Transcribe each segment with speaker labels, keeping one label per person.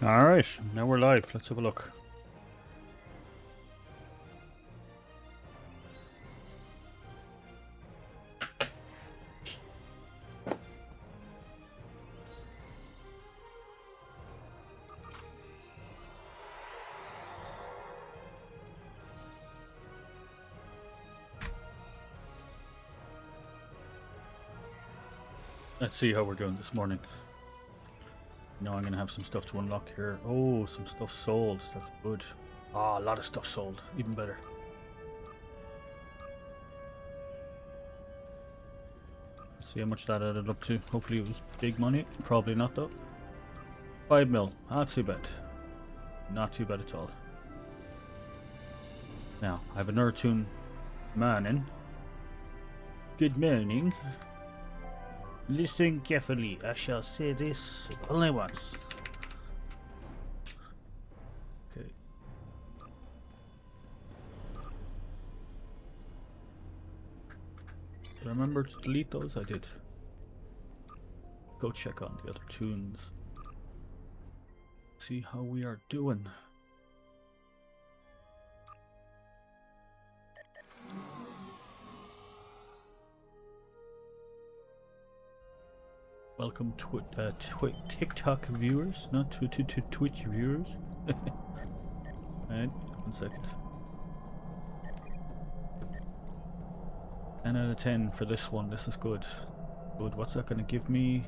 Speaker 1: Alright, now we're live. Let's have a look. Let's see how we're doing this morning. Now I'm gonna have some stuff to unlock here. Oh, some stuff sold. That's good. Ah, a lot of stuff sold. Even better. Let's see how much that added up to. Hopefully it was big money. Probably not though. 5 mil. Not too bad. Not too bad at all. Now, I have another tune man in. Good morning. Listen carefully. I shall say this only once. Okay. Did I remember to delete those? I did. Go check on the other tunes. See how we are doing. Welcome to TikTok viewers, not Twitch viewers. Alright, 1 second. 10 out of 10 for this one. This is good. Good. What's that going to give me?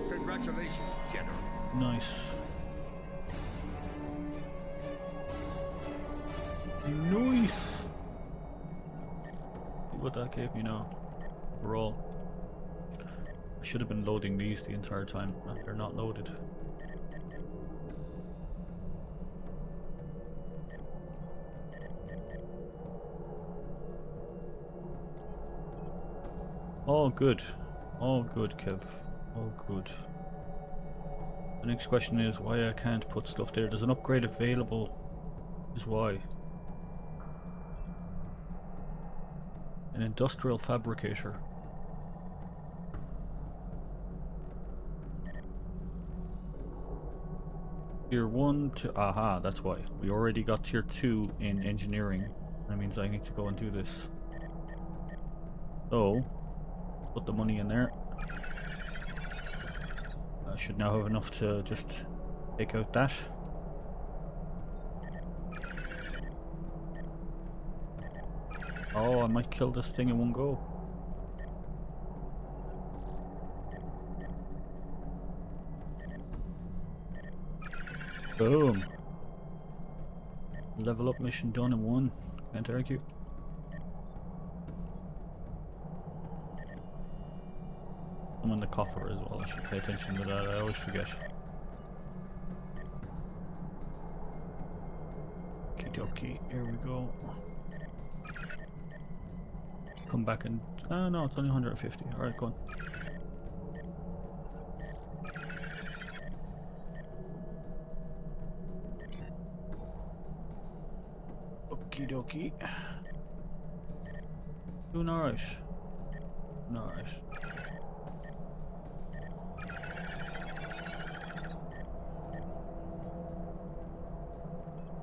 Speaker 2: Congratulations, General.
Speaker 1: Nice. Nice. See what that gave me now. Overall. I should have been loading these the entire time. They're not loaded. All good. All good, Kev. All good. The next question is why I can't put stuff there. There's an upgrade available. Is why. An industrial fabricator. Tier 1 to... Aha, that's why. We already got tier 2 in engineering. That means I need to go and do this. So, put the money in there. I should now have enough to just take out that. Oh, I might kill this thing in one go. Boom. Level up mission done in one. Can't argue. I'm in the coffer as well. I should pay attention to that. I always forget. Okie dokie. Here we go. Come back and... Oh no, it's only 150. Alright, go on. Okie dokie. Doing alright. Doing alright.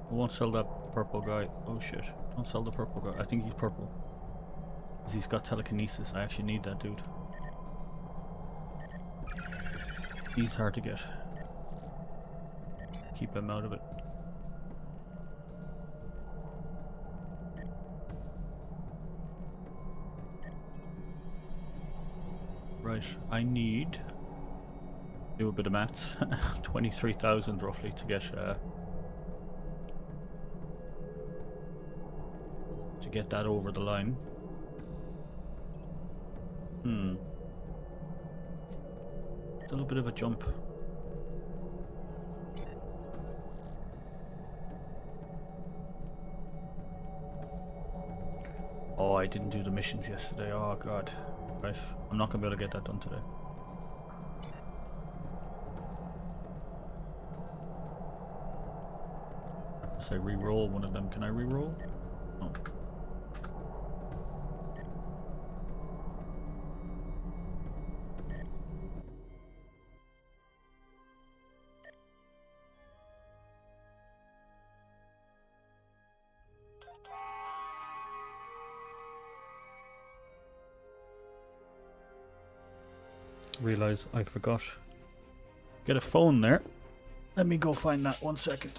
Speaker 1: I won't sell that purple guy. Oh shit. Don't sell the purple guy. I think he's purple. Because he's got telekinesis. I actually need that dude. He's hard to get. Keep him out of it. Right, I need... do a bit of maths. 23,000 roughly to get that over the line. Still a bit of a jump. Oh, I didn't do the missions yesterday. Oh god. Right, I'm not gonna be able to get that done today. Unless I re-roll one of them. Can I re-roll? No. Realize I forgot. Get a phone there. Let me go find that 1 second.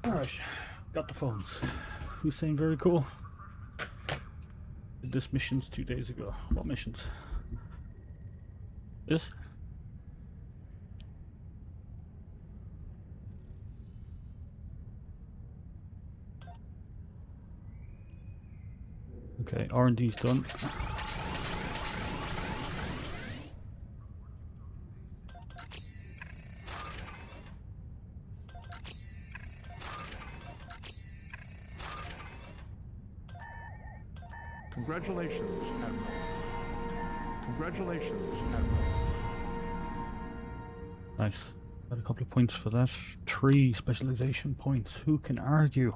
Speaker 1: Alright, got the phones. Who's saying very cool? Did this missions 2 days ago. What missions? This? Okay, R&D's done.
Speaker 2: Congratulations, Admiral. Congratulations, Admiral.
Speaker 1: Nice. Got a couple of points for that. 3 specialization points. Who can argue?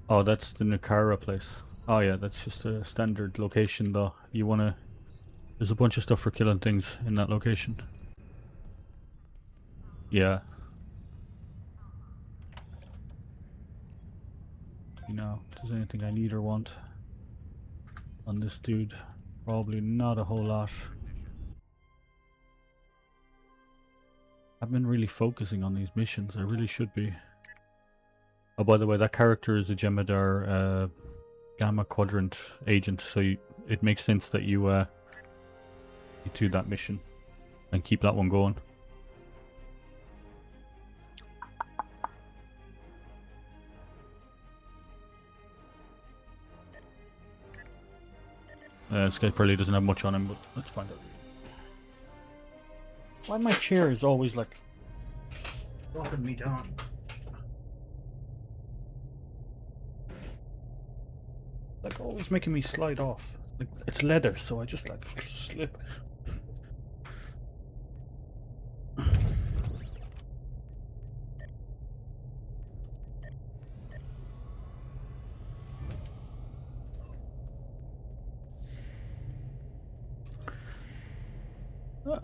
Speaker 1: Oh, that's the Nicara place. Oh yeah, that's just a standard location though. You wanna... There's a bunch of stuff for killing things in that location. Yeah. You know, if there's anything I need or want on this dude, probably not a whole lot. I've been really focusing on these missions. I really should be. Oh, by the way, that character is a Jemadar Gamma Quadrant agent, so it makes sense that you do that mission and keep that one going. This guy probably doesn't have much on him, but let's find out. Why my chair is always like dropping me down? Like always making me slide off. Like it's leather, so I just like slip.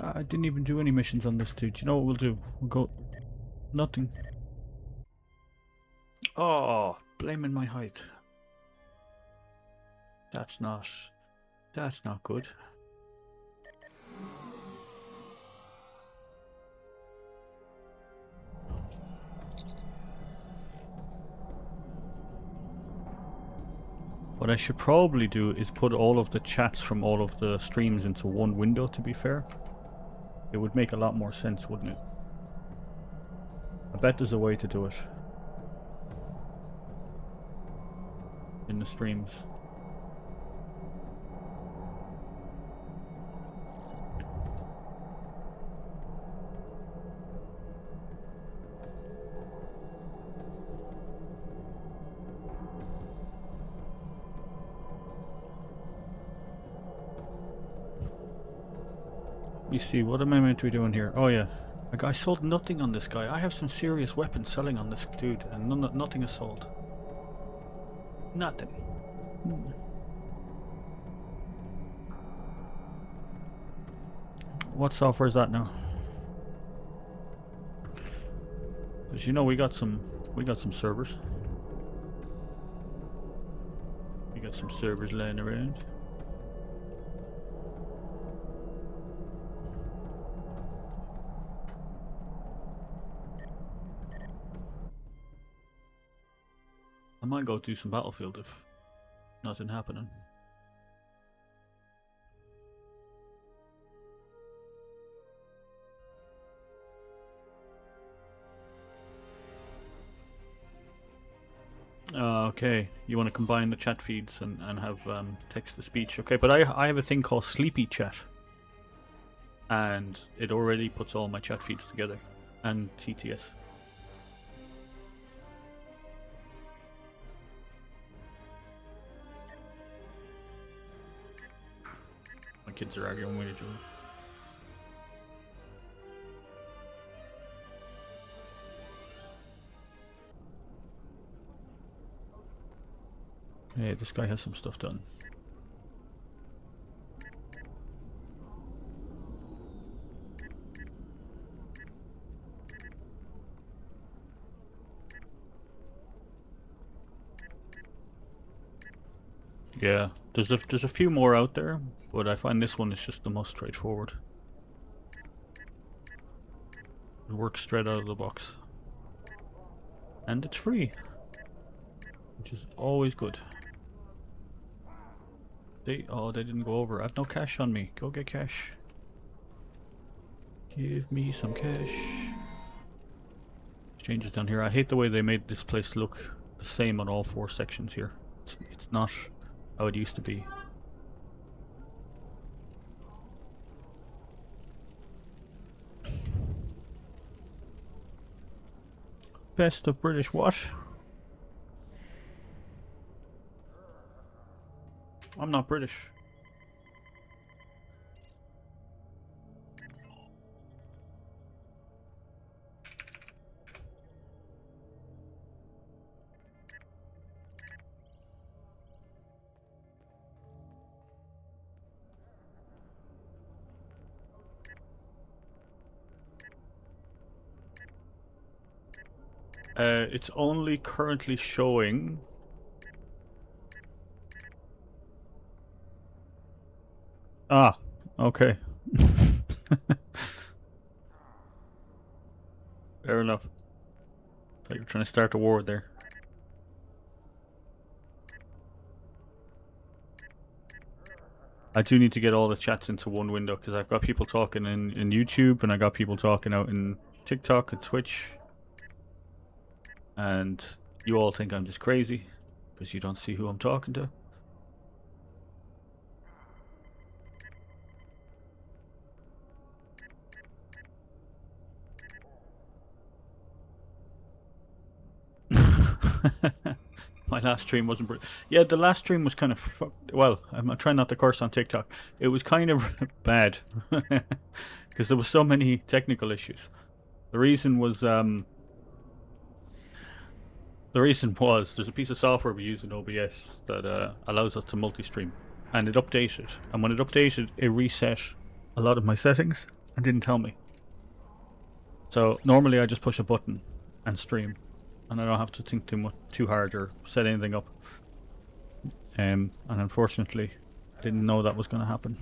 Speaker 1: I didn't even do any missions on this dude. Do you know what we'll do? We'll go... Nothing. Oh, blaming my height. That's not good. What I should probably do is put all of the chats from all of the streams into one window, to be fair. It would make a lot more sense, wouldn't it? I bet there's a way to do it. In the streams. Let me see, what am I meant to be doing here? Oh yeah, I sold nothing on this guy. I have some serious weapons selling on this dude, and nothing is sold. Nothing. What software is that now? Because you know we got some servers. You got some servers laying around. I might go do some Battlefield if nothing happening. Okay, you want to combine the chat feeds and have text to speech. Okay, but I have a thing called Sleepy Chat, and it already puts all my chat feeds together, and TTS. My kids are arguing with each other. Hey, this guy has some stuff done. Yeah, there's a few more out there, but I find this one is just the most straightforward. It works straight out of the box. And it's free, which is always good. They didn't go over. I have no cash on me. Go get cash. Give me some cash. Exchanges down here. I hate the way they made this place look the same on all 4 sections here. It's not how it used to be. Best of British what? I'm not British. It's only currently showing. Ah, okay. Fair enough. Thought you were trying to start a war there. I do need to get all the chats into one window because I've got people talking in YouTube and I got people talking out in TikTok and Twitch. And you all think I'm just crazy because you don't see who I'm talking to. My last stream wasn't. Yeah, the last stream was kind of. Well, I'm trying not to curse on TikTok. It was kind of bad because there was so many technical issues. The reason was there's a piece of software we use in OBS that allows us to multi-stream, and it updated. And when it updated, it reset a lot of my settings and didn't tell me. So normally I just push a button and stream, and I don't have to think too hard or set anything up. And unfortunately, I didn't know that was going to happen.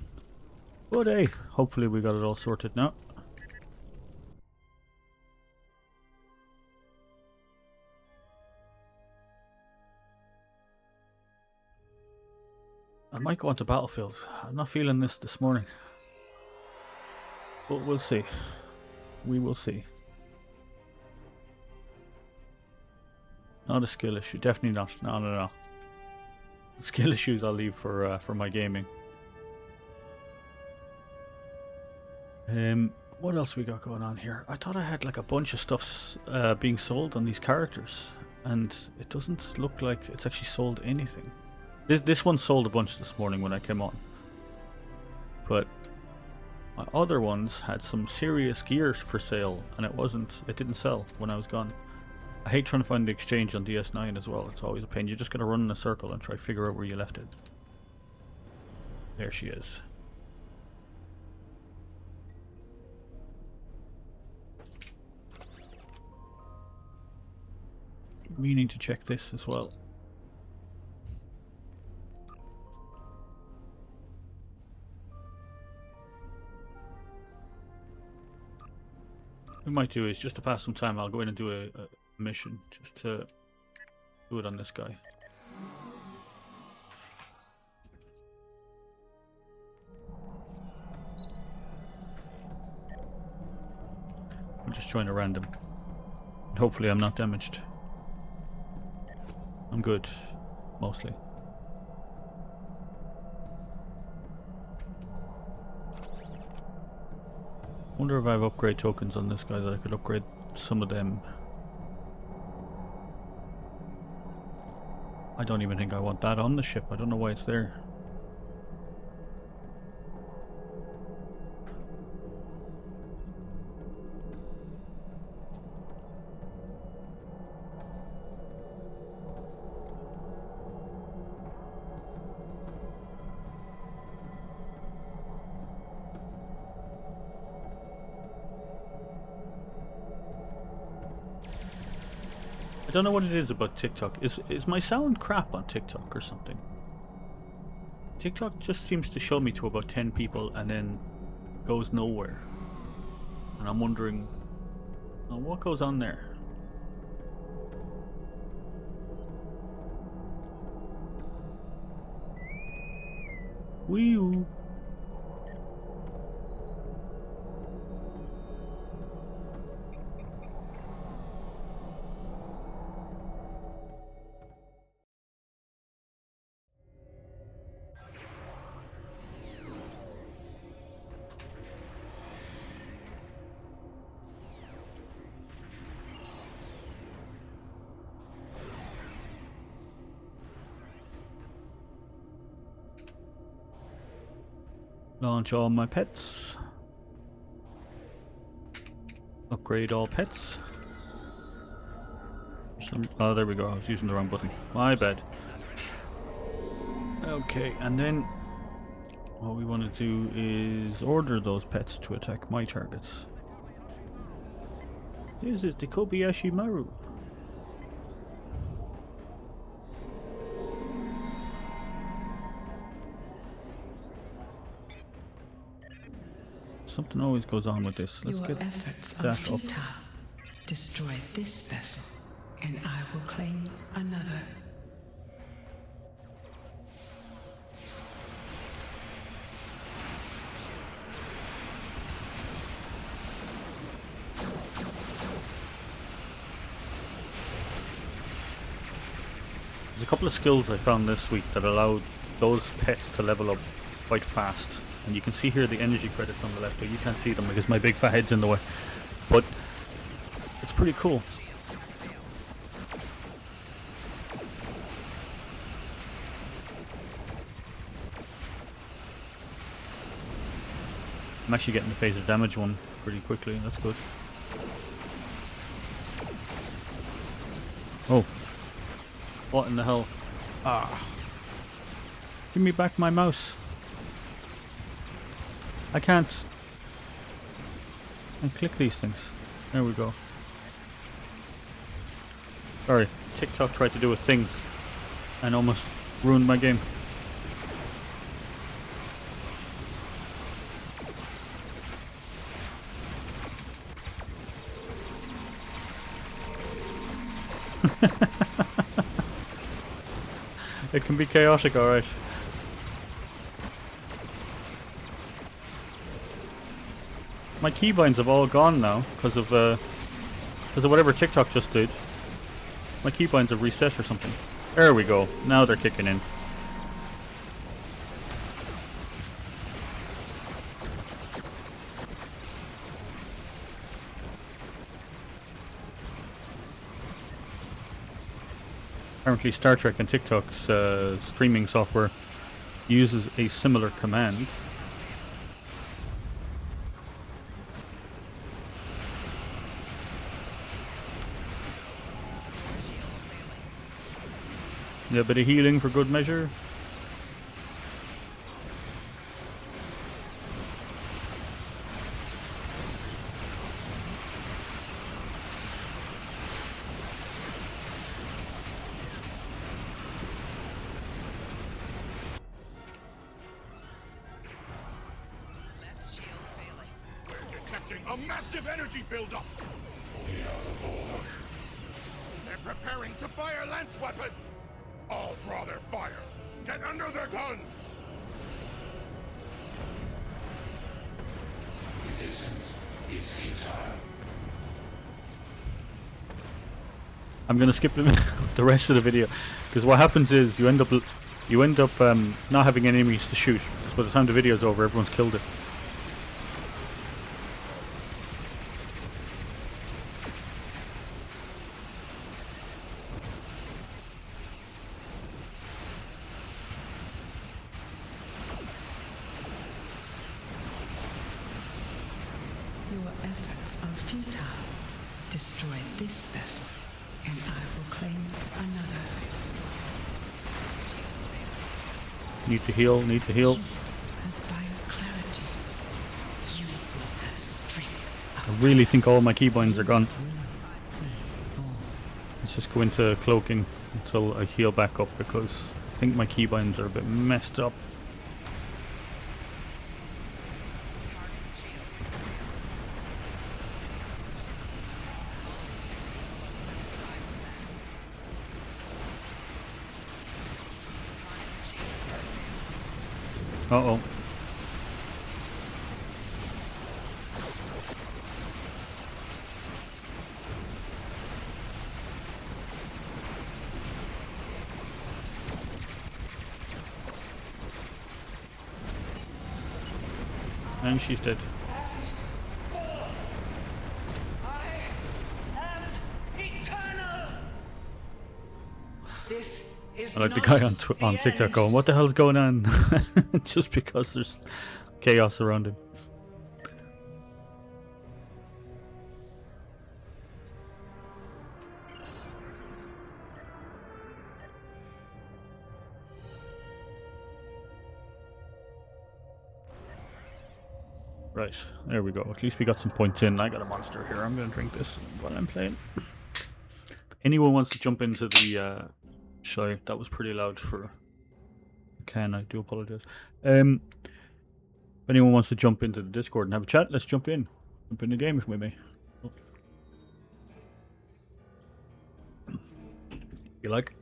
Speaker 1: But hey, hopefully we got it all sorted now. I might go on to Battlefield. I'm not feeling this morning. But we'll see. We will see. Not a skill issue. Definitely not. No. Skill issues I'll leave for my gaming. What else we got going on here? I thought I had like a bunch of stuff being sold on these characters, and it doesn't look like it's actually sold anything. This one sold a bunch this morning when I came on, but my other ones had some serious gear for sale, and it didn't sell when I was gone. I hate trying to find the exchange on DS9 as well. It's always a pain. You just gotta run in a circle and try to figure out where you left it. There she is. Meaning to check this as well. we might do is just to pass some time. I'll go in and do a mission just to do it on this guy. I'm just trying to random. Hopefully I'm not damaged. I'm good, mostly. Wonder if I have upgrade tokens on this guy that I could upgrade some of them. I don't even think I want that on the ship. I don't know why it's there. I don't know what it is about TikTok. Is my sound crap on TikTok or something? TikTok just seems to show me to about 10 people and then goes nowhere. And I'm wondering, what goes on there? Wee-oo. Launch all my pets. Upgrade all pets. Oh, there we go. I was using the wrong button. My bad. Okay, and then what we want to do is order those pets to attack my targets. This is the Kobayashi Maru. Something always goes on with this. Let's
Speaker 3: Your
Speaker 1: get
Speaker 3: efforts are
Speaker 1: that up.
Speaker 3: futile. Destroy this vessel, and I will claim another.
Speaker 1: There's a couple of skills I found this week that allowed those pets to level up quite fast. And you can see here the energy credits on the left, but you can't see them because my big fat head's in the way. But it's pretty cool. I'm actually getting the phaser damage one pretty quickly, that's good. Oh. What in the hell? Ah. Give me back my mouse. I can't click these things. There we go. Sorry, TikTok tried to do a thing and almost ruined my game. It can be chaotic, alright. My keybinds have all gone now because of whatever TikTok just did. My keybinds have reset or something. There we go. Now they're kicking in. Apparently Star Trek and TikTok's streaming software uses a similar command. Yeah, a bit of healing for good measure.
Speaker 2: We're detecting a a massive energy buildup. They're preparing to fire lance weapons. All draw their fire. Get under their guns.
Speaker 4: Resistance is futile.
Speaker 1: I'm gonna skip the rest of the video because what happens is you end up not having any enemies to shoot. Because by the time the video's over, everyone's killed it.
Speaker 3: Your efforts are futile. Destroy this vessel, and I will claim another.
Speaker 1: Need to heal. Need to heal.
Speaker 3: Have fire clarity. You will have strength.
Speaker 1: I really think all my keybinds are gone. Let's just go into cloaking until I heal back up because I think my keybinds are a bit messed up. Uh-oh. And she's dead.
Speaker 3: This is
Speaker 1: I like the guy on TikTok going, "What the hell's going on?" Just because there's chaos around him. Right, there we go. At least we got some points in. I got a monster here. I'm going to drink this while I'm playing. If anyone wants to jump into the shy, that was pretty loud for Ken. I do apologize. If anyone wants to jump into the Discord and have a chat, let's jump in. Jump in the game with me. You like?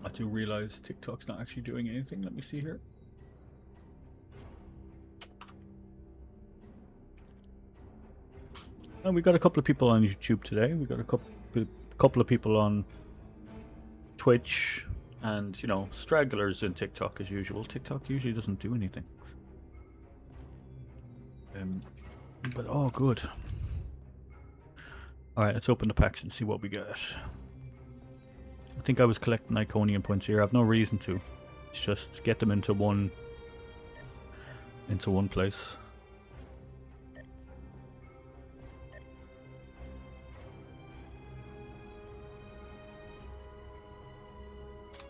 Speaker 1: I do realize TikTok's not actually doing anything. Let me see here. And we got a couple of people on YouTube today. We got a couple of people on Twitch, and you know, stragglers in TikTok as usual. TikTok usually doesn't do anything. But oh, good. All right, let's open the packs and see what we get. I think I was collecting Iconian points here. I have no reason to. It's just get them into one place.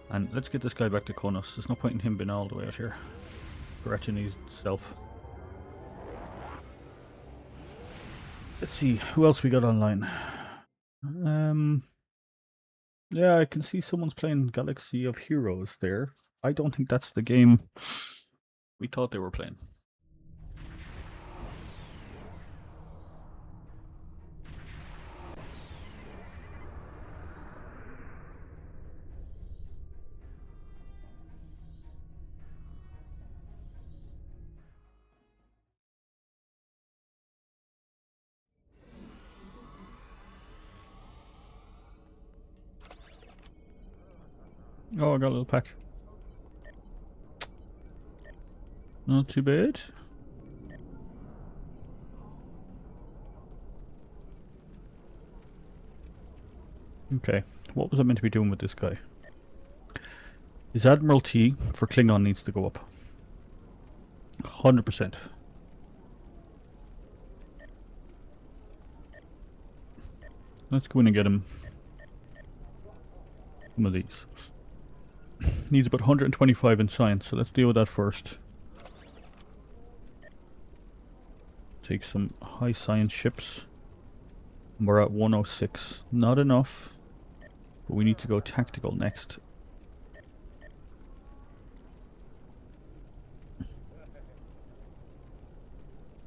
Speaker 1: And let's get this guy back to Konos. There's no point in him being all the way out here. Scratching his self. Let's see, who else we got online? Yeah, I can see someone's playing Galaxy of Heroes there. I don't think that's the game we thought they were playing. Oh, I got a little pack. Not too bad. Okay, what was I meant to be doing with this guy? His Admiralty for Klingon needs to go up. 100%. Let's go in and get him some of these. Needs about 125 in science, so let's deal with that first. Take some high science ships. We're at 106. Not enough, but we need to go tactical next.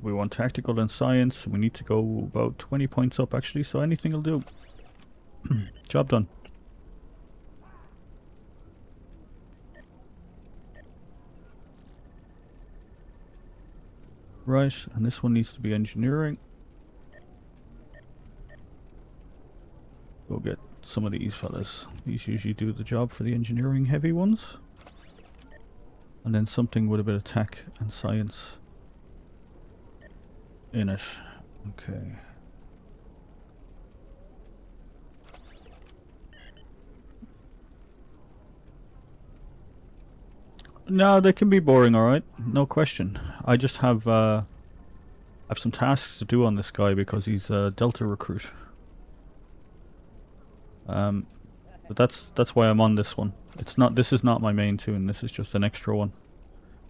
Speaker 1: We want tactical and science. We need to go about 20 points up actually, so anything will do. Job done. Right, and this one needs to be engineering. Go get some of these fellas. These usually do the job for the engineering heavy ones. And then something with a bit of tech and science in it. Okay. No, they can be boring, alright. No question. I just have some tasks to do on this guy because he's a Delta recruit. But that's why I'm on this one. This is not my main tune, this is just an extra one.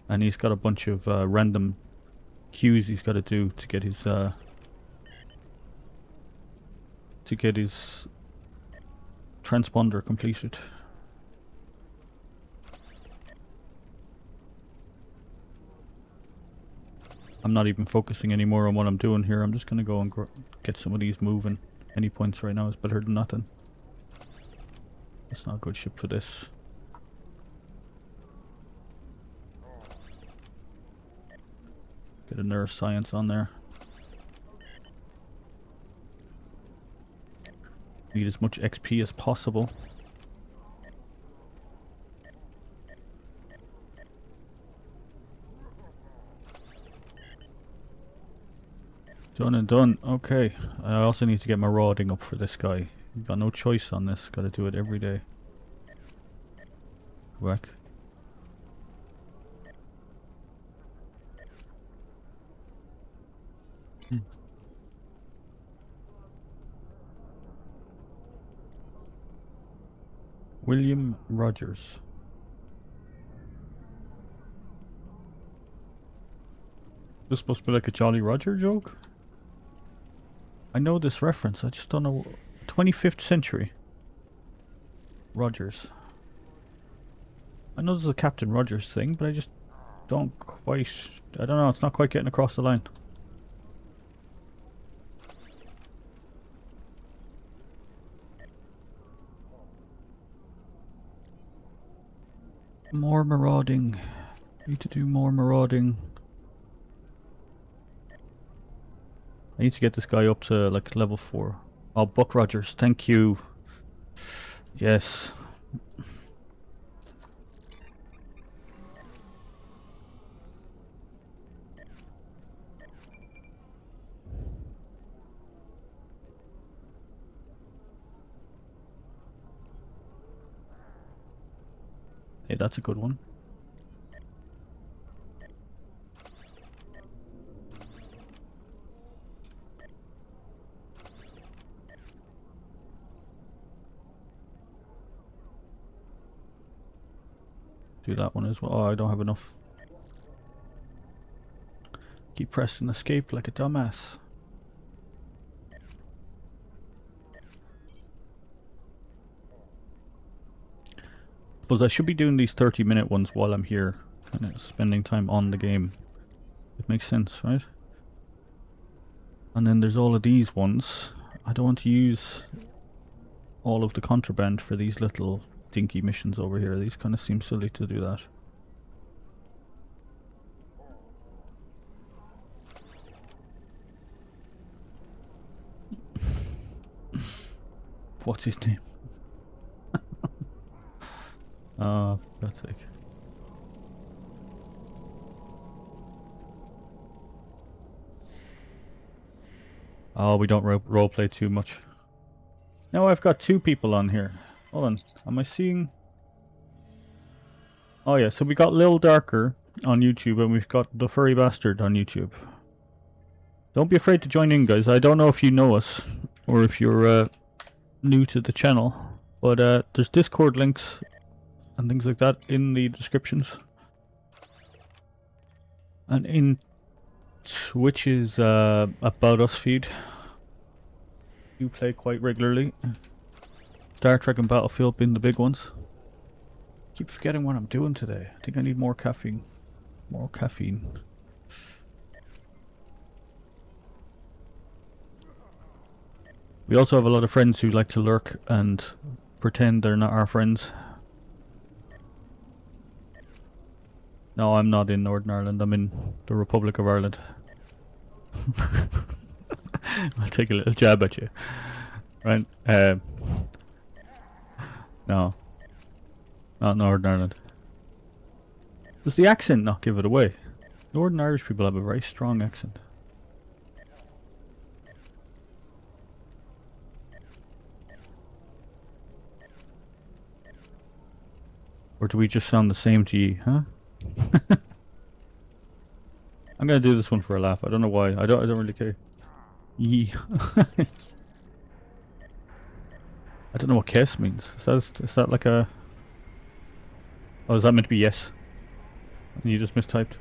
Speaker 1: And he's got a bunch of random queues he's got to do to get his transponder completed. I'm not even focusing anymore on what I'm doing here. I'm just gonna go and get some of these moving. Any points right now is better than nothing. That's not a good ship for this. Get a neuroscience on there. Need as much XP as possible. Done and done. Okay. I also need to get my marauding up for this guy. Got no choice on this. Gotta do it every day. Whack. William Rogers. This supposed to be like a Jolly Roger joke? I know this reference, I just don't know. 25th century. Rogers. I know there's a Captain Rogers thing, but I just don't quite... I don't know, it's not quite getting across the line. More marauding. Need to do more marauding. I need to get this guy up to like level 4. Oh, Buck Rogers, thank you. Yes. Hey, that's a good one. Do that one as well. Oh, I don't have enough. Keep pressing escape like a dumbass. Suppose I should be doing these 30-minute ones while I'm here, kind of spending time on the game. It makes sense, right? And then there's all of these ones. I don't want to use all of the contraband for these little dinky missions over here. These kind of seem silly to do that. What's his name? Oh, for God's sake. Oh, we don't roleplay too much. Now I've got 2 people on here. Hold on, am I seeing... Oh yeah, so we got Lil Darker on YouTube and we've got The Furry Bastard on YouTube. Don't be afraid to join in, guys. I don't know if you know us or if you're new to the channel, but there's Discord links and things like that in the descriptions. And in Twitch's About Us feed, you play quite regularly. Star Trek and Battlefield being the big ones. Keep forgetting what I'm doing today. I think I need more caffeine. More caffeine. We also have a lot of friends who like to lurk and pretend they're not our friends. No, I'm not in Northern Ireland. I'm in the Republic of Ireland. I'll take a little jab at you. Right? No. Not Northern Ireland. Does the accent not give it away? Northern Irish people have a very strong accent. Or do we just sound the same to you, huh? I'm gonna do this one for a laugh. I don't know why. I don't really care. Yee. I don't know what kiss means. Is that like a... Oh, is that meant to be yes? And you just mistyped?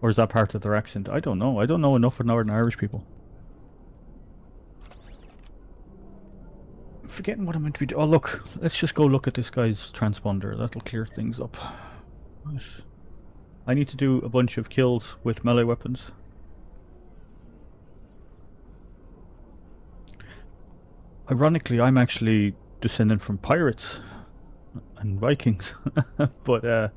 Speaker 1: Or is that part of their accent? I don't know. I don't know enough of Northern Irish people. I'm forgetting what I'm meant to be doing. Oh, look. Let's just go look at this guy's transponder. That'll clear things up. Right. I need to do a bunch of kills with melee weapons. Ironically, I'm actually descended from pirates and Vikings. But,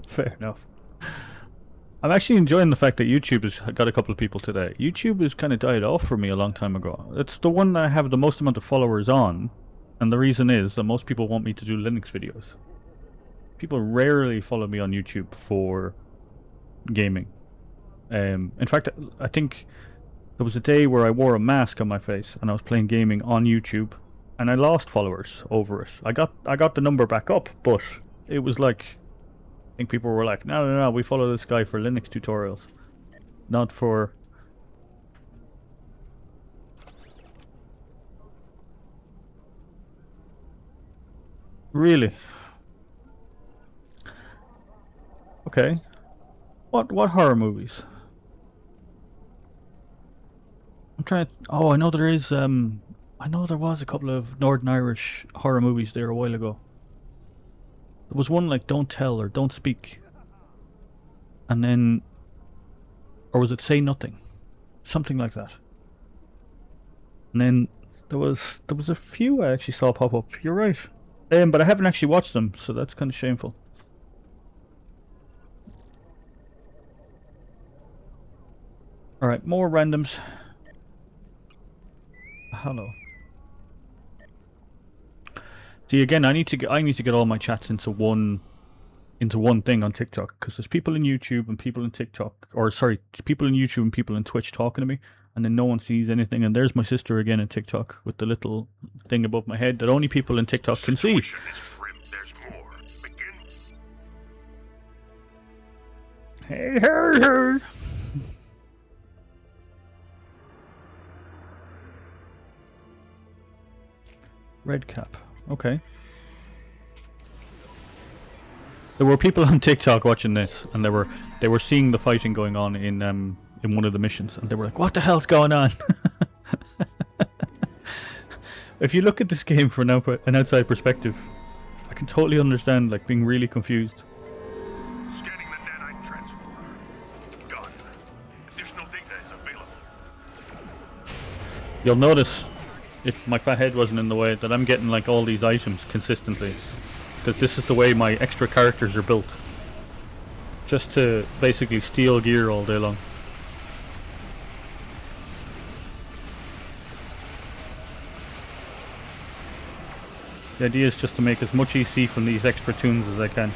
Speaker 1: fair enough. I'm actually enjoying the fact that YouTube has got a couple of people today. YouTube has kind of died off for me a long time ago. It's the one that I have the most amount of followers on, and the reason is that most people want me to do Linux videos. People rarely follow me on YouTube for gaming. In fact, I think there was a day where I wore a mask on my face and I was playing gaming on YouTube, and I lost followers over it. I got the number back up, but it was like, I think people were like, no, we follow this guy for Linux tutorials, not for... Really? Okay. What horror movies? I'm trying to... Oh, I know there is, I know there was a couple of Northern Irish horror movies there a while ago. There was one like Don't Tell or Don't Speak. And then... Or was it Say Nothing? Something like that. And then there was a few I actually saw pop up. You're right. But I haven't actually watched them, so that's kind of shameful. Alright, more randoms. Hello. See, again, I need to get all my chats into one thing on TikTok, because there's people in YouTube and people in TikTok, or sorry, people in YouTube and people in Twitch talking to me, and then no one sees anything. And there's my sister again in TikTok with the little thing above my head that only people in TikTok can see. Hey. Red cap. Okay. There were people on TikTok watching this, and they were seeing the fighting going on in one of the missions, and they were like, "What the hell's going on?" If you look at this game from an outside perspective, I can totally understand like being really confused.
Speaker 2: Scanning the nanite transformer. Gone. Additional data is available.
Speaker 1: You'll notice, if my fat head wasn't in the way, that I'm getting like all these items consistently, because this is the way my extra characters are built, just to basically steal gear all day long. The idea is just to make as much EC from these extra tunes as I can.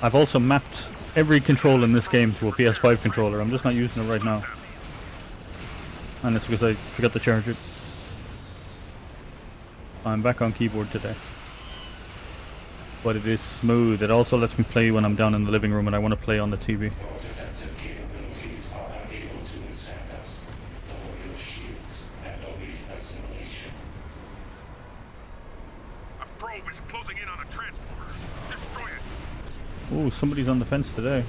Speaker 1: I've also mapped every control in this game to a PS5 controller. I'm just not using it right now. And it's because I forgot to charge it. I'm back on keyboard today. But it is smooth. It also lets me play when I'm down in the living room and I want to play on the TV.
Speaker 4: Your defensive capabilities are unable to withstand us. Lower your shield.
Speaker 2: Grove is closing in on a transporter. Destroy it.
Speaker 1: Ooh, somebody's on the fence today.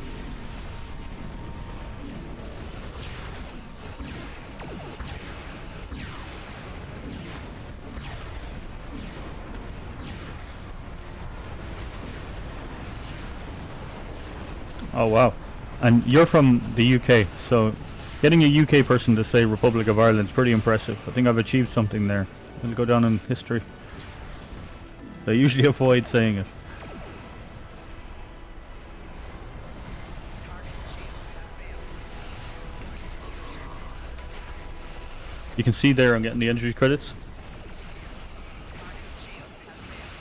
Speaker 1: Oh wow. And you're from the UK, so getting a UK person to say Republic of Ireland is pretty impressive. I think I've achieved something there. It'll go down in history. They usually avoid saying it. You can see there I'm getting the entry credits.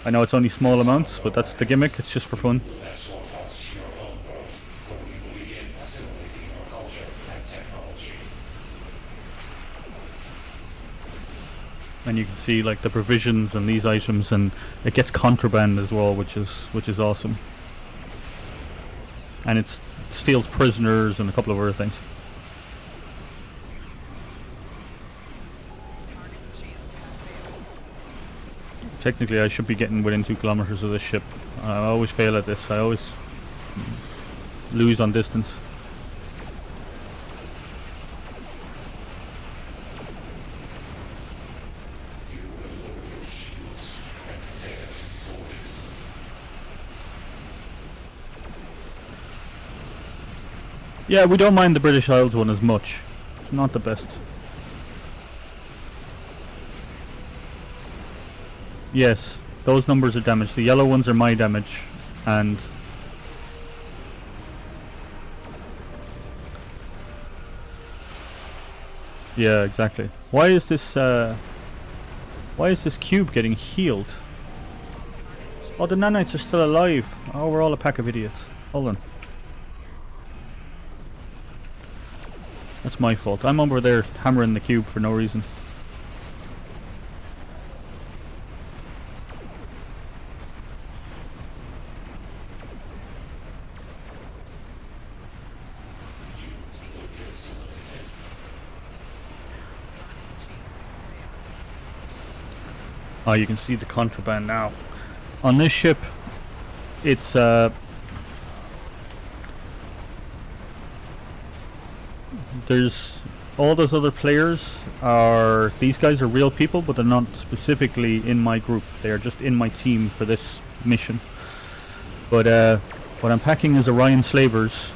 Speaker 1: I know it's only small amounts, but that's the gimmick, it's just for fun.
Speaker 4: Let's walk us to your own world, where we will begin assimilating your culture and technology.
Speaker 1: And you can see like the provisions and these items, and it gets contraband as well, which is awesome. And it steals prisoners and a couple of other things. Technically I should be getting within 2 kilometers of this ship. I always fail at this. I always lose on distance.
Speaker 4: You will lower your shields and prepare to board it.
Speaker 1: Yeah, we don't mind the British Isles one as much. It's not the best. Yes, those numbers are damaged. The yellow ones are my damage, and yeah, exactly. Why is this cube getting healed? Oh, the nanites are still alive. Oh, we're all a pack of idiots. Hold on. That's my fault. I'm over there hammering the cube for no reason. Oh, you can see the contraband now. On this ship, it's there's all those other players are, these guys are real people, but they're not specifically in my group. They are just in my team for this mission. But what I'm packing is Orion slavers,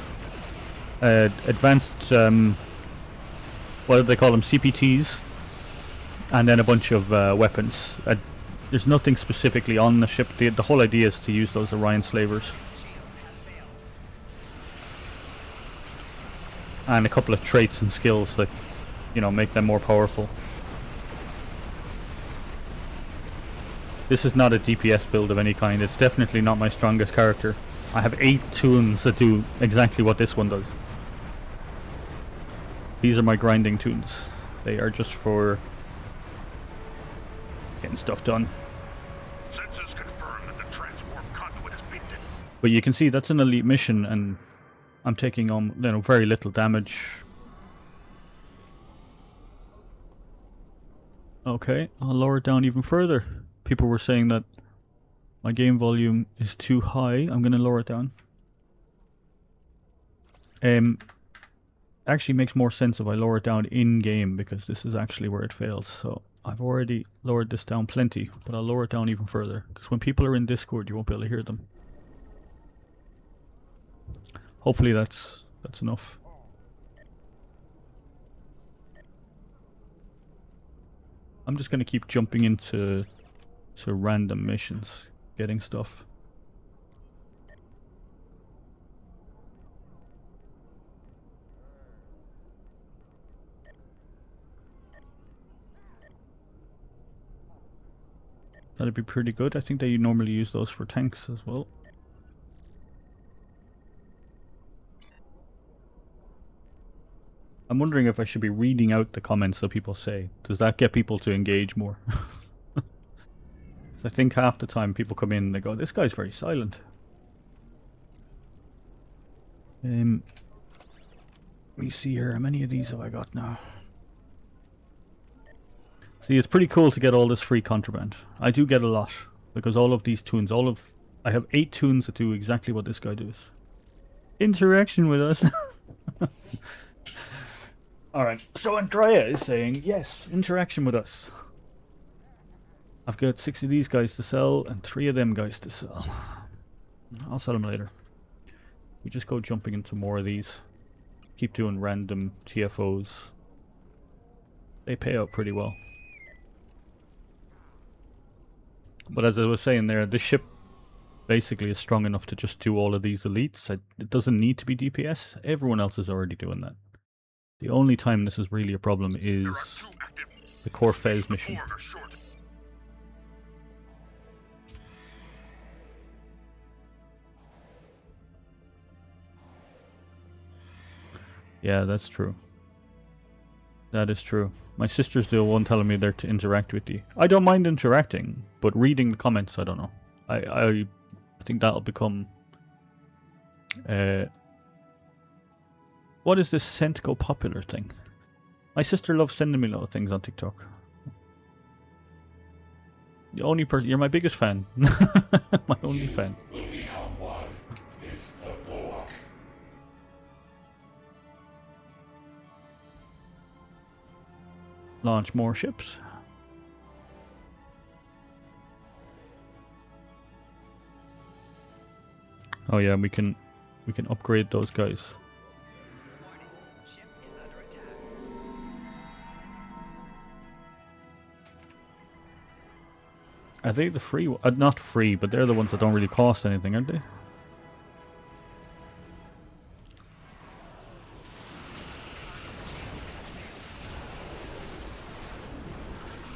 Speaker 1: advanced, what do they call them, CPTs, and then a bunch of weapons. There's nothing specifically on the ship. The whole idea is to use those Orion slavers. And a couple of traits and skills that, you know, make them more powerful. This is not a DPS build of any kind. It's definitely not my strongest character. I have 8 tunes that do exactly what this one does. These are my grinding tunes. They are just for getting stuff done.
Speaker 2: Sensors confirm that the transwarp conduit has been detected.
Speaker 1: But you can see that's an elite mission, and I'm taking on, you know, very little damage. Okay, I'll lower it down even further. People were saying that my game volume is too high. I'm going to lower it down. Actually makes more sense if I lower it down in game, because this is actually where it fails. So I've already lowered this down plenty, but I'll lower it down even further, because when people are in Discord you won't be able to hear them. Hopefully that's enough. I'm just going to keep jumping into random missions, getting stuff. That'd be pretty good. I think they normally use those for tanks as well. I'm wondering if I should be reading out the comments that people say. Does that get people to engage more? I think half the time people come in and they go, this guy's very silent. Let me see here, how many of these have I got now? See, it's pretty cool to get all this free contraband. I do get a lot. Because all of these tunes, I have 8 tunes that do exactly what this guy does. Interaction with us. Alright, so Andrea is saying, yes, interaction with us. I've got 6 of these guys to sell and 3 of them guys to sell. I'll sell them later. We just go jumping into more of these. Keep doing random TFOs. They pay out pretty well. But as I was saying there, this ship basically is strong enough to just do all of these elites. It doesn't need to be DPS. Everyone else is already doing that. The only time this is really a problem is the Corfez mission. Yeah, that's true. That is true. My sister's the one telling me they're to interact with you. I don't mind interacting, but reading the comments, I don't know. I think that'll become... what is this sent go popular thing? My sister loves sending me little things on TikTok. The only person... You're my biggest fan. My only fan.
Speaker 4: Will become one with the Borg.
Speaker 1: Launch more ships. Oh yeah, we can upgrade those guys. Are they the free? Not free, but they're the ones that don't really cost anything, aren't they?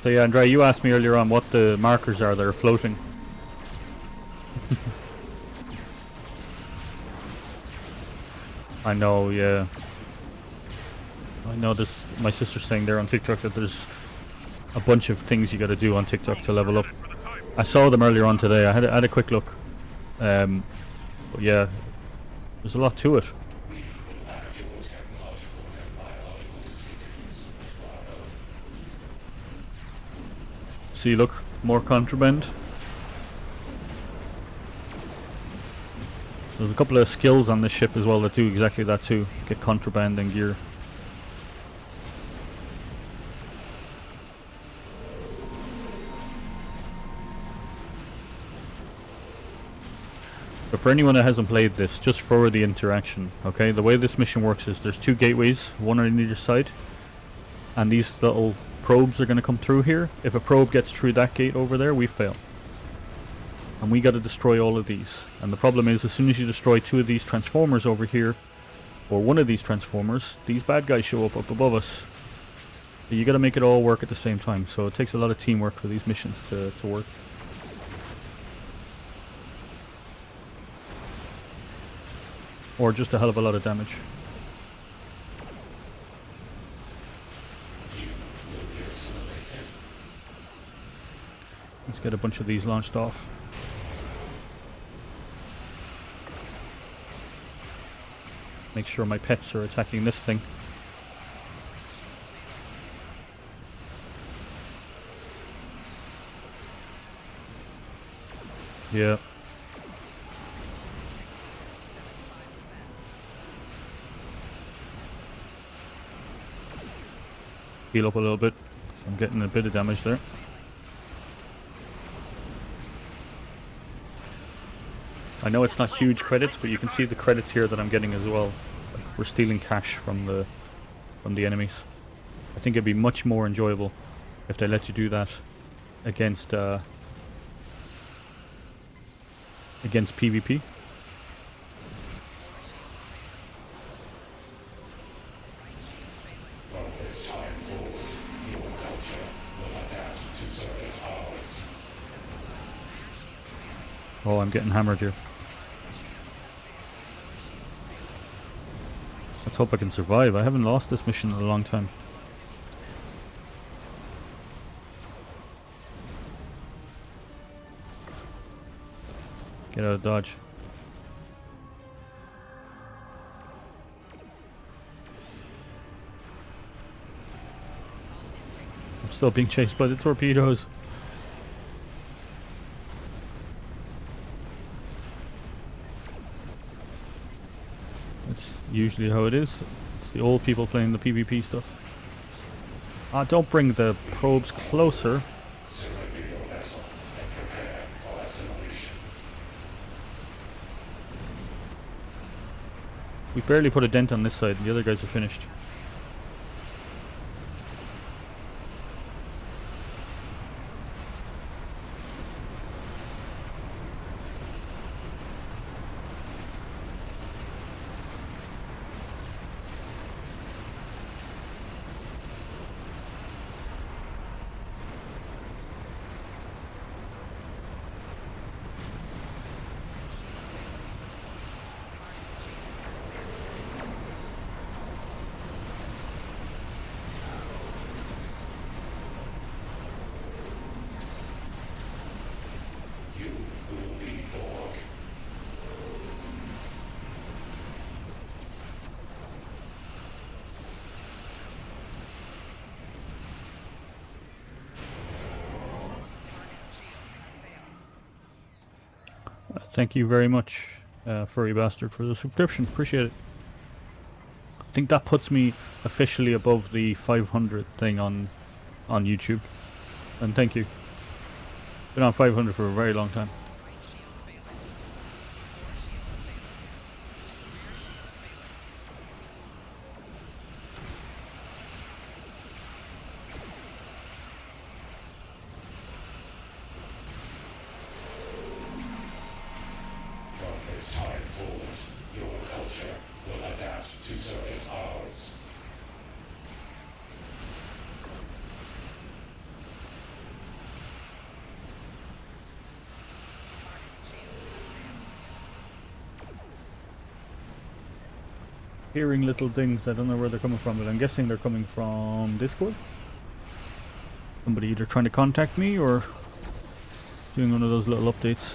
Speaker 1: So yeah, Andrea, you asked me earlier on what the markers are that are floating. I know, yeah. I know this. My sister's saying there on TikTok that there's a bunch of things you got to do on TikTok to level up. I saw them earlier on today. I had a quick look. But yeah, there's a lot to it. See, look, more contraband. There's a couple of skills on this ship as well that do exactly that too. Get contraband and gear. But for anyone that hasn't played this, just for the interaction, okay? The way this mission works is there's 2 gateways, one on either side. And these little probes are going to come through here. If a probe gets through that gate over there, we fail. And we got to destroy all of these. And the problem is, as soon as you destroy 2 of these transformers over here, or one of these transformers, these bad guys show up above us. So you got to make it all work at the same time. So it takes a lot of teamwork for these missions to work. Or just a hell of a lot of damage. Let's get a bunch of these launched off. Make sure my pets are attacking this thing. Yeah. Heal up a little bit. I'm getting a bit of damage there. I know it's not huge credits, but you can see the credits here that I'm getting as well. Like we're stealing cash from the enemies. I think it'd be much more enjoyable if they let you do that against PvP.
Speaker 4: From this time forward, your culture will adapt to service ours.
Speaker 1: Oh, I'm getting hammered here. Let's hope I can survive. I haven't lost this mission in a long time. Get out of dodge. I'm still being chased by the torpedoes. usually how it is. It's the old people playing the PvP stuff. Don't bring the probes closer.
Speaker 4: Surrender your vessel and prepare for assimilation.
Speaker 1: We barely put a dent on this side, and the other guys are finished.
Speaker 4: You will be Borg.
Speaker 1: Thank you very much, Furry Bastard, for the subscription. Appreciate it. I think that puts me officially above the 500 thing on YouTube. And thank you. Been on 500 for a very long time.
Speaker 4: From this time forward, your culture will adapt to service ours.
Speaker 1: Hearing little things, I don't know where they're coming from, but I'm guessing they're coming from Discord. Somebody either trying to contact me or doing one of those little updates.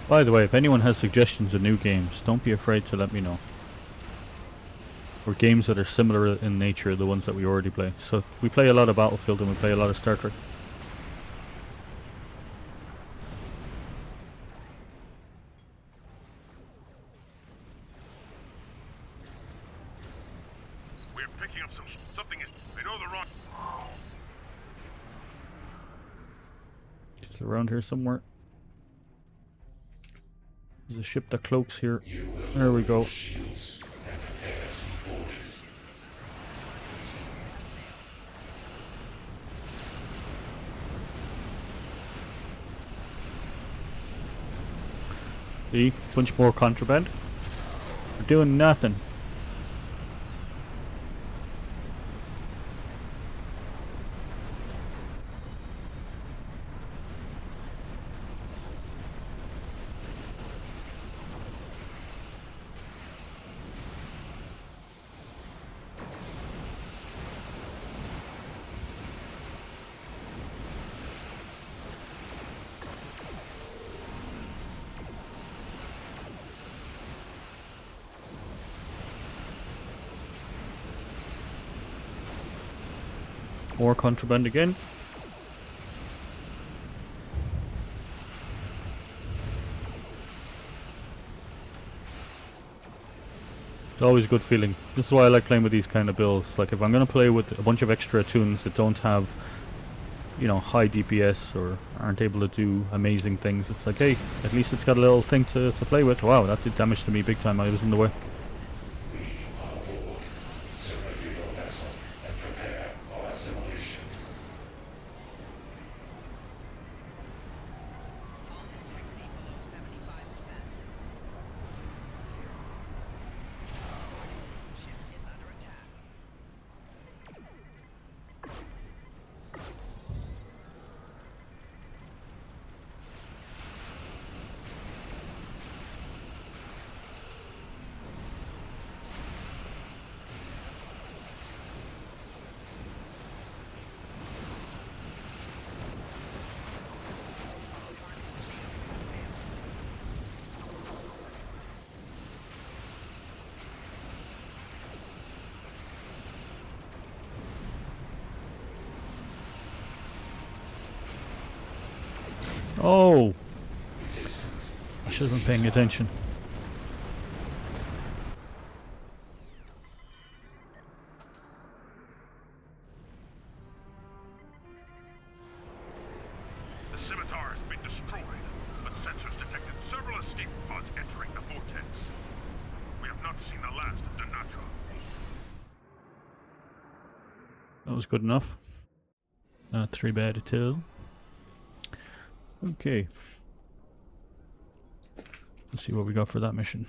Speaker 1: By the way, if anyone has suggestions of new games, don't be afraid to let me know. Or games that are similar in nature to the ones that we already play. So we play a lot of Battlefield and we play a lot of Star Trek.
Speaker 2: We're picking up something is. I know the wrong.
Speaker 1: It's around here somewhere. There's a ship that cloaks here. There we go.
Speaker 4: Shields and prepare to be boarded.
Speaker 1: See? Bunch more contraband. We're doing nothing. More contraband again. It's always a good feeling. This is why I like playing with these kind of builds. Like if I'm going to play with a bunch of extra tunes that don't have, you know, high DPS or aren't able to do amazing things, it's like, hey, at least it's got a little thing to play with. Wow, that did damage to me big time. I was in the way.
Speaker 4: We are Borg. Surrender your vessel and prepare for assimilation.
Speaker 5: Integrity below 75%. Ship is under attack.
Speaker 1: Oh,
Speaker 4: Resistance
Speaker 1: I
Speaker 4: is
Speaker 1: should have been paying
Speaker 4: futile.
Speaker 1: attention.
Speaker 2: The scimitar has been destroyed, but sensors detected several escape pods entering the vortex. We have not seen the last of Denatra.
Speaker 1: That was good enough. Not too bad at all. Okay. Let's see what we got for that mission.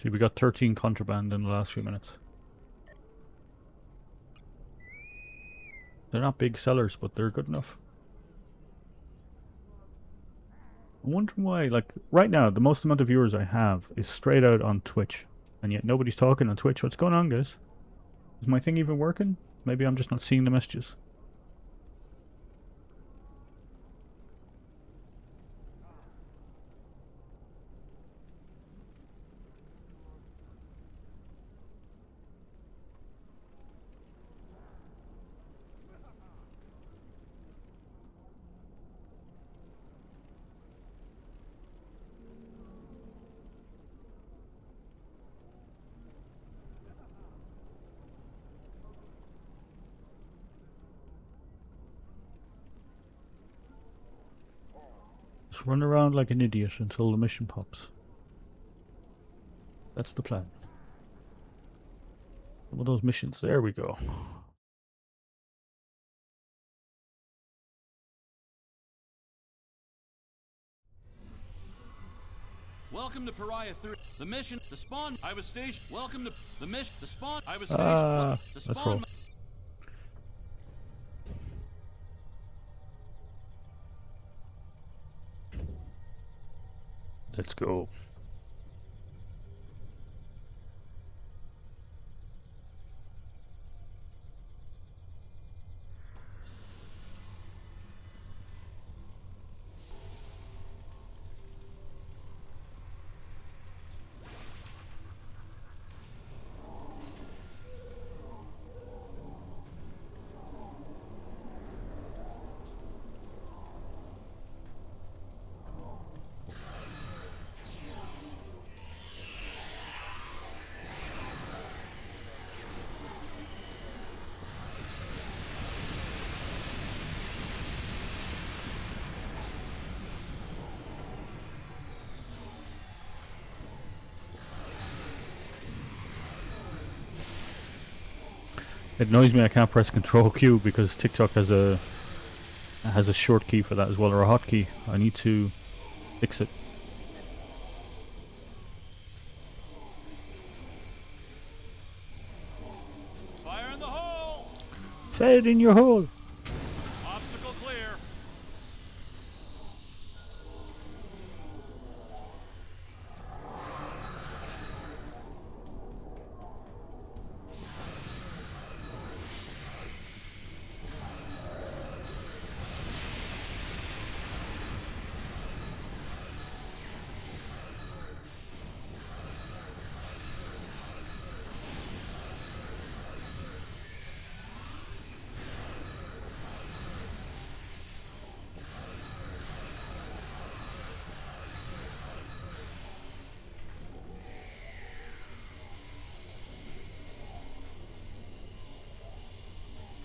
Speaker 1: See, we got 13 contraband in the last few minutes. They're not big sellers, but they're good enough. I'm wondering why, like, right now, the most amount of viewers I have is straight out on Twitch. And yet nobody's talking on Twitch. What's going on, guys? Is my thing even working? Maybe I'm just not seeing the messages. Just run around like an idiot until the mission pops. That's the plan. Some of those missions. There we go.
Speaker 6: Welcome to Pariah 3. The mission, the spawn, I was stationed. Welcome to the mission, the spawn, I was stationed. The
Speaker 1: Let's roll.
Speaker 6: spawn.
Speaker 1: Let's go. It annoys me I can't press Control Q because TikTok has a short key for that as well, or a hotkey. I need to fix it.
Speaker 6: Fire in the hole.
Speaker 1: Fire in your hole.
Speaker 6: Obstacle clear.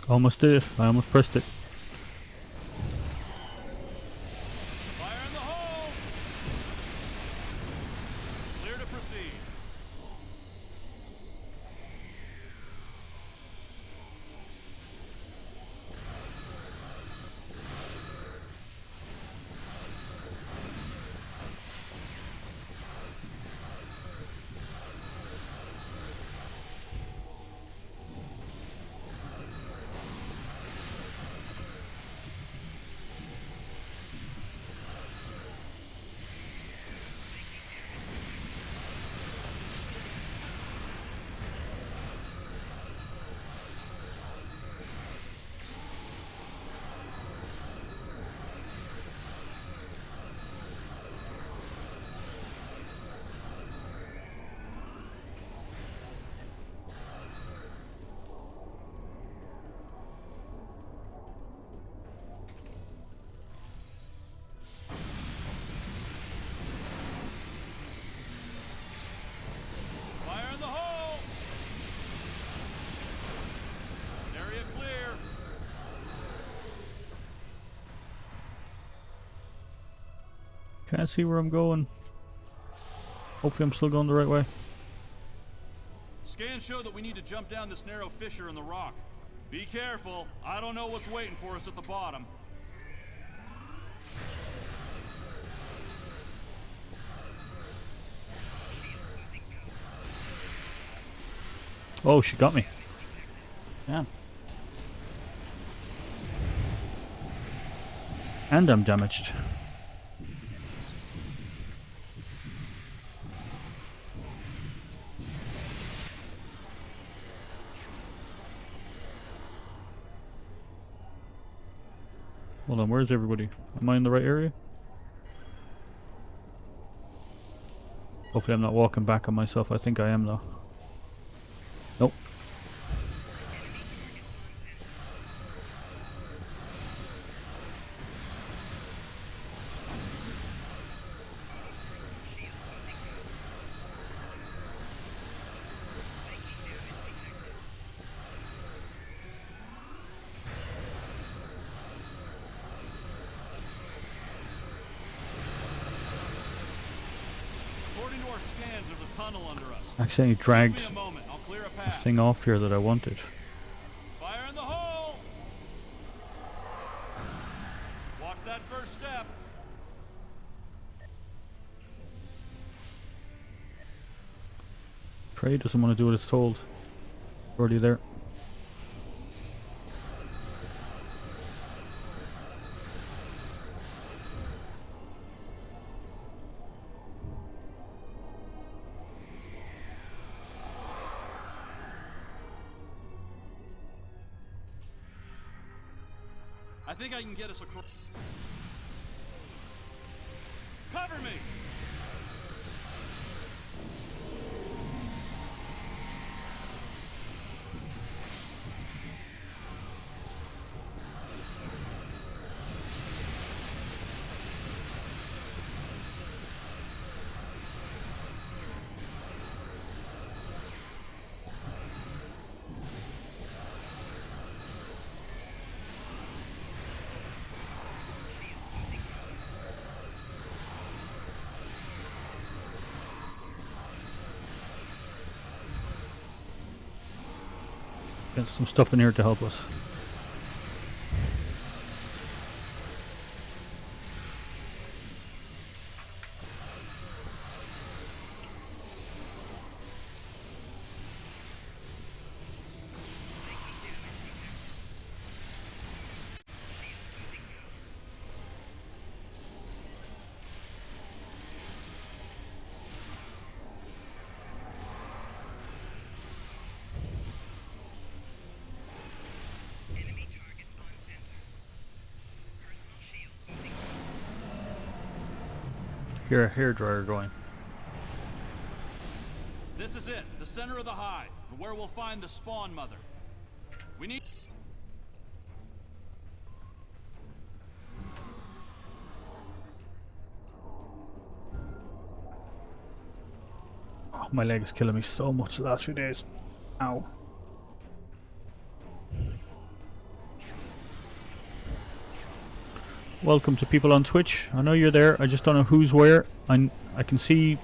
Speaker 1: Almost did it. I almost pressed it.
Speaker 6: Fire in the hole. Clear to proceed.
Speaker 1: Can't see where I'm going. Hopefully I'm still going the right way.
Speaker 6: Scans show that we need to jump down this narrow fissure in the rock. Be careful. I don't know what's waiting for us at the bottom.
Speaker 1: Oh, she got me. Damn. And I'm damaged. Hold on, where's everybody? Am I in the right area? Hopefully I'm not walking back on myself. I think I am though. Nope.
Speaker 6: According to our scans, there's a tunnel under us.
Speaker 1: Accidentally dragged
Speaker 6: Give me a moment. I'll clear a
Speaker 1: a
Speaker 6: path.
Speaker 1: thing off here that I wanted.
Speaker 6: Fire in the hole! Watch that first step.
Speaker 1: Trey doesn't want to do what it's told. Already there.
Speaker 6: I think I can get us across. Cover me!
Speaker 1: Got some stuff in here to help us. Here, a hairdryer going.
Speaker 6: This is it, the center of the hive, and where we'll find the spawn mother. We need...
Speaker 1: Oh, my leg is killing me so much the last few days. Ow. Welcome to people on Twitch. I know you're there. I just don't know who's where. I can see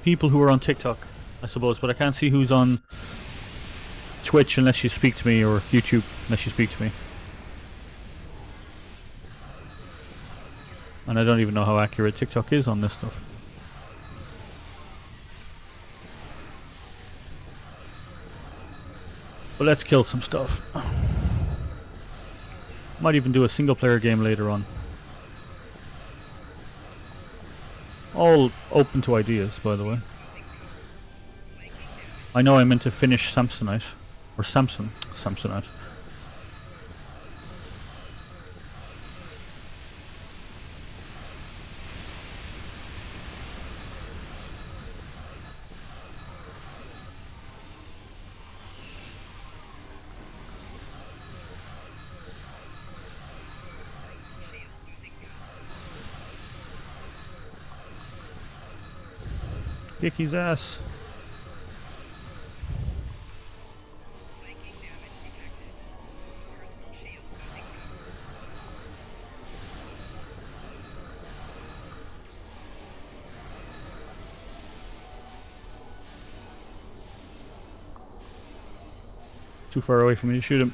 Speaker 1: people who are on TikTok, I suppose, but I can't see who's on Twitch unless you speak to me, or YouTube unless you speak to me. And I don't even know how accurate TikTok is on this stuff. But let's kill some stuff. Might even do a single player game later on. All open to ideas, by the way. I know I meant to finish Samsonite. Or Samsonite. Kick his ass. too far away for me to shoot him.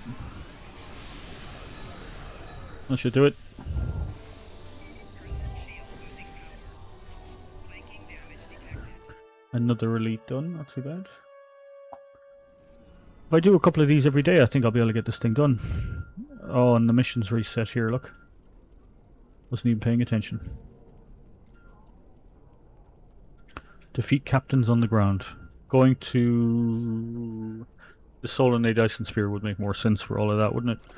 Speaker 1: That should do it. Another elite done, not too bad. If I do a couple of these every day, I think I'll be able to get this thing done. Oh, and the mission's reset here, look. Wasn't even paying attention. Defeat captains on the ground. Going to the Solar Dyson Sphere would make more sense for all of that, wouldn't it?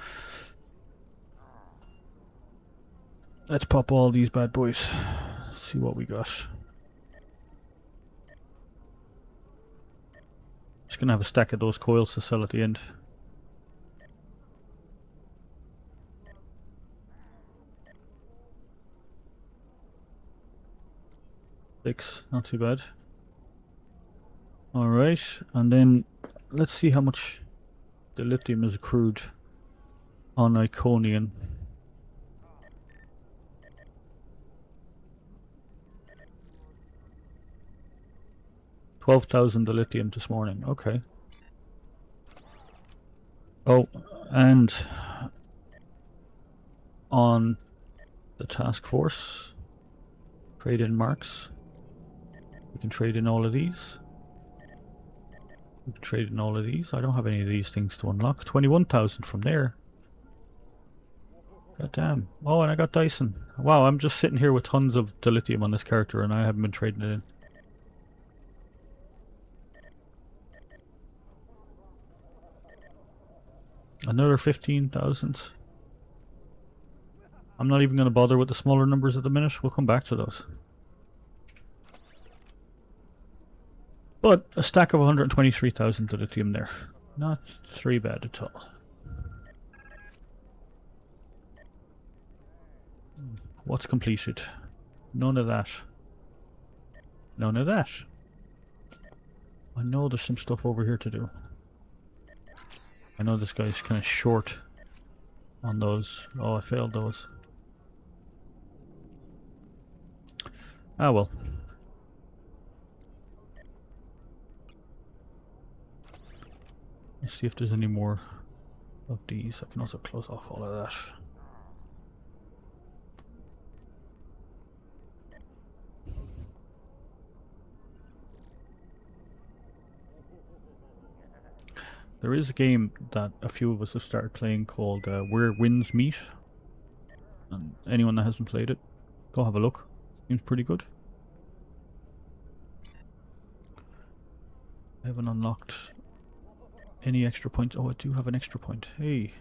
Speaker 1: Let's pop all these bad boys. See what we got. Just gonna have a stack of those coils to sell at the end. Six, not too bad. Alright, and then let's see how much the lithium is accrued on Iconian. 12,000 lithium this morning, okay. Oh, and on the task force, trade in marks. We can trade in all of these. We can trade in all of these. I don't have any of these things to unlock. 21,000 from there. God damn. Oh, and I got Dyson. Wow, I'm just sitting here with tons of dilithium on this character and I haven't been trading it in. Another 15,000. I'm not even going to bother with the smaller numbers at the minute. We'll come back to those. But a stack of 123,000 dilithium there. Not too bad at all. What's completed? None of that. None of that. I know there's some stuff over here to do. I know this guy's kind of short on those. Oh, I failed those. Ah, well. Let's see if there's any more of these. I can also close off all of that. There is a game that a few of us have started playing called Where Winds Meet. And anyone that hasn't played it, go have a look. Seems pretty good. I haven't unlocked any extra points. Oh, I do have an extra point. Hey.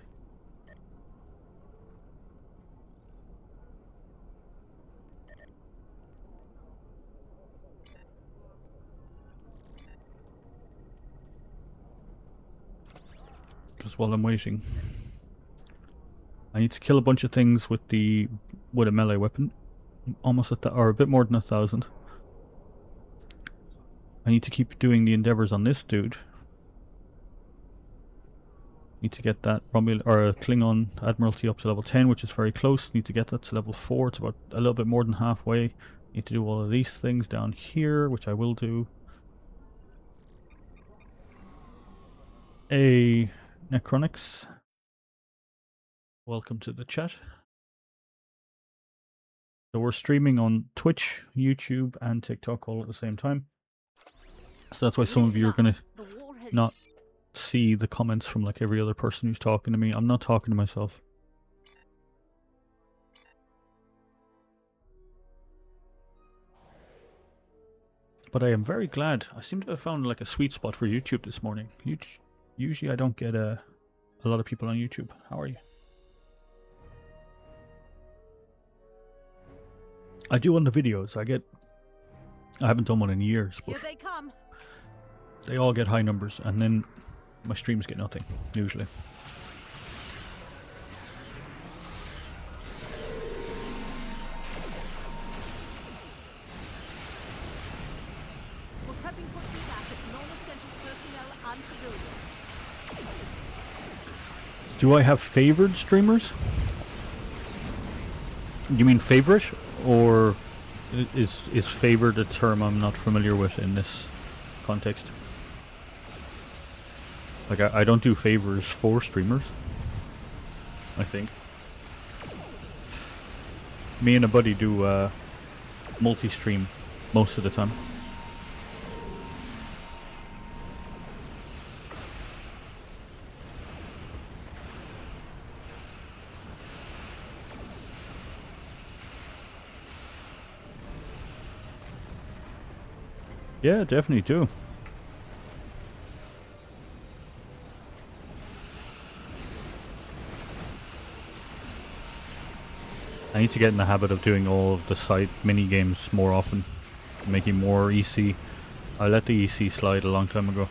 Speaker 1: Just while I'm waiting, I need to kill a bunch of things with a melee weapon. Almost or a bit more than 1,000. I need to keep doing the endeavors on this dude. Need to get that Klingon Admiralty up to level 10, which is very close. Need to get that to level 4. It's about a little bit more than halfway. Need to do all of these things down here, which I will do. Necronics, welcome to the chat. So we're streaming on Twitch, YouTube, and TikTok all at the same time. So that's why some of you are going to not see the comments from like every other person who's talking to me. I'm not talking to myself. But I am very glad. I seem to have found like a sweet spot for YouTube this morning. Usually I don't get a lot of people on YouTube. How are you? I do on the videos. I haven't done one in years, but
Speaker 5: Here they come.
Speaker 1: they all get high numbers, and then my streams get nothing, usually.
Speaker 5: We're prepping for feedback at non-essential personnel and civilians.
Speaker 1: Do I have favored streamers? You mean favorite, or is favored a term I'm not familiar with in this context? Like, I don't do favors for streamers, I think. Me and a buddy do multi-stream most of the time. Yeah, definitely do. I need to get in the habit of doing all of the side mini games more often, making more EC. I let the EC slide a long time ago,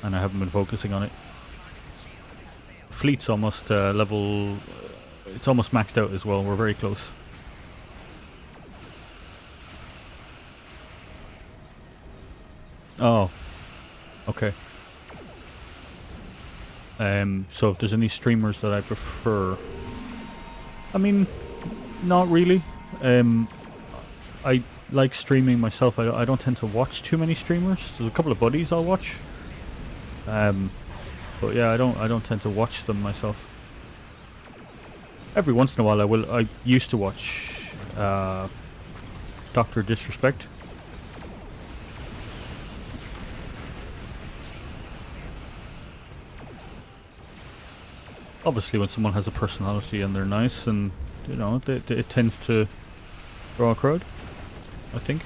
Speaker 1: and I haven't been focusing on it. Fleet's almost level. It's almost maxed out as well. We're very close. Oh, okay. So if there's any streamers that I prefer, I mean, not really. I like streaming myself. I don't tend to watch too many streamers. There's a couple of buddies I'll watch. But yeah, I don't tend to watch them myself. Every once in a while I will. I used to watch Dr. Disrespect. Obviously when someone has a personality and they're nice, and you know, it tends to draw a crowd, I think.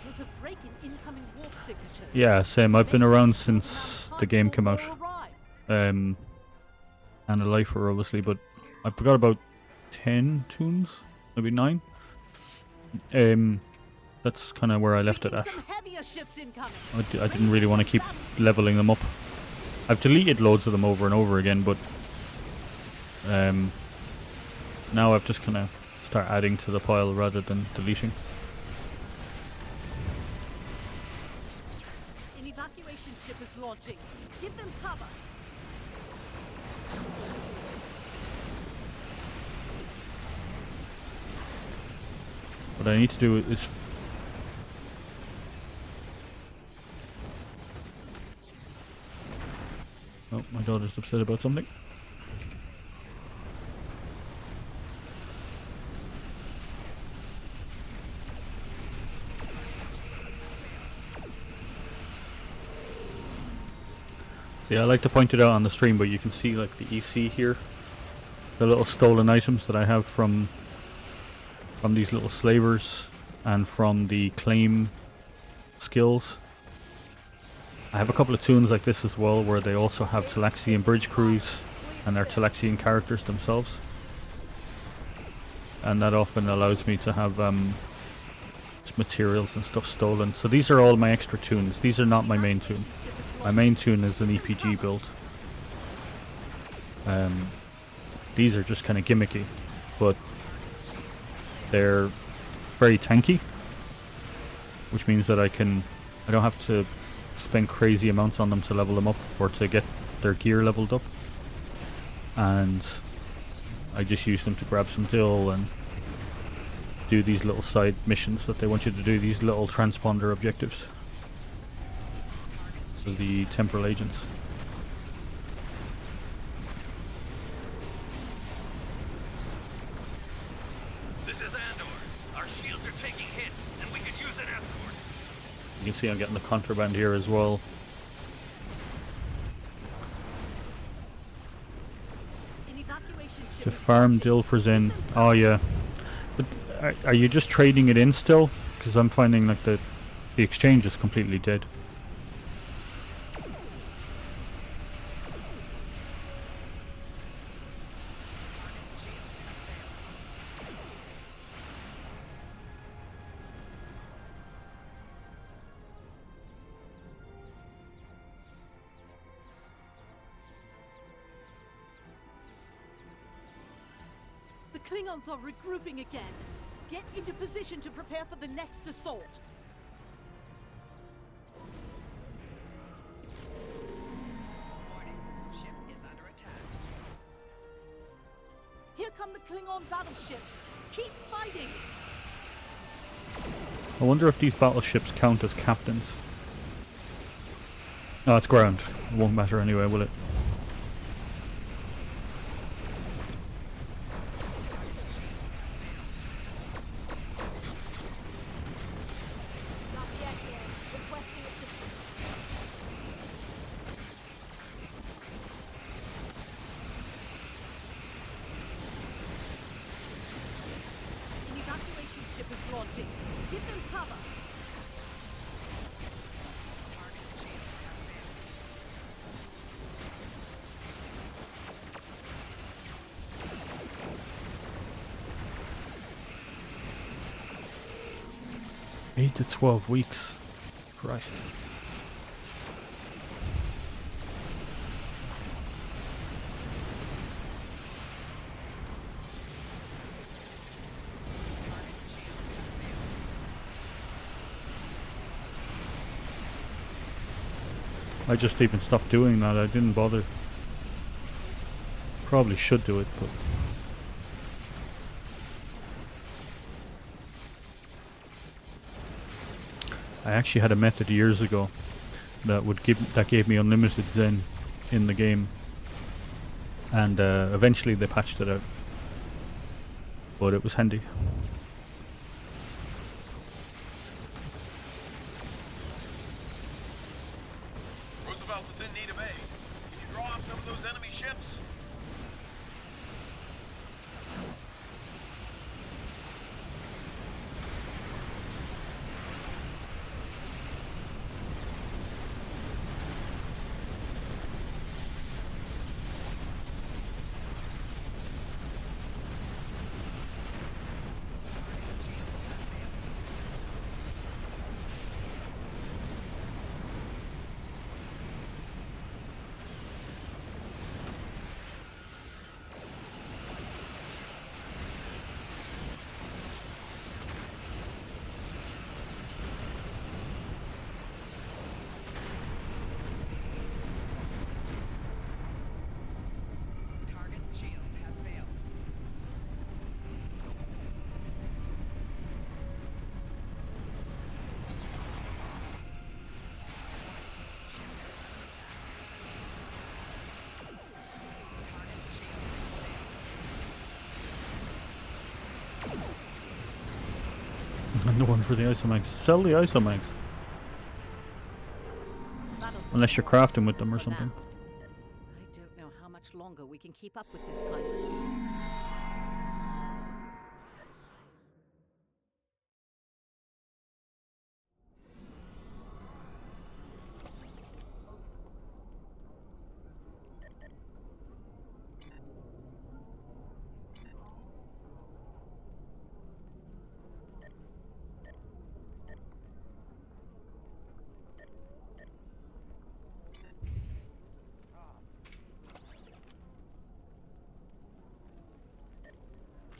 Speaker 5: There's a break in incoming warp signatures.
Speaker 1: Yeah, same. I've been around since the game came out. And a lifer obviously, but I forgot about 10 tunes, maybe 9. That's kind of where I left it at. I didn't really want to keep leveling them up. I've deleted loads of them over and over again, but now I've just kind of start adding to the pile rather than deleting.
Speaker 5: An evacuation ship is launching. Give them cover.
Speaker 1: What I need to do is oh, my daughter's upset about something. See, I like to point it out on the stream, but you can see like the EC here, the little stolen items that I have from these little slavers and from the claim skills. I have a couple of tunes like this as well, where they also have Talaxian bridge crews and they're Talaxian characters themselves, and that often allows me to have materials and stuff stolen. So these are all my extra tunes. These are not my main tune. My main tune is an EPG build. These are just kind of gimmicky, but they're very tanky, which means that I don't have to spend crazy amounts on them to level them up or to get their gear leveled up, and I just use them to grab some dill and do these little side missions that they want you to do, these little transponder objectives for the temporal agents. You can see I'm getting the contraband here as well. To farm dill for Zen. Oh yeah. But are you just trading it in still? Because I'm finding like the exchange is completely dead.
Speaker 5: The Klingons are regrouping again. Get into position to prepare for the next assault. Here comes down the Klingon battleships. Keep fighting.
Speaker 1: I wonder if these battleships count as captains. No, it's ground. It won't matter anyway, will it?
Speaker 5: Lafayette here, requesting assistance. An evacuation ship is launching. Give them cover.
Speaker 1: Eight to 12 weeks. Christ. I just even stopped doing that. I didn't bother. Probably should do it, but I actually had a method years ago that gave me unlimited Zen in the game, and eventually they patched it out. But it was handy.
Speaker 2: Roosevelt is in need of aid. Can you draw off some of those enemy ships?
Speaker 1: And the one for the isomags. Sell the isomags. Unless you're crafting with them or something.
Speaker 5: I don't know how much longer we can keep up with this kind of thing.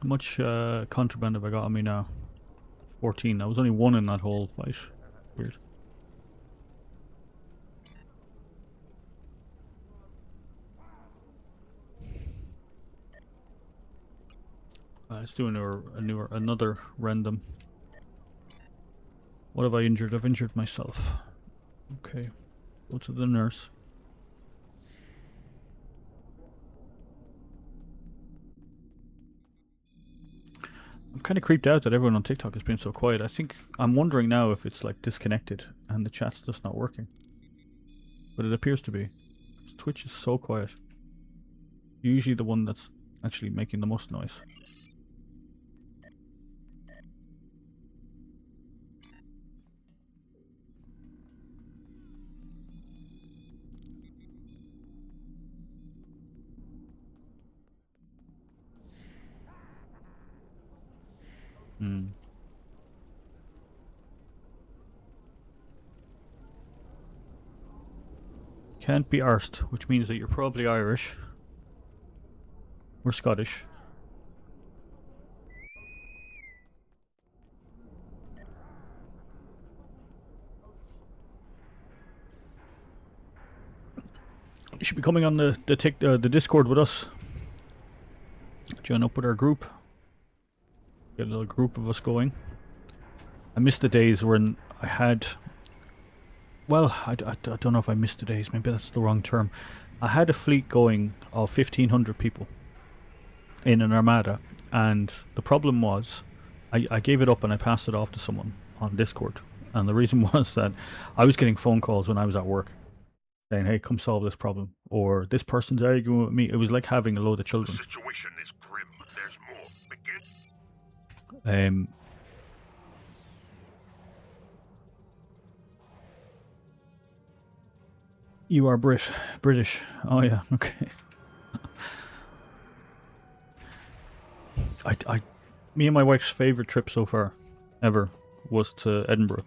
Speaker 1: How much contraband have I got on me now? 14. That was only one in that whole fight. Weird. Let's do another random. What have I injured? I've injured myself. Okay. Go to the nurse. I'm kind of creeped out that everyone on TikTok has been so quiet. I'm wondering now if it's like disconnected and the chat's just not working. But it appears to be. Twitch is so quiet. Usually the one that's actually making the most noise. Can't be arsed, which means that you're probably Irish. Or Scottish. You should be coming on the Discord with us. join up with our group. Get a little group of us going. I missed the days when I had... Well, I don't know if I missed the days. Maybe that's the wrong term. I had a fleet going of 1,500 people in an armada. And the problem was, I gave it up and I passed it off to someone on Discord. And the reason was that I was getting phone calls when I was at work saying, hey, come solve this problem. Or this person's arguing with me. It was like having a load of
Speaker 2: The
Speaker 1: children.
Speaker 2: situation is grim. There's more. Begin.
Speaker 1: You are British. Oh yeah, okay. Me and my wife's favourite trip so far, ever, was to Edinburgh.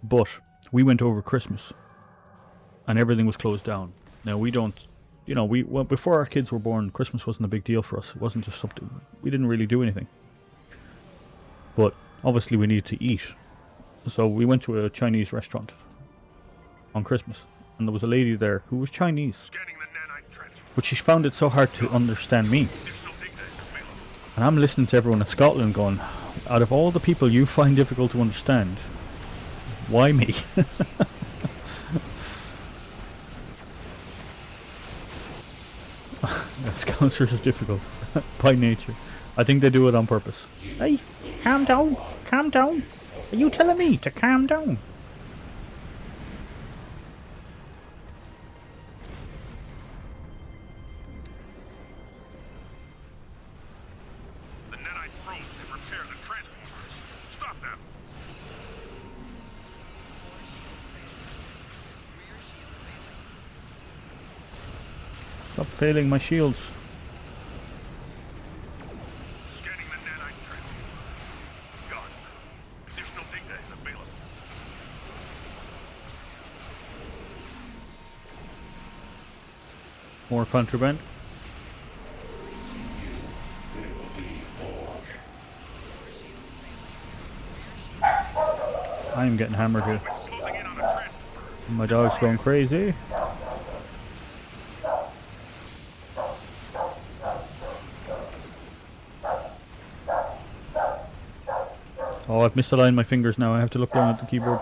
Speaker 1: But we went over Christmas, and everything was closed down. Now we don't, well, before our kids were born, Christmas wasn't a big deal for us. It wasn't just something, we didn't really do anything. But obviously we needed to eat. So we went to a Chinese restaurant on Christmas. And there was a lady there who was Chinese.
Speaker 2: Scanning the nanite transfer.
Speaker 1: But she found it so hard to understand me.
Speaker 2: Additional data is available.
Speaker 1: And I'm listening to everyone in Scotland going, out of all the people you find difficult to understand, why me? Scousers are difficult by nature. I think they do it on purpose. Hey, calm down, calm down. Are you telling me to calm down?
Speaker 2: The nanite probes can repair the transporters. Stop them.
Speaker 1: Stop failing my shields.
Speaker 2: Scanning the nanite transfer. Gone. Additional data is available.
Speaker 1: More contraband. I am getting hammered here.
Speaker 2: It's closing in on a transporter.
Speaker 1: My dog's going crazy. Oh, I've misaligned my fingers now. I have to look down at the keyboard.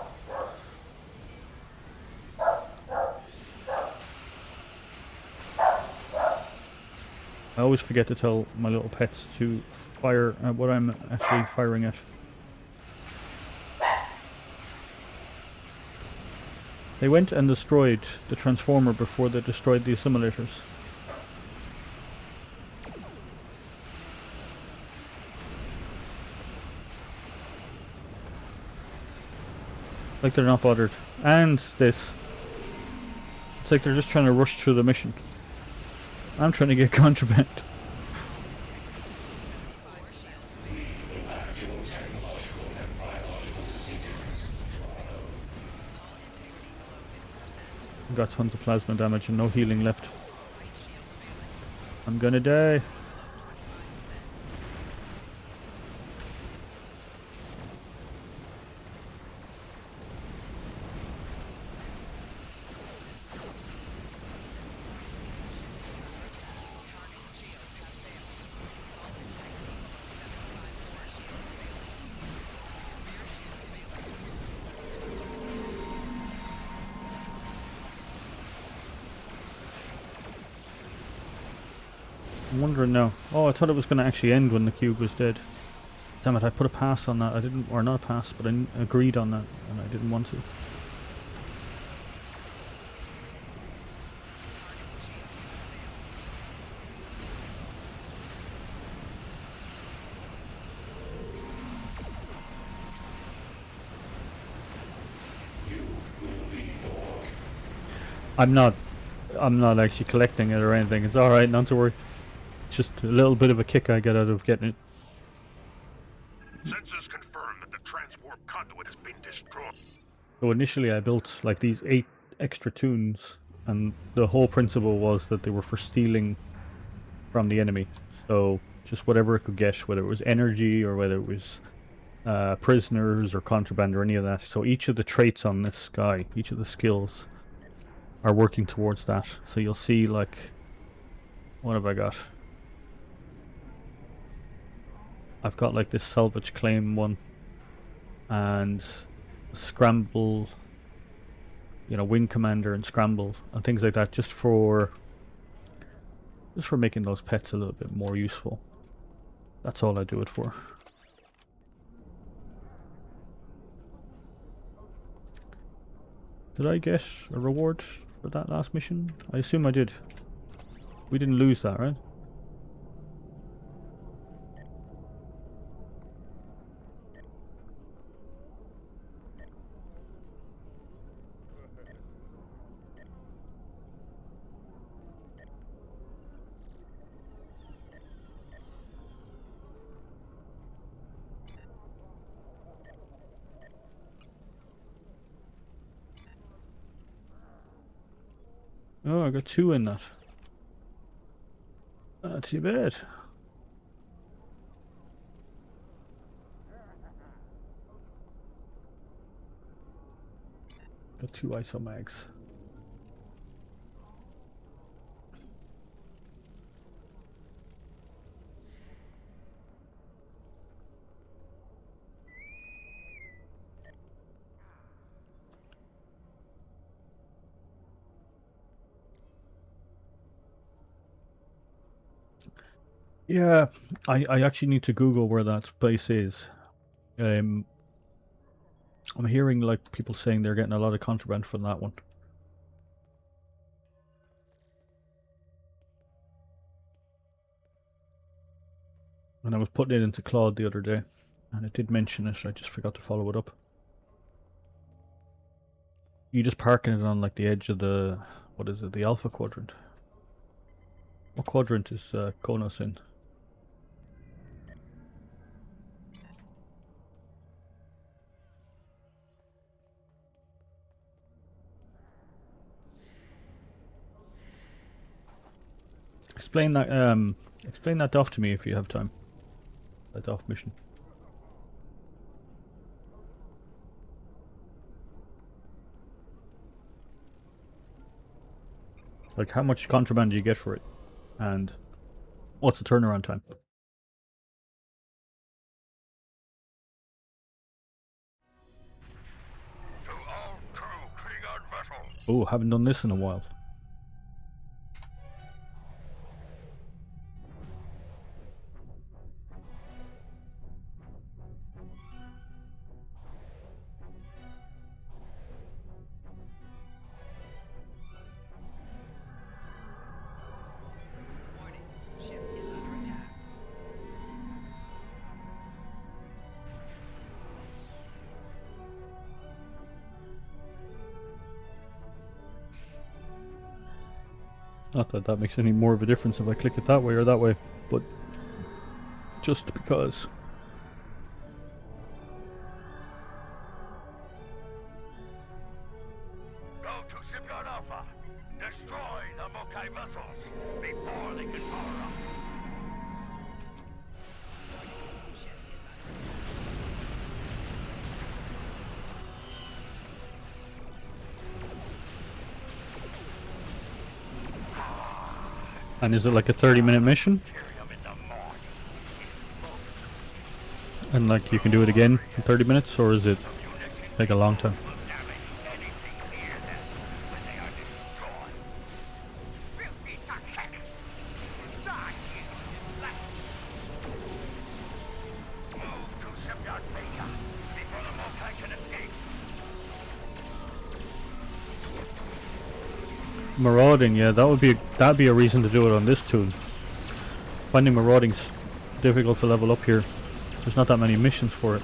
Speaker 1: I always forget to tell my little pets to fire at what I'm actually firing at. They went and destroyed the transformer before they destroyed the assimilators. Like they're not bothered. And this. It's like they're just trying to rush through the mission. I'm trying to get contraband.
Speaker 4: Actual technological and biological distinctiveness.
Speaker 1: Got tons of plasma damage and no healing left. I'm gonna die. I'm wondering now. Oh, I thought it was going to actually end when the cube was dead. Damn it, I put a pass on that. I didn't, or not a pass, but I agreed on that, and I didn't want to. I'm not actually collecting it or anything. It's alright, not to worry. Just a little bit of a kick I get out of getting it.
Speaker 2: Sensors confirm that the transwarp conduit has been destroyed.
Speaker 1: So initially I built like these 8 extra tunes, and the whole principle was that they were for stealing from the enemy. So just whatever it could get, whether it was energy or whether it was prisoners or contraband or any of that. So each of the traits on this guy, each of the skills, are working towards that. So you'll see, like, what have I got? I've got like this salvage claim one and scramble, you know, wing commander and scramble and things like that, just for making those pets a little bit more useful. That's all I do it for. Did I get a reward for that last mission? I assume I did. We didn't lose that, right? Oh, I got 2 in that. Not too bad. Got 2 ISO mags. Yeah, I actually need to Google where that place is. I'm hearing like people saying they're getting a lot of contraband from that one. And I was putting it into Claude the other day, and it did mention it. I just forgot to follow it up. You just parking it on like the edge of the, what is it, the Alpha quadrant? What quadrant is Konos in? Explain that off to me if you have time. That off mission. Like, how much contraband do you get for it? And what's the turnaround time?
Speaker 2: To all true Klingon vessels.
Speaker 1: Oh, haven't done this in a while.
Speaker 3: Warning, ship is under attack.
Speaker 1: Not that that makes any more of a difference if I click it that way or that way, but just because.
Speaker 2: Go to Shipyard Alpha. Destroy the Mokai vessels before they can power up.
Speaker 3: Ship is under
Speaker 1: And is it like a 30-minute mission?
Speaker 2: Tyrium in the morning.
Speaker 1: And like you can do it again in 30 minutes, or is it take a long time?
Speaker 2: Will damage anything near them when they are destroyed. Filthy heck! Die in flesh! Move to Shipyard Beta before the Mokai can escape.
Speaker 1: Marauding, yeah, that'd be a reason to do it on this tool. Finding marauding's difficult to level up here. There's not that many missions for it.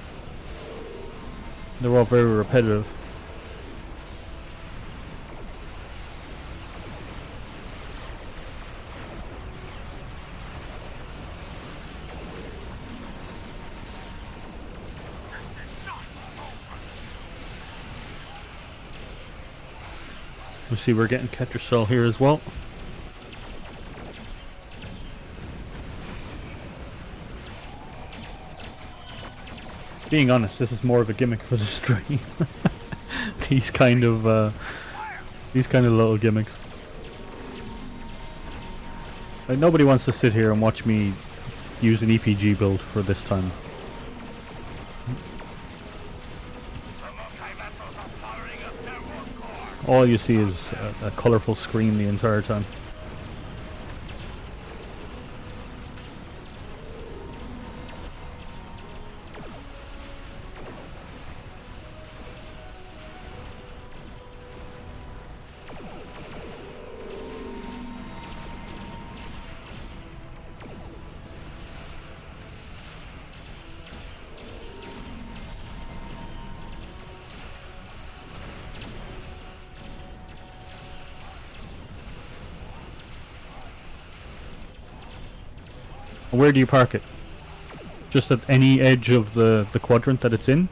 Speaker 1: They're all very repetitive. You see, we're getting catcher cell here as well. Being honest, this is more of a gimmick for the stream. these kind of little gimmicks. Like, nobody wants to sit here and watch me use an EPG build for this time. All you see is a colourful screen the entire time. Where do you park it? Just at any edge of the quadrant that it's in?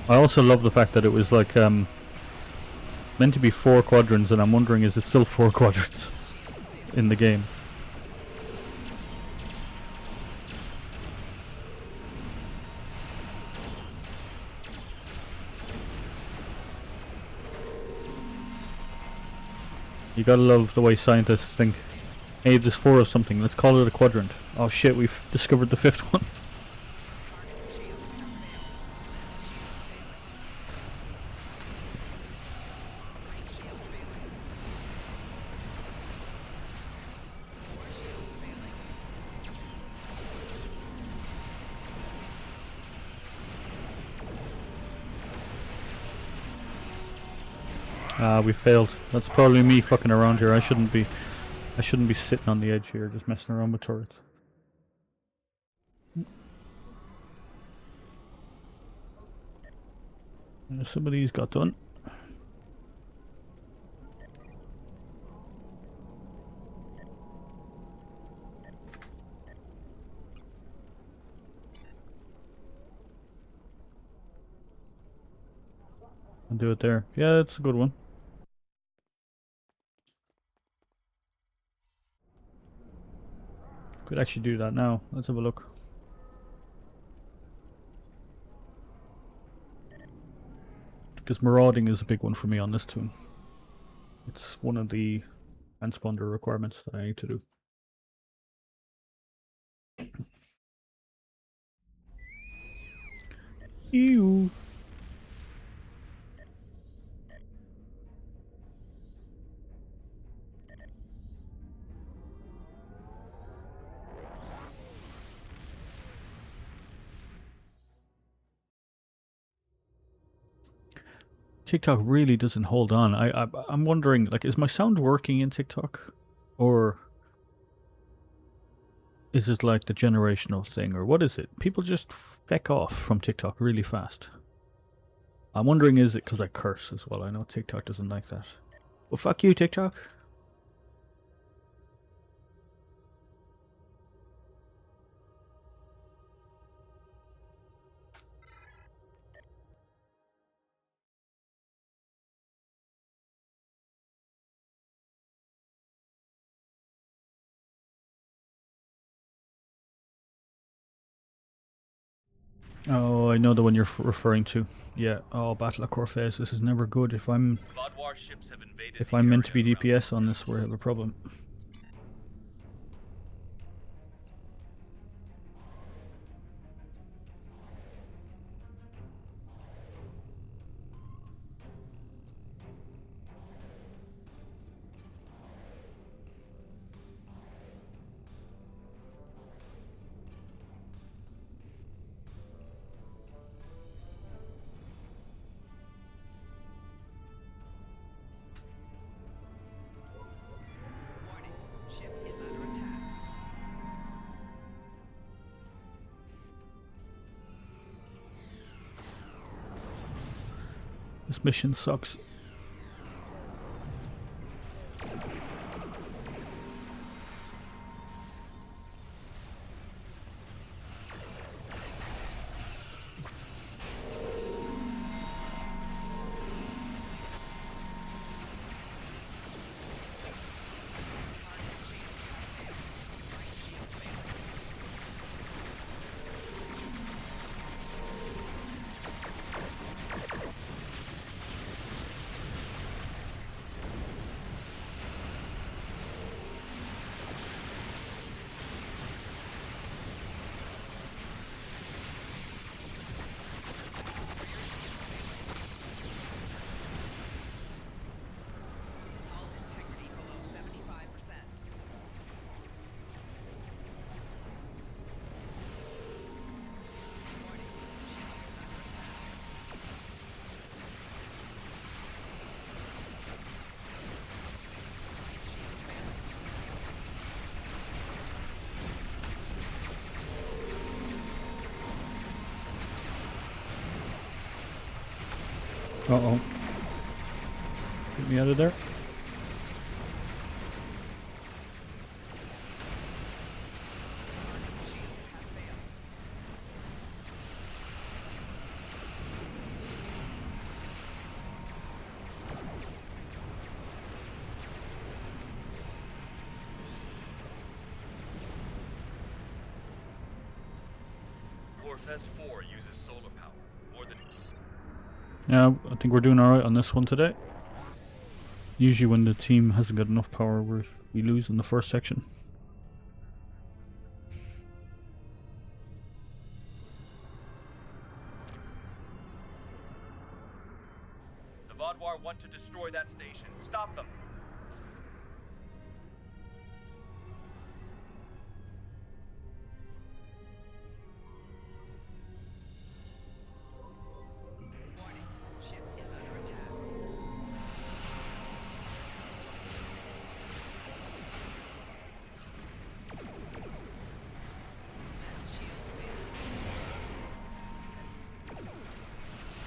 Speaker 1: I also love the fact that it was like meant to be 4 quadrants, and I'm wondering, is it still 4 quadrants in the game? You gotta love the way scientists think. Hey, there's 4 of something, let's call it a quadrant. Oh shit, we've discovered the 5th one. We failed. That's probably me fucking around here. I shouldn't be sitting on the edge here just messing around with turrets. Some of these got done. I'll do it there. Yeah, it's a good one. Could actually do that now. Let's have a look. Because marauding is a big one for me on this tune. It's one of the transponder requirements that I need to do. Ew. TikTok really doesn't hold on. I'm wondering, like, is my sound working in TikTok, or is this like the generational thing, or what is it? People just feck off from TikTok really fast. I'm wondering, is it because I curse as well? I know TikTok doesn't like that. Well, fuck you, TikTok. Oh, I know the one you're referring to. Yeah. Oh, Battle of Corfez. This is never good. If I'm meant to be DPS on this, we have a problem. This mission sucks. Uh-oh. Get me out of there.
Speaker 6: Corvette 4 uses solar power more than.
Speaker 1: Yeah, I think we're doing alright on this one today. Usually when the team hasn't got enough power, we lose in the first section.
Speaker 6: The Vodwar want to destroy that station. Stop them.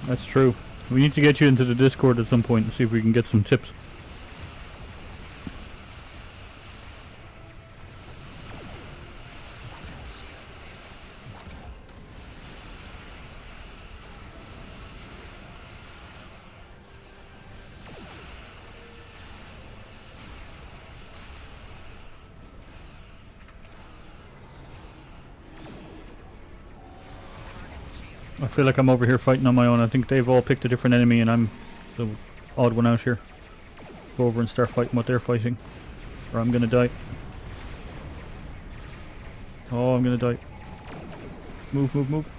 Speaker 1: That's true. We need to get you into the Discord at some point and see if we can get some tips. I feel like I'm over here fighting on my own. I think they've all picked a different enemy and I'm the odd one out here. Go over and start fighting what they're fighting, or I'm gonna die. Oh, I'm gonna die. Move, move, move.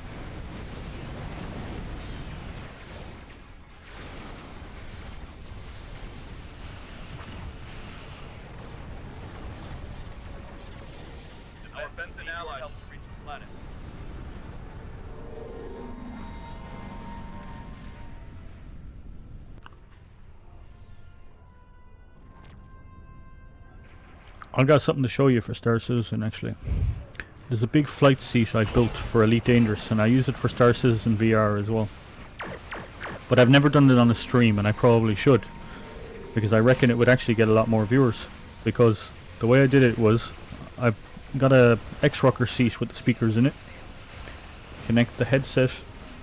Speaker 6: Our Benton ally helped to reach the planet.
Speaker 1: I got something to show you for Star Citizen actually. There's a big flight seat I built for Elite Dangerous and I use it for Star Citizen VR as well. But I've never done it on a stream and I probably should. Because I reckon it would actually get a lot more viewers. Because the way I did it was, I got a X-Rocker seat with the speakers in it. Connect the headset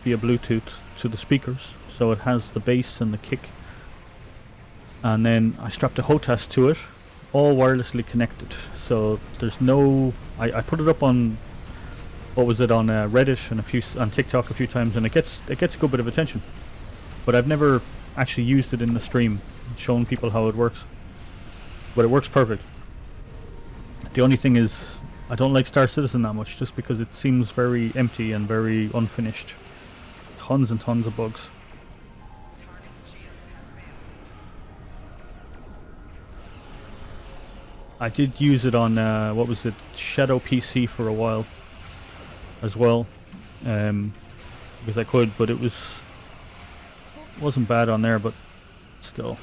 Speaker 1: via Bluetooth to the speakers. So it has the bass and the kick. And then I strapped a HOTAS to it. All wirelessly connected, so there's no. I put it up on, what was it, on Reddit and on TikTok a few times, and it gets a good bit of attention. But I've never actually used it in the stream, shown people how it works. But it works perfect. The only thing is, I don't like Star Citizen that much, just because it seems very empty and very unfinished. Tons and tons of bugs. I did use it on, what was it, Shadow PC for a while as well, because I could, but it wasn't bad on there, but still.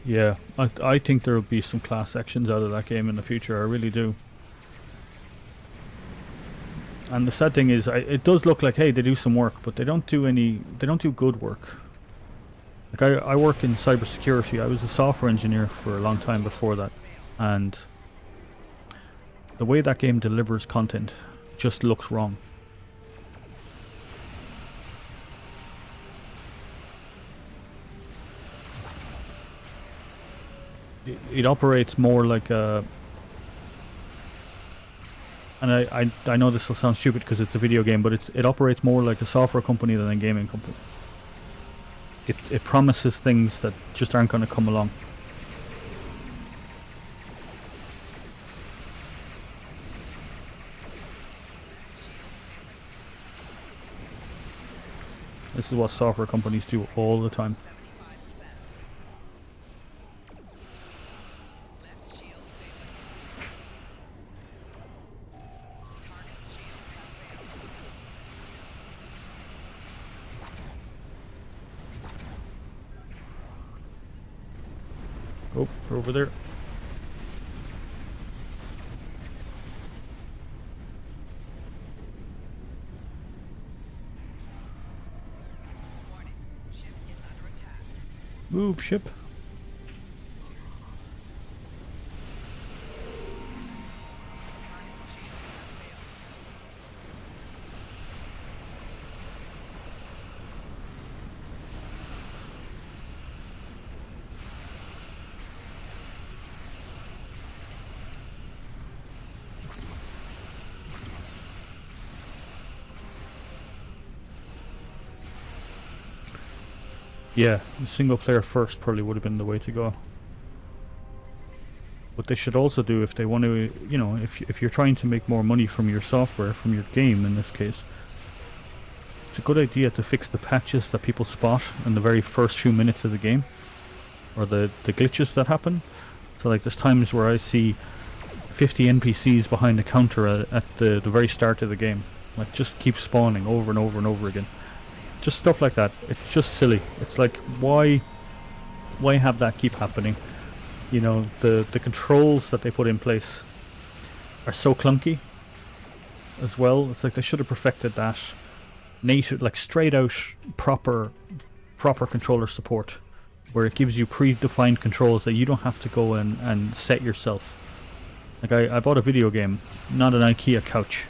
Speaker 1: Yeah, I think there will be some class sections out of that game in the future, I really do. And the sad thing is, it does look like, hey, they do some work, but they don't do good work. Like, I work in cybersecurity. I was a software engineer for a long time before that. And the way that game delivers content just looks wrong. It operates more like a... And I know this will sound stupid because it's a video game, but it operates more like a software company than a gaming company. It promises things that just aren't going to come along. This is what software companies do all the time. Oh, they're over there. Move, ship. Yeah, single player first probably would have been the way to go. What they should also do if they want to, you know, if you're trying to make more money from your software, from your game in this case, it's a good idea to fix the patches that people spot in the very first few minutes of the game, or the glitches that happen. So like there's times where I see 50 NPCs behind the counter at the very start of the game, like just keep spawning over and over and over again. Just stuff like that. It's just silly. It's like, why have that keep happening? You know, the controls that they put in place are so clunky as well. It's like they should have perfected that native, like straight out proper controller support, where it gives you predefined controls that you don't have to go and set yourself. Like I bought a video game, not an IKEA couch.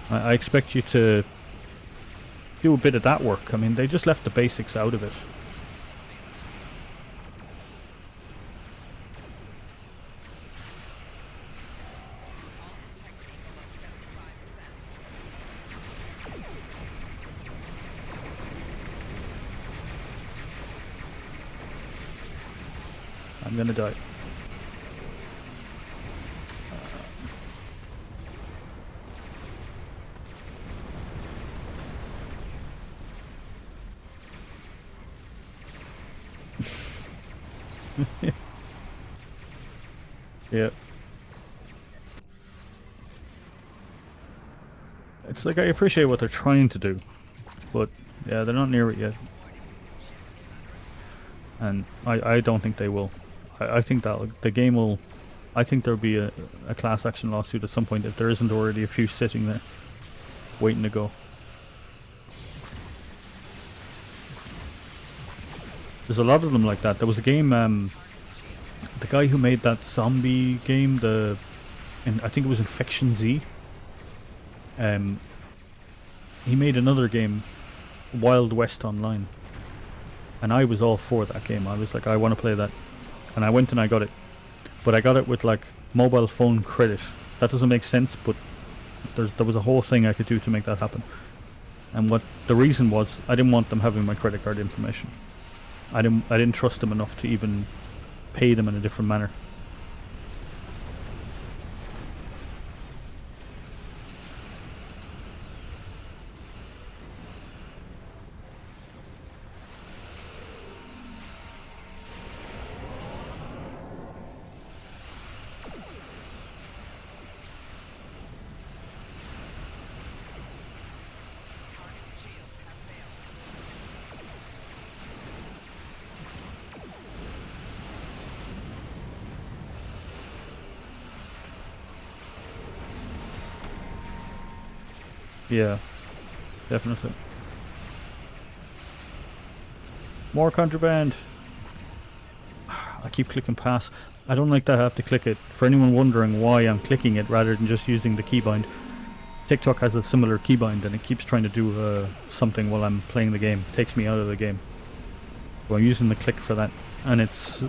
Speaker 1: I expect you to do a bit of that work. I mean, they just left the basics out of it. I'm gonna die. Yeah. It's like I appreciate what they're trying to do, but yeah, they're not near it yet. And I don't think they will. I think that the game will... I think there'll be a class action lawsuit at some point if there isn't already a few sitting there, waiting to go. There's a lot of them like that. There was a game, the guy who made that zombie game, I think it was Infection Z. He made another game, Wild West Online, and I was all for that game. I was like, I want to play that, and I went and I got it, but I got it with like mobile phone credit. That doesn't make sense, but there was a whole thing I could do to make that happen. And what the reason was, I didn't want them having my credit card information. I didn't trust them enough to even pay them in a different manner. Yeah, definitely. More contraband. I keep clicking pass. I don't like that I have to click it. For anyone wondering why I'm clicking it rather than just using the keybind, TikTok has a similar keybind and it keeps trying to do something while I'm playing the game. It takes me out of the game. So I'm using the click for that, and it's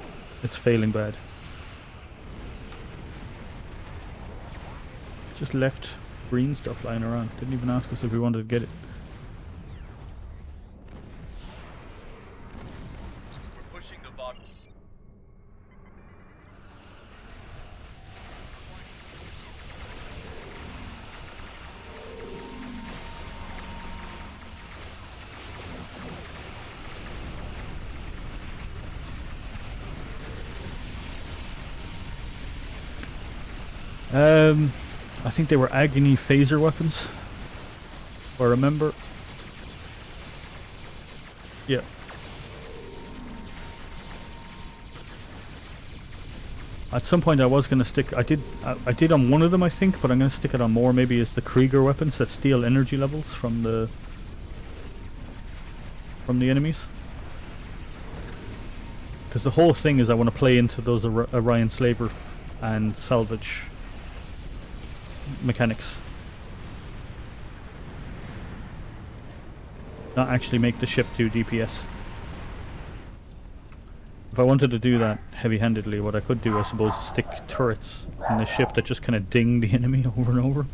Speaker 1: failing bad. Just left green stuff lying around. Didn't even ask us if we wanted to get it.
Speaker 6: We're pushing the bot.
Speaker 1: I think they were agony phaser weapons, if I remember. Yeah. At some point I was going to stick... I did on one of them, I think, but I'm going to stick it on more. Maybe it's the Krieger weapons that steal energy levels from the enemies. Because the whole thing is I want to play into those Orion Slaver and salvage mechanics. Not actually make the ship do DPS. If I wanted to do that heavy-handedly, what I could do, I suppose, is stick turrets in the ship that just kind of ding the enemy over and over.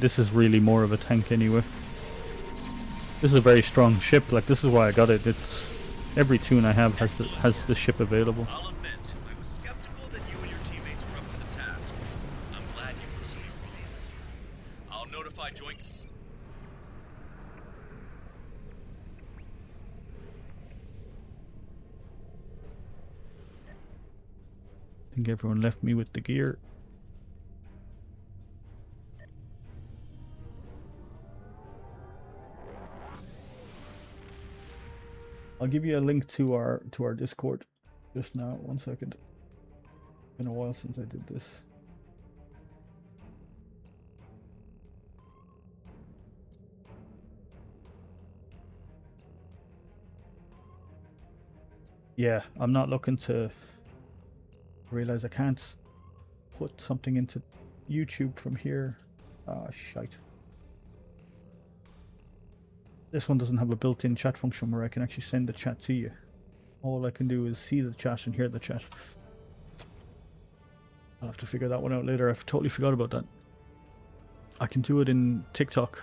Speaker 1: This is really more of a tank anyway. This is a very strong ship, like this is why I got it. It's every tune I have has the ship available.
Speaker 7: I'll admit, I was skeptical that you and your teammates were up to the task. I'm glad you proved me wrong. I'll notify joint...
Speaker 1: I think everyone left me with the gear. I'll give you a link to our Discord just now. 1 second. Been a while since I did this. Yeah, I'm not looking to realize I can't put something into YouTube from here. Ah, shite. This one doesn't have a built-in chat function where I can actually send the chat to you. All I can do is see the chat and hear the chat. I'll have to figure that one out later. I've totally forgot about that. I can do it in TikTok.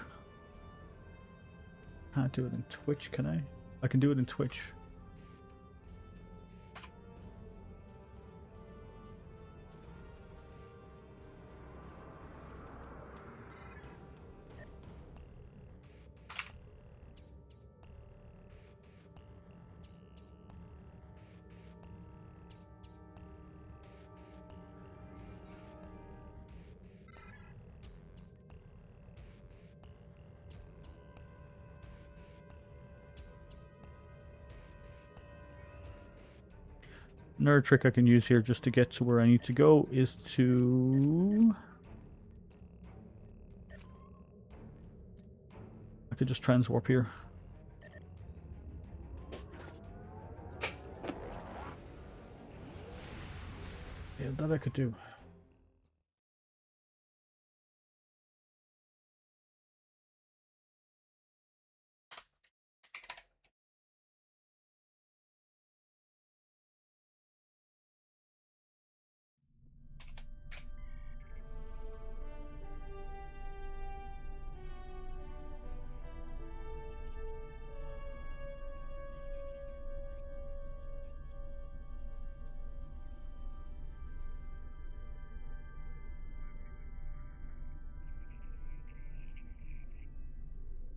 Speaker 1: Can't do it in Twitch, can I? I can do it in Twitch. Another trick I can use here just to get to where I need to go is to... I could just transwarp here. Yeah, that I could do.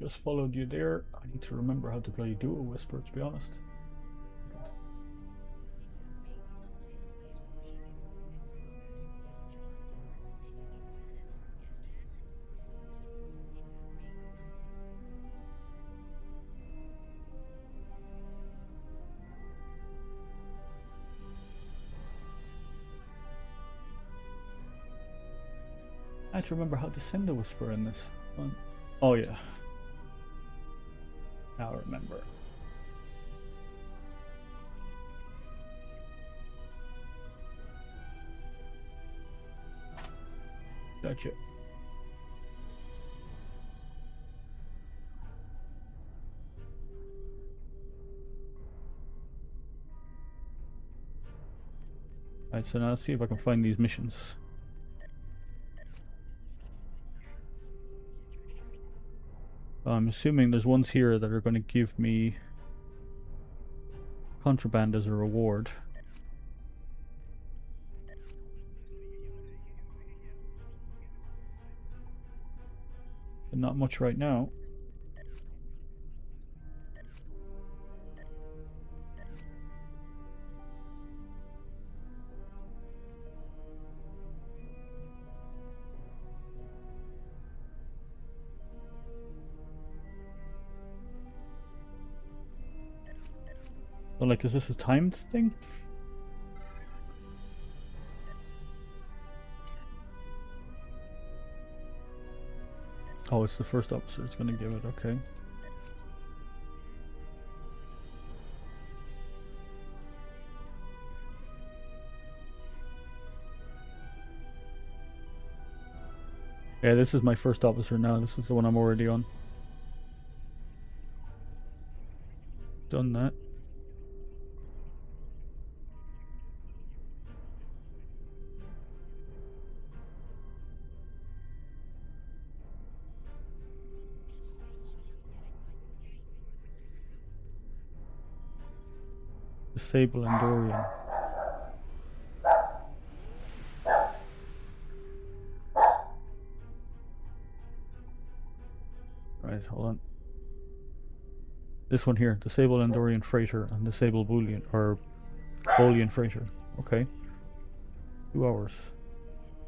Speaker 1: Just followed you there. I need to remember how to play Dual Whisper, to be honest. I have to remember how to send a whisper in this one. Oh yeah. Now I remember. Gotcha. Alright, so now let's see if I can find these missions. I'm assuming there's ones here that are going to give me contraband as a reward. But not much right now. So like, is this a timed thing? Oh, it's the first officer it's gonna give it, okay. Yeah, this is my first officer now. This is the one I'm already on. Done that. Disable Andorian. Right, hold on. This one here, disable Andorian freighter and disable Boolean or Boolean freighter. Okay. 2 hours.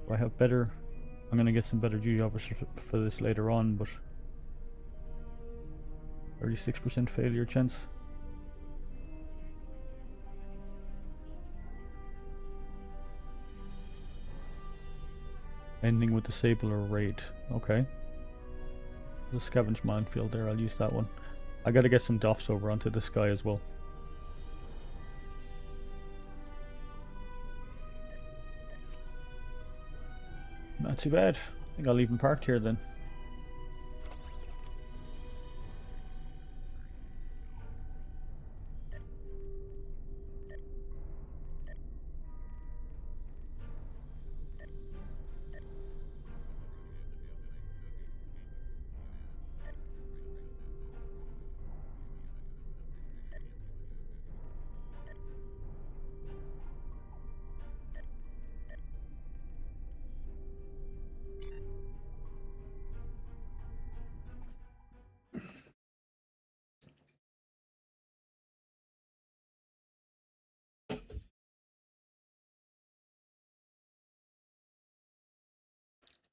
Speaker 1: Do I have better? I'm gonna get some better duty officers for this later on, but 36% failure chance. Ending with disable or raid. Okay. The scavenge minefield there, I'll use that one. I gotta get some doffs over onto this guy as well. Not too bad. I think I'll leave him parked here then.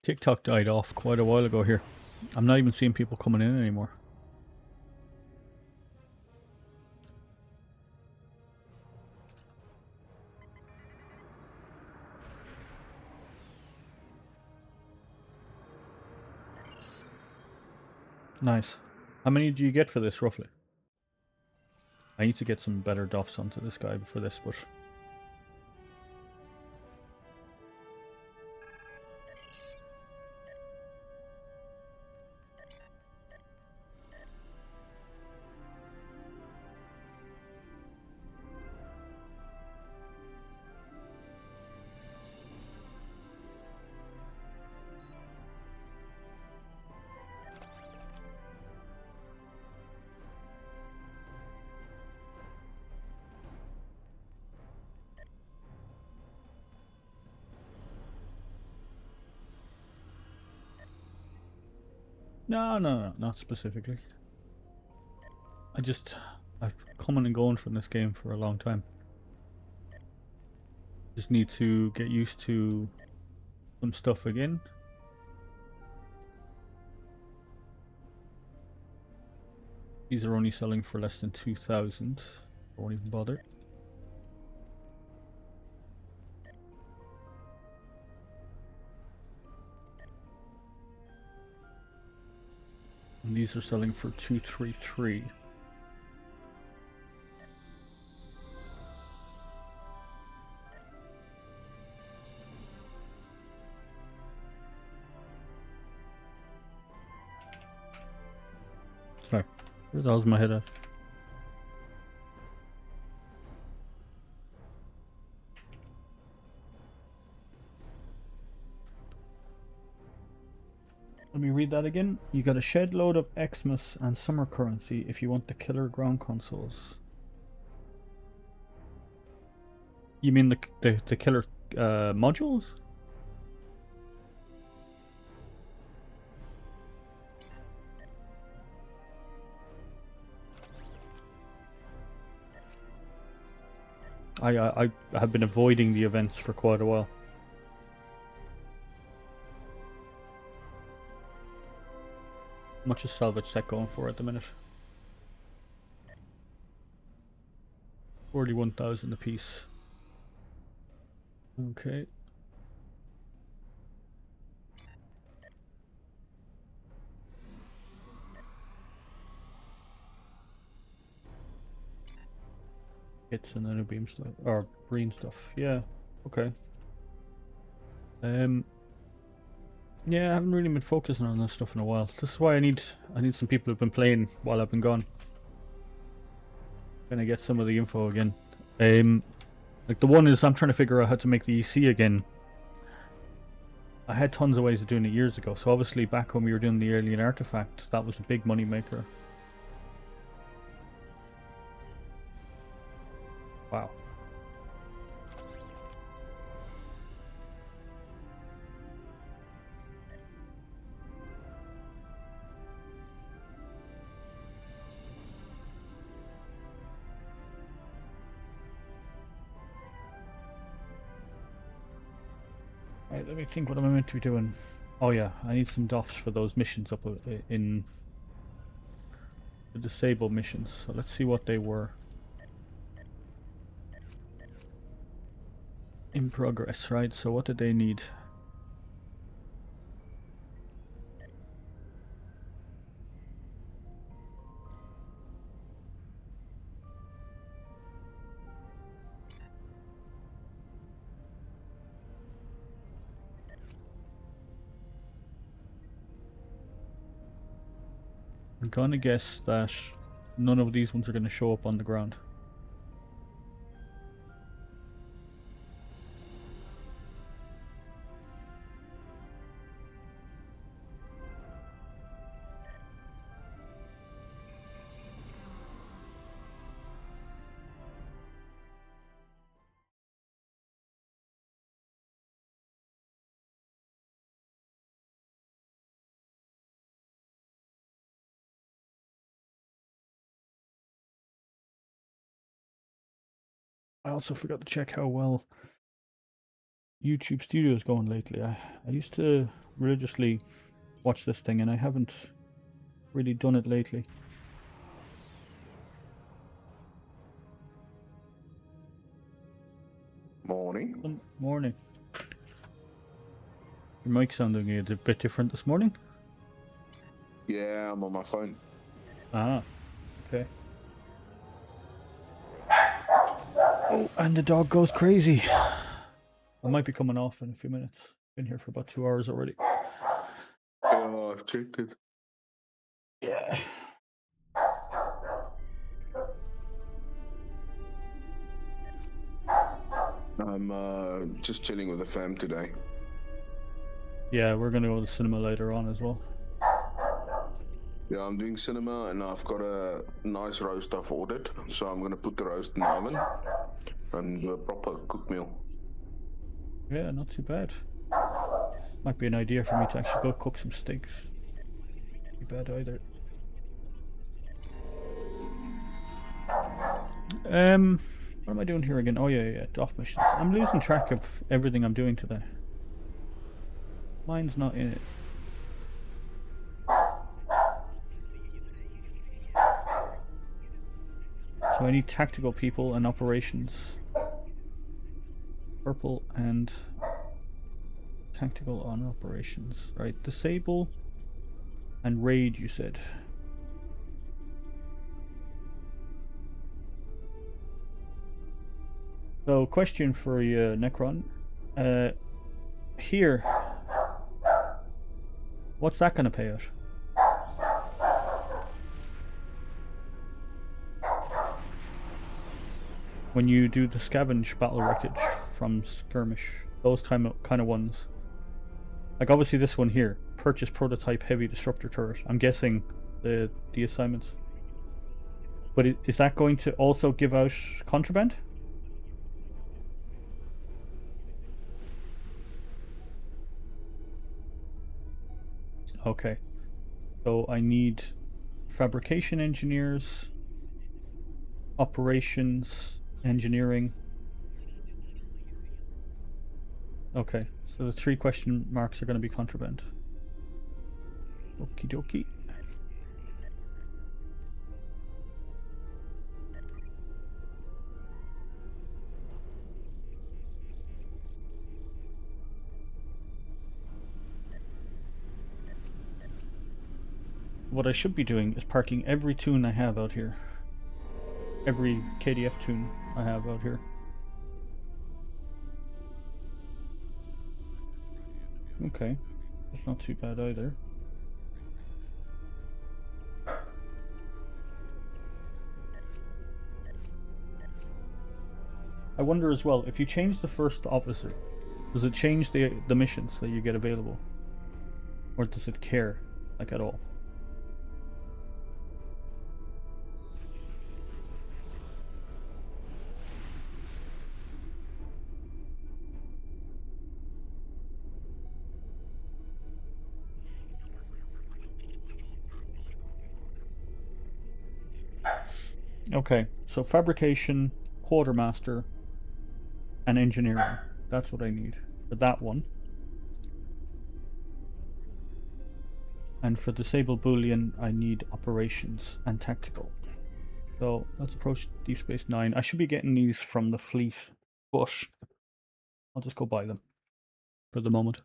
Speaker 1: TikTok died off quite a while ago here. I'm not even seeing people coming in anymore. Nice. How many do you get for this, roughly? I need to get some better doffs onto this guy for this, but... No, not specifically. I've come and gone from this game for a long time. Just need to get used to some stuff again. These are only selling for less than 2,000. I won't even bother. And these are selling for 233. Sorry, where the hell's my head at? Let me read that again. You got a shed load of Xmas and summer currency if you want the killer ground consoles. You mean the killer modules? I have been avoiding the events for quite a while. How much is salvage set going for at the minute? 41,000 apiece. Okay. Hits and then a beam stuff or green stuff. Yeah. Okay. Yeah, I haven't really been focusing on this stuff in a while. This is why I need some people who've been playing while I've been gone. Gonna get some of the info again. Like the one is I'm trying to figure out how to make the EC again. I had tons of ways of doing it years ago. So obviously back when we were doing the Alien Artifact, that was a big money maker. Wow. Right, let me think what am I meant to be doing. Oh yeah, I need some doffs for those missions up in the disable missions. So let's see what they were. In progress, right? So what did they need? I'm gonna guess that none of these ones are gonna show up on the ground. I also forgot to check how well YouTube Studio is going lately. I used to religiously watch this thing and I haven't really done it lately.
Speaker 8: Morning.
Speaker 1: Morning. Your mic sounding a bit different this morning.
Speaker 8: Yeah, I'm on my phone.
Speaker 1: Ah, okay. Oh, and the dog goes crazy. I might be coming off in a few minutes. Been here for about 2 hours already.
Speaker 8: Yeah, I've checked it.
Speaker 1: Yeah.
Speaker 8: I'm just chilling with the fam today.
Speaker 1: Yeah, we're gonna go to the cinema later on as well.
Speaker 8: Yeah, I'm doing cinema and I've got a nice roast I've ordered. So I'm going to put the roast in the oven and do a proper cook meal.
Speaker 1: Yeah, not too bad. Might be an idea for me to actually go cook some steaks. Not too bad either. What am I doing here again? Oh yeah, DOF missions. I'm losing track of everything I'm doing today. Mine's not in it. So I need tactical people and operations. Purple and tactical on operations. Right, disable and raid you said. So question for you, Necron. Here. What's that gonna pay out? When you do the scavenge battle wreckage from skirmish, those kind of ones. Like obviously this one here, purchase prototype heavy disruptor turret. I'm guessing the assignments. But is that going to also give out contraband? Okay. So I need fabrication engineers, operations, engineering. Okay, so the 3 question marks are going to be contraband. Okie dokie. what I should be doing is parking every tune I have out here. Every KDF tune I have out here. Okay, that's not too bad either. I wonder as well, if you change the first officer, does it change the missions that you get available? Or does it care, like, at all? Okay, so fabrication, quartermaster, and engineering. That's what I need for that one. And for disable boolean, I need operations and tactical. So let's approach Deep Space Nine. I should be getting these from the fleet, but I'll just go buy them for the moment.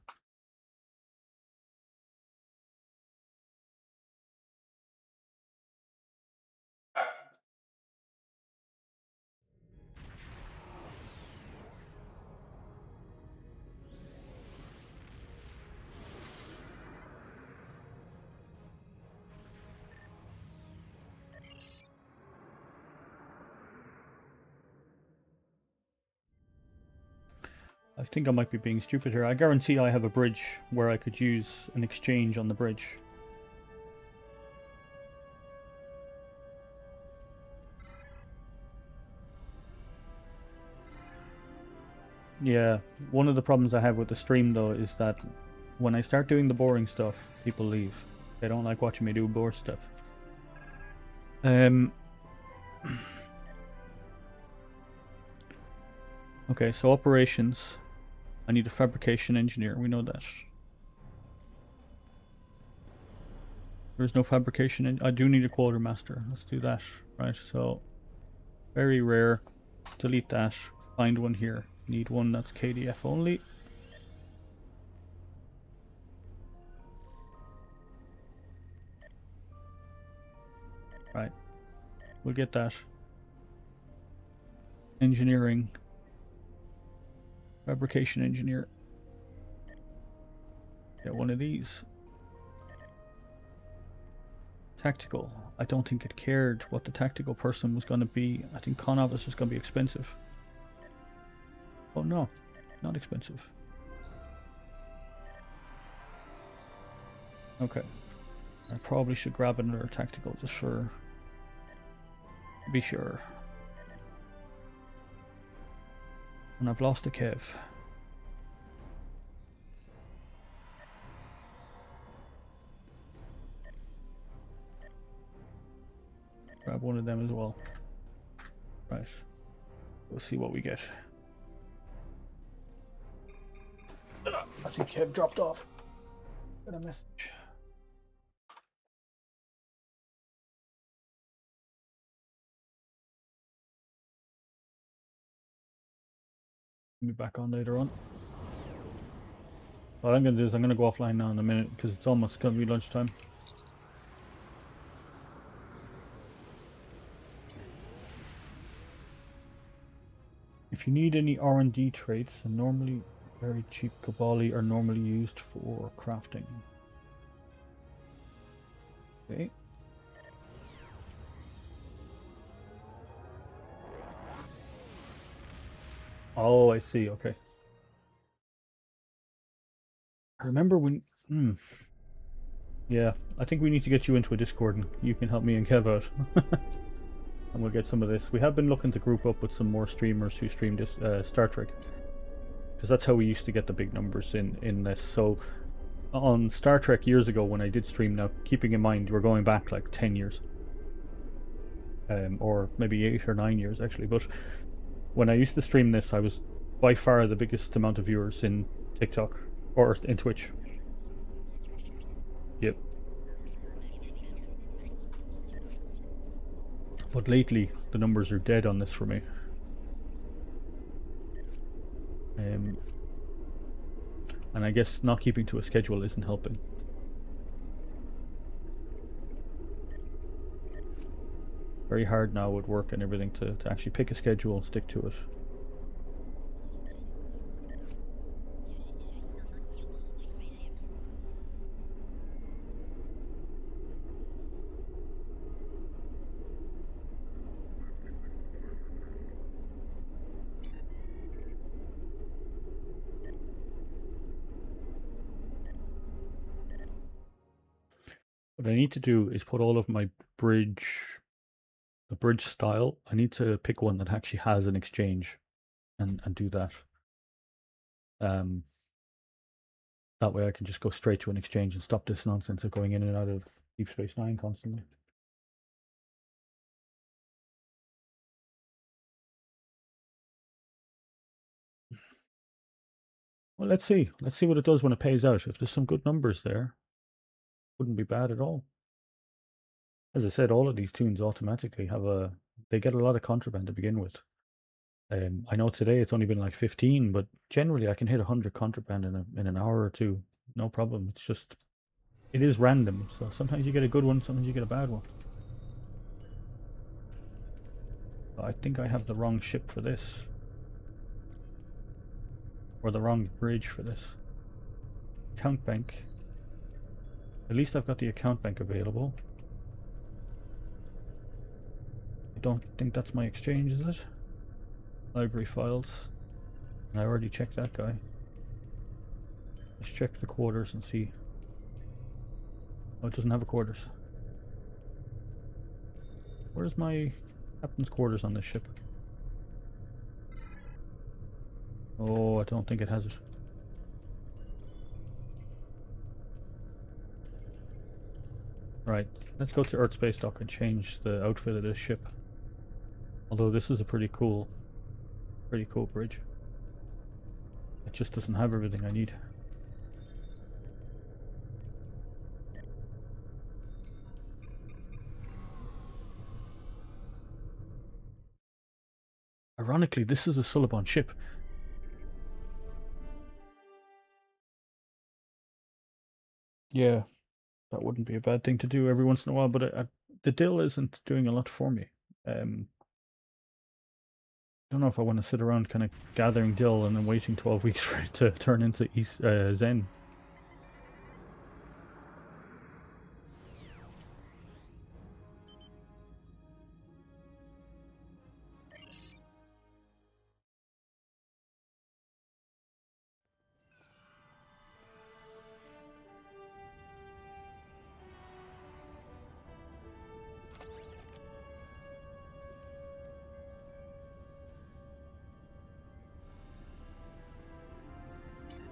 Speaker 1: I think I might be being stupid here. I guarantee I have a bridge where I could use an exchange on the bridge. Yeah, one of the problems I have with the stream though is that when I start doing the boring stuff, people leave. They don't like watching me do boring stuff. Okay, so operations. I need a fabrication engineer, we know that. There's no fabrication, I do need a quartermaster. Let's do that. Right, so very rare. Delete that. Find one here. Need one that's KDF only. Right. We'll get that. Engineering. Fabrication engineer. Get one of these. Tactical. I don't think it cared what the tactical person was going to be. I think con officer is going to be expensive. Oh no, not expensive. Okay. I probably should grab another tactical just for... be sure. And I've lost a Kev. Grab one of them as well. Right. We'll see what we get. I think Kev dropped off. Got a message. Be back on later on. What I'm going to do is I'm going to go offline now in a minute because it's almost going to be lunchtime. If you need any R&D traits, and normally very cheap Kabali are normally used for crafting. Okay. Oh, I see. Okay. I remember when... Yeah, I think we need to get you into a Discord and you can help me and Kev out. And we'll get some of this. We have been looking to group up with some more streamers who stream this Star Trek. Because that's how we used to get the big numbers in this. So on Star Trek years ago when I did stream, now keeping in mind we're going back like 10 years. Or maybe 8 or 9 years actually. But when I used to stream this, I was by far the biggest amount of viewers in TikTok. Or in Twitch. Yep. But lately, the numbers are dead on this for me. And I guess not keeping to a schedule isn't helping. very hard now with work and everything to actually pick a schedule and stick to it. What I need to do is put all of my the bridge style. I need to pick one that actually has an exchange and do that. Um, that way I can just go straight to an exchange and stop this nonsense of going in and out of Deep Space Nine constantly. Well, let's see. Let's see what it does when it pays out. If there's some good numbers there, wouldn't be bad at all. As I said, all of these tunes automatically they get a lot of contraband to begin with. I know today it's only been like 15, but generally I can hit 100 contraband in an hour or two, no problem. It's just, it is random. So sometimes you get a good one, sometimes you get a bad one. I think I have the wrong ship for this. Or the wrong bridge for this. Account bank. At least I've got the account bank available. I don't think that's my exchange, is it? Library files. I already checked that guy. Let's check the quarters and see. Oh, it doesn't have a quarters. Where's my captain's quarters on this ship? Oh, I don't think it has it. Right, let's go to Earth Space Dock and change the outfit of this ship. Although this is a pretty cool bridge. It just doesn't have everything I need. Ironically, this is a Suliban ship. Yeah, that wouldn't be a bad thing to do every once in a while, but the dill isn't doing a lot for me. I don't know if I want to sit around kind of gathering dill and then waiting 12 weeks for it to turn into Zen.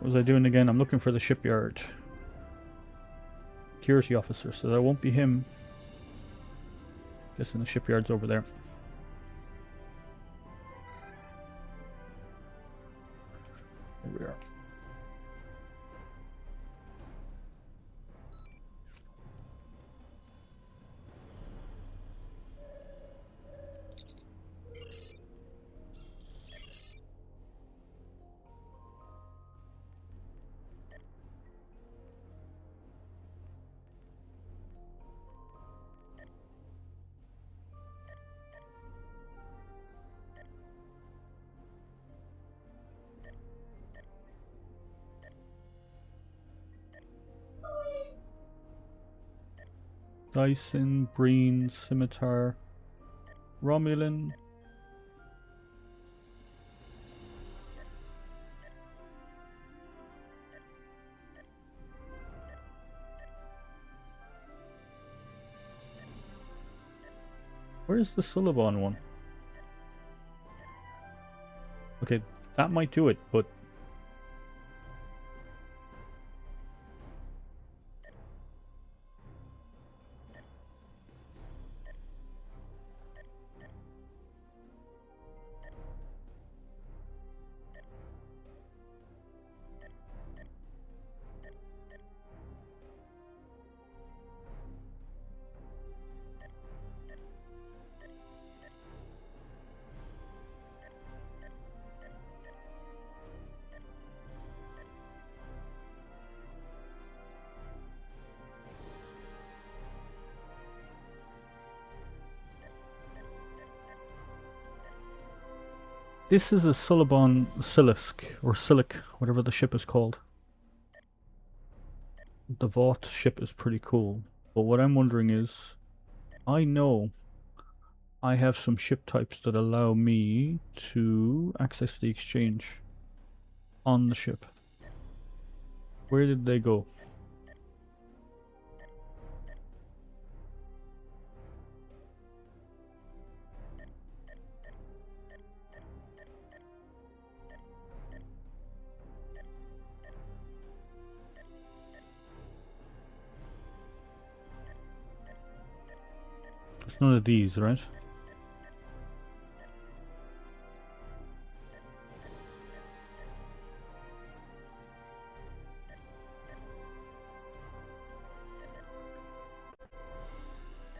Speaker 1: What was I doing again? I'm looking for the shipyard security officer, so that won't be him. Guessing the shipyard's over there. Here we are. Dyson, Breen, Scimitar, Romulan. Where's the Suliban one? Okay, that might do it, but This is a Suliban Silisk, or Silic, whatever the ship is called. The Vought ship is pretty cool. But what I'm wondering is, I know I have some ship types that allow me to access the exchange on the ship. Where did they go? It's none of these, right?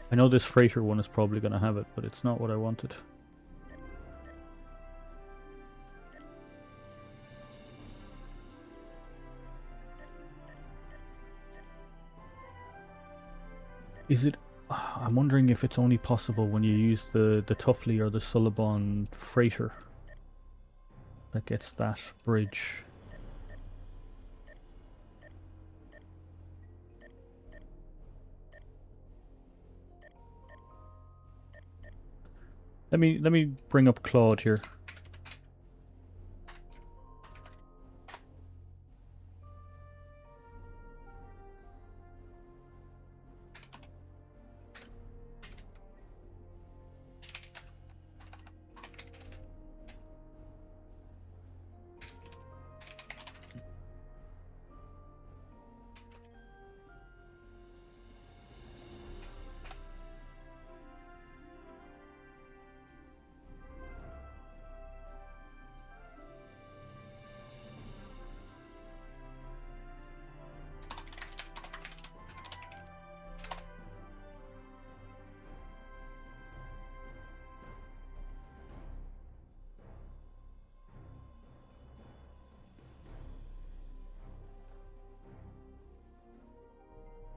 Speaker 1: I know this freighter one is probably going to have it, but it's not what I wanted. Is it... I'm wondering if it's only possible when you use the Tuffley or the Suliban freighter that gets that bridge. Let me bring up Claude here.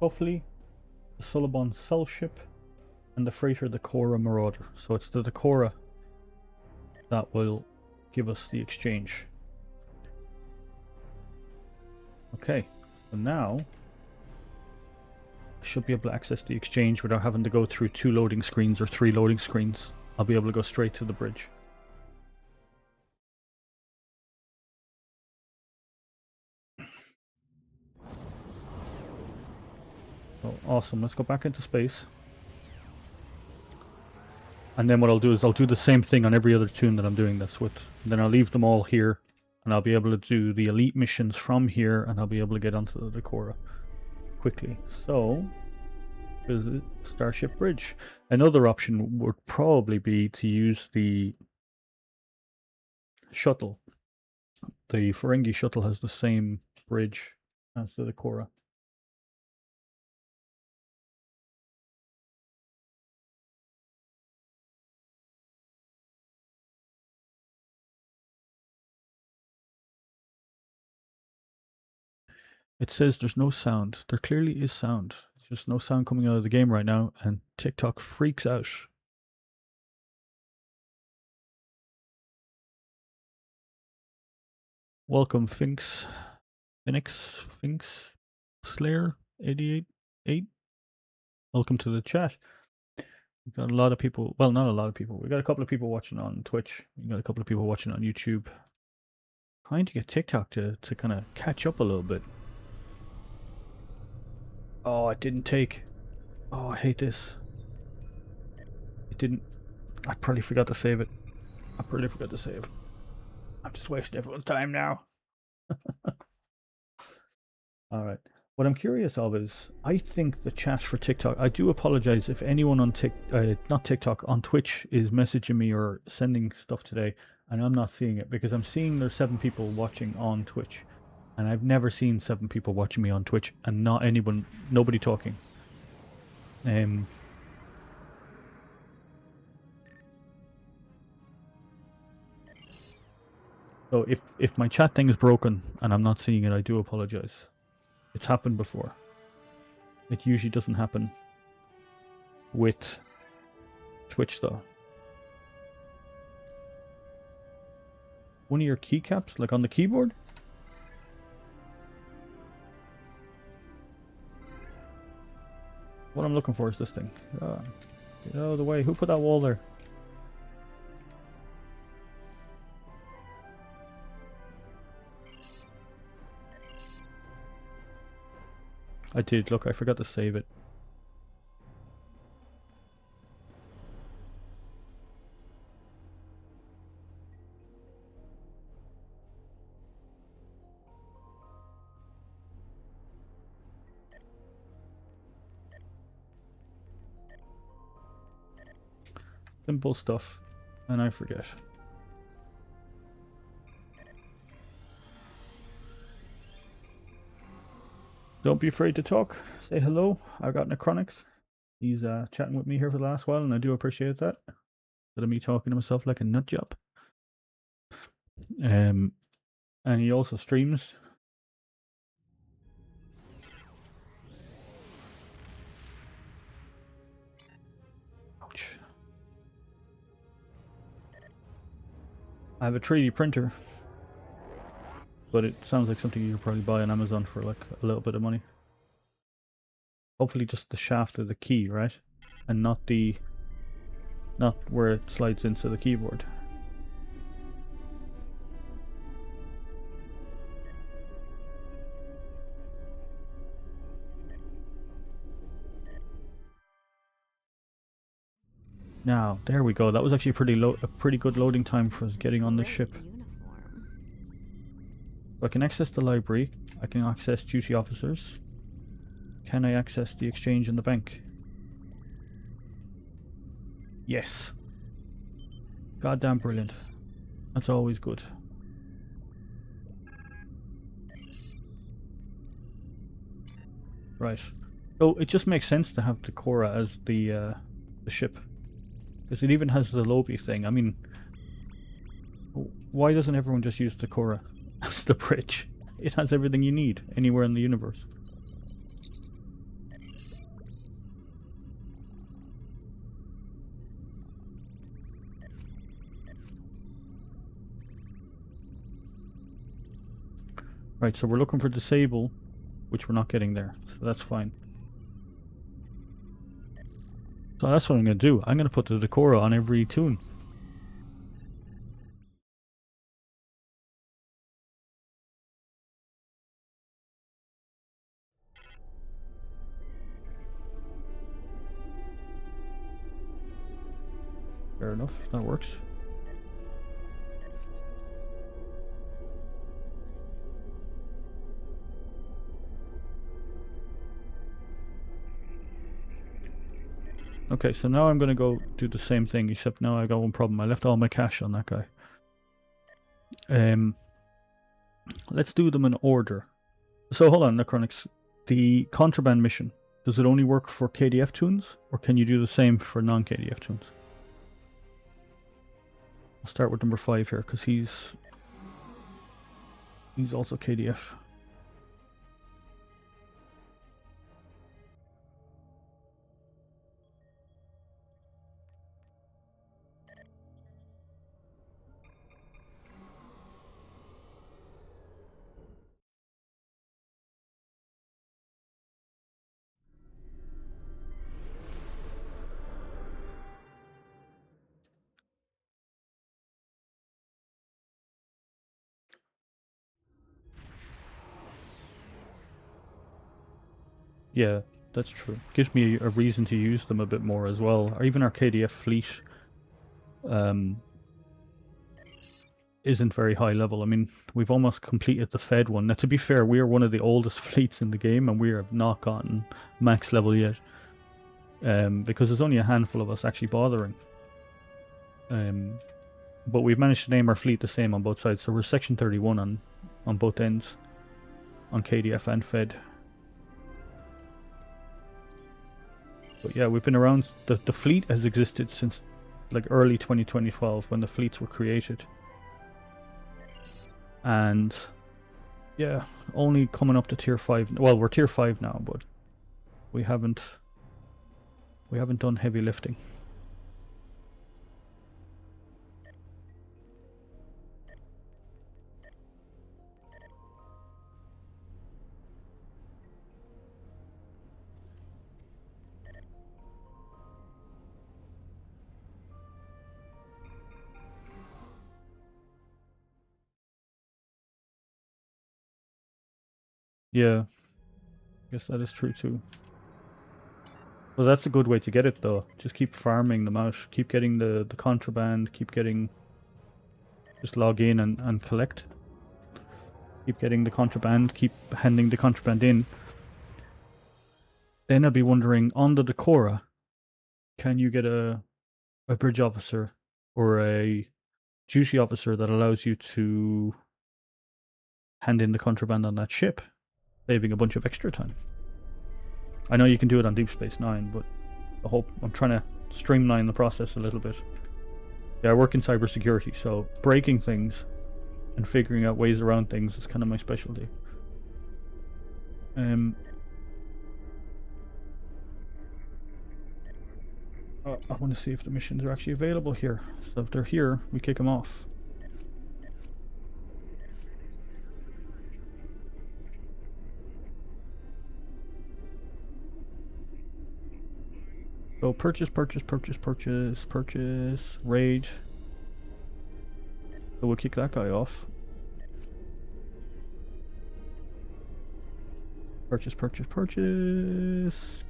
Speaker 1: Tuffley, the Suliban Cell ship, and the freighter the Cora Marauder. So it's the Cora that will give us the exchange. Okay, so now I should be able to access the exchange without having to go through 2 loading screens or 3 loading screens. I'll be able to go straight to the bridge. Oh, awesome. Let's go back into space. And then what I'll do is I'll do the same thing on every other tune that I'm doing this with. And then I'll leave them all here. And I'll be able to do the elite missions from here. And I'll be able to get onto the Cora quickly. So, visit Starship Bridge. Another option would probably be to use the shuttle. The Ferengi shuttle has the same bridge as the Cora. It says there's no sound. There clearly is sound. There's just no sound coming out of the game right now, and TikTok freaks out. Welcome, Finks. Finks, Slayer, 88. Welcome to the chat. We've got a lot of people, well, not a lot of people. We've got a couple of people watching on Twitch. We've got a couple of people watching on YouTube. Trying to get TikTok to kind of catch up a little bit. Oh, it didn't take. Oh, I hate this. It didn't. I probably forgot to save it. I'm just wasting everyone's time now. Alright. What I'm curious of is, I think the chat for TikTok, I do apologize if anyone on not TikTok, on Twitch is messaging me or sending stuff today and I'm not seeing it, because I'm seeing there's 7 people watching on Twitch. And I've never seen 7 people watching me on Twitch and nobody talking. So if my chat thing is broken and I'm not seeing it, I do apologize. It's happened before. It usually doesn't happen with Twitch though. one of your keycaps, like on the keyboard? What I'm looking for is this thing. Get out of the way. Who put that wall there? I did. Look, I forgot to save it. Simple stuff, and I forget. Don't be afraid to talk. Say hello. I got Necronics. He's chatting with me here for the last while, and I do appreciate that. Instead of me talking to myself like a nut job. And he also streams. Ouch. I have a 3D printer, but it sounds like something you could probably buy on Amazon for like a little bit of money. Hopefully just the shaft of the key, right? And not where it slides into the keyboard. Now, there we go. That was actually a pretty good loading time for us getting on the ship. I can access the library. I can access duty officers. Can I access the exchange and the bank? Yes. Goddamn brilliant. That's always good. Right. So it just makes sense to have the Cora as the ship. Because it even has the lobby thing. I mean, why doesn't everyone just use the Cora as the bridge? It has everything you need anywhere in the universe. Right, so we're looking for disable, which we're not getting there, so that's fine. So that's what I'm going to do. I'm going to put the Decora on every tune. Fair enough, that works. Okay, so now I'm going to go do the same thing, except now I got one problem. I left all my cash on that guy. Let's do them in order. So hold on, Necronics. The contraband mission, does it only work for KDF tunes, or can you do the same for non-KDF tunes? I'll start with number 5 here, because he's also KDF. Yeah, that's true. Gives me a reason to use them a bit more as well. Or even our KDF fleet isn't very high level. I mean, we've almost completed the Fed one. Now, to be fair, we are one of the oldest fleets in the game, and we have not gotten max level yet. Because there's only a handful of us actually bothering. But we've managed to name our fleet the same on both sides, so we're section 31 on both ends, on KDF and Fed. But yeah, we've been around. The fleet has existed since like early 2012 when the fleets were created. And yeah, only coming up to tier 5. Well, we're tier 5 now, but we haven't done heavy lifting. Yeah, I guess that is true too. Well, that's a good way to get it though. Just keep farming them out. Keep getting the contraband. Keep getting... Just log in and collect. Keep getting the contraband. Keep handing the contraband in. Then I'd be wondering, on the Decora, can you get a bridge officer or a duty officer that allows you to hand in the contraband on that ship, saving a bunch of extra time? I know you can do it on Deep Space Nine, but I'm trying to streamline the process a little bit. Yeah, I work in cybersecurity, so breaking things and figuring out ways around things is kind of my specialty. I want to see if the missions are actually available here. So if they're here, we kick them off. So purchase, raid. So we'll kick that guy off. Purchase,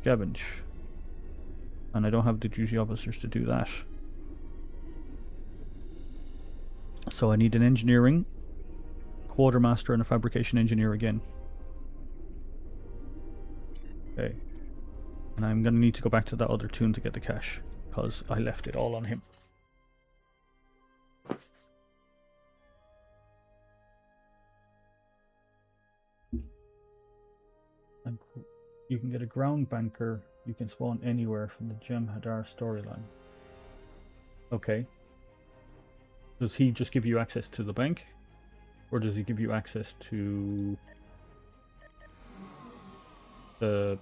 Speaker 1: scavenge. And I don't have the duty officers to do that. So I need an engineering, quartermaster, and a fabrication engineer again. Okay. And I'm going to need to go back to that other tune to get the cash, because I left it all on him. And you can get a ground banker. You can spawn anywhere from the Jem'Hadar storyline. Okay. Does he just give you access to the bank? Or does he give you access to the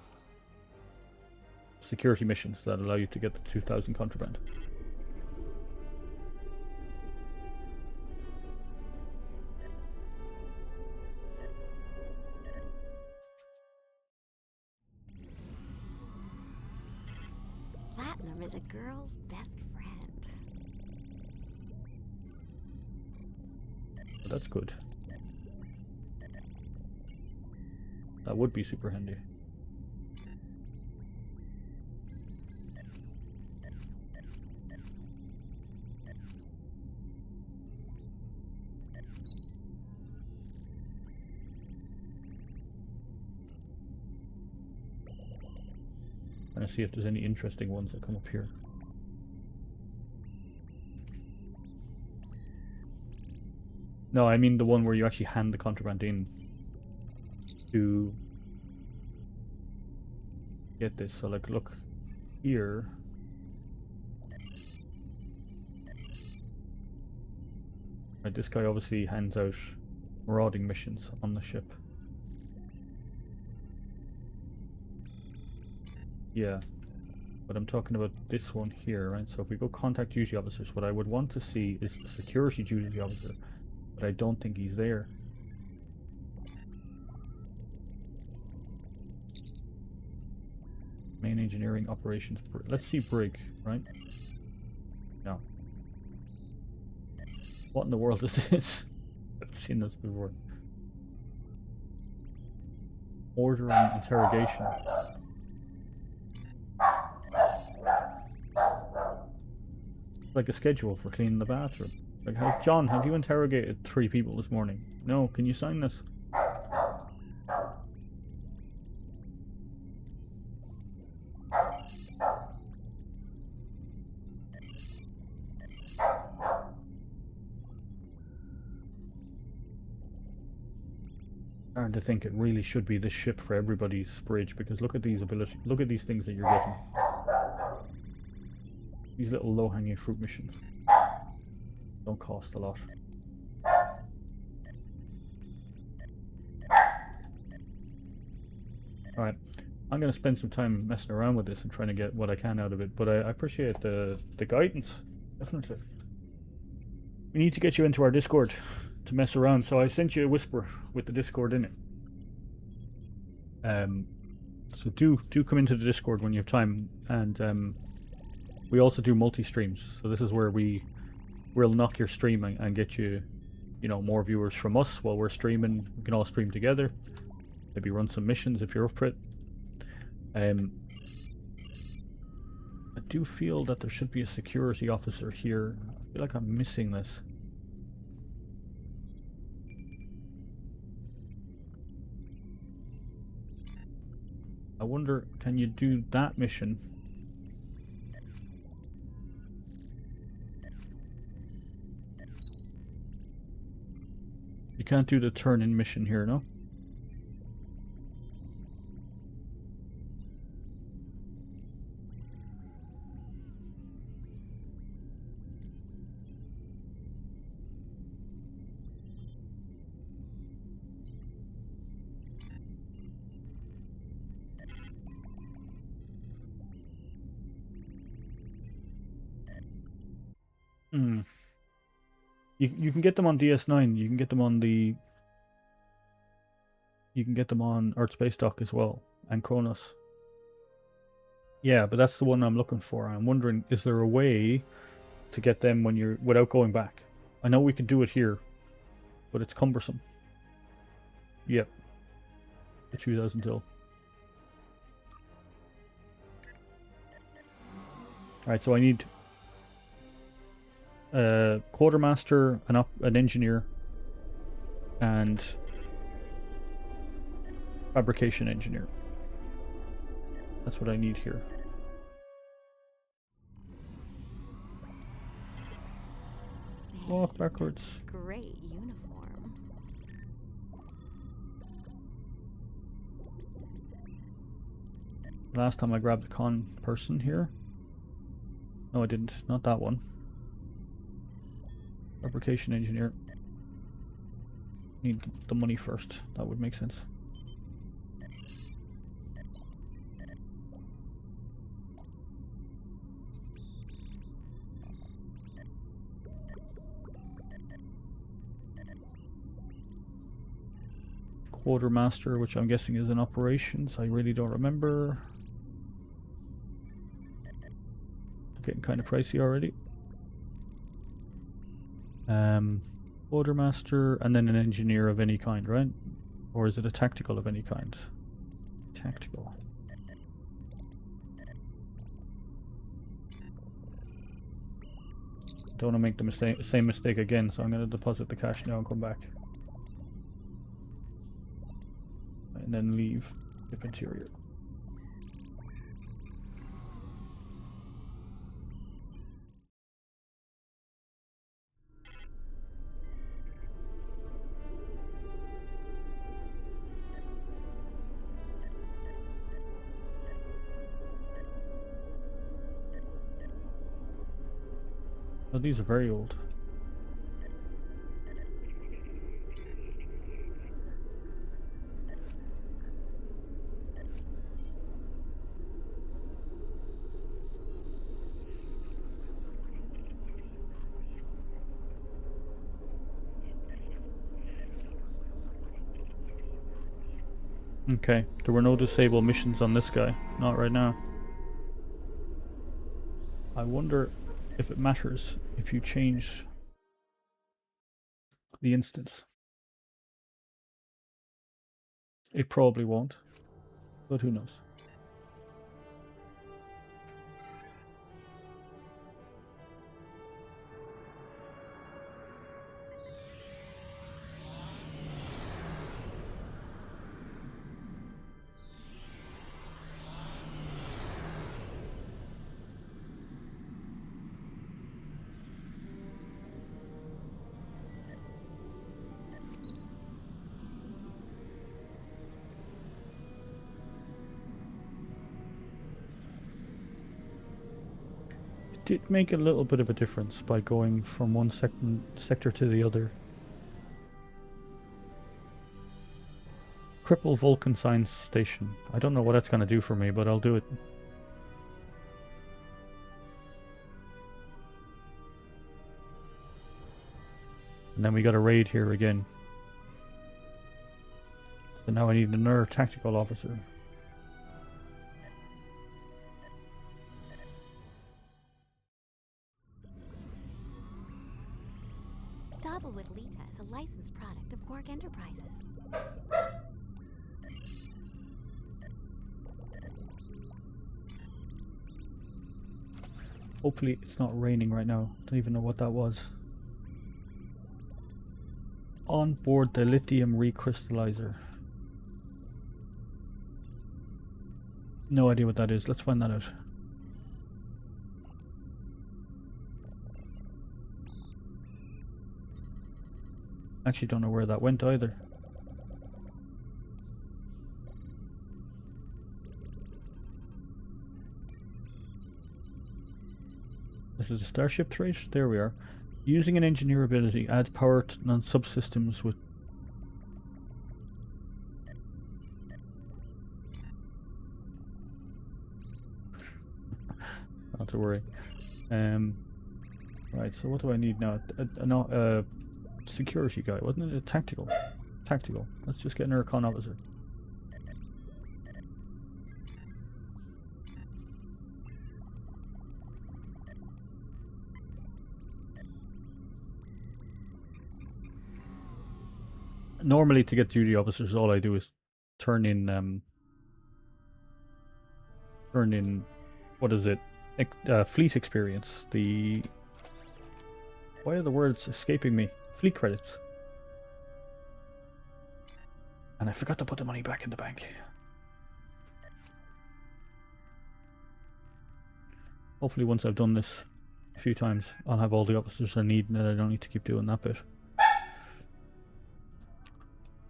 Speaker 1: security missions that allow you to get the 2000 contraband?
Speaker 9: Platinum is a girl's best friend.
Speaker 1: But that's good. That would be super handy. Trying to see if there's any interesting ones that come up here. No, I mean the one where you actually hand the contraband in to get this. So like, look here. Right, this guy obviously hands out marauding missions on the ship. Yeah, but I'm talking about this one here, right? So if we go contact duty officers, what I would want to see is the security duty officer, but I don't think he's there. Main engineering operations. Let's see Brig, right? No. What in the world is this? I've seen this before. Ordering interrogation. Like a schedule for cleaning the bathroom. Like, John, have you interrogated 3 people this morning? No, can you sign this? Starting to think it really should be this ship for everybody's bridge, because look at these abilities, look at these things that you're getting. These little low-hanging fruit missions don't cost a lot. Alright, I'm going to spend some time messing around with this and trying to get what I can out of it, but I appreciate the guidance, definitely. We need to get you into our Discord to mess around, so I sent you a whisper with the Discord in it. So do come into the Discord when you have time, and we also do multi-streams, so this is where we'll knock your stream and get you, you know, more viewers from us while we're streaming. We can all stream together. maybe run some missions if you're up for it. I do feel that there should be a security officer here. I feel like I'm missing this. I wonder, can you do that mission? You can't do the turn-in mission here, no? Hmm. You can get them on DS9. You can get them on the. You can get them on Earth Space Dock as well, and Kronos. Yeah, but that's the one I'm looking for. I'm wondering, is there a way to get them when you're without going back? I know we could do it here, but it's cumbersome. Yep. The 2000 till. Alright, so I need a quartermaster, an engineer, and fabrication engineer. That's what I need here. Walk backwards.
Speaker 9: Great uniform.
Speaker 1: Last time I grabbed the con person here. No, I didn't. Not that one. Fabrication engineer. Need the money first. That would make sense. Quartermaster, which I'm guessing is in operations. I really don't remember. Getting kind of pricey already. Quartermaster and then an engineer of any kind, right? Or is it a tactical of any kind? Tactical. Don't want to make the same mistake again, so I'm going to deposit the cash now and come back. And then leave the interior. Oh, these are very old. Okay, there were no disable missions on this guy. Not right now. I wonder if it matters if you change the instance. It probably won't, but who knows. Did make a little bit of a difference by going from one sector to the other. Cripple Vulcan Science Station. I don't know what that's going to do for me, but I'll do it. And then we got a raid here again. So now I need another tactical officer.
Speaker 9: Doublewood Lita is a licensed product of Quark Enterprises.
Speaker 1: Hopefully it's not raining right now. Don't even know what that was. On board the lithium recrystallizer. No idea what that is. Let's find that out. Actually don't know where that went either. This is a starship trait. There we are. Using an engineer ability adds power to non-subsystems with... Not to worry. Right, so what do I need now? A security guy, wasn't it? A tactical. Tactical. Let's just get an Aircon officer. Normally, to get duty officers, all I do is turn in, what is it? Fleet experience. Why are the words escaping me? Fleet credits. And I forgot to put the money back in the bank. Hopefully once I've done this a few times, I'll have all the officers I need and then I don't need to keep doing that bit.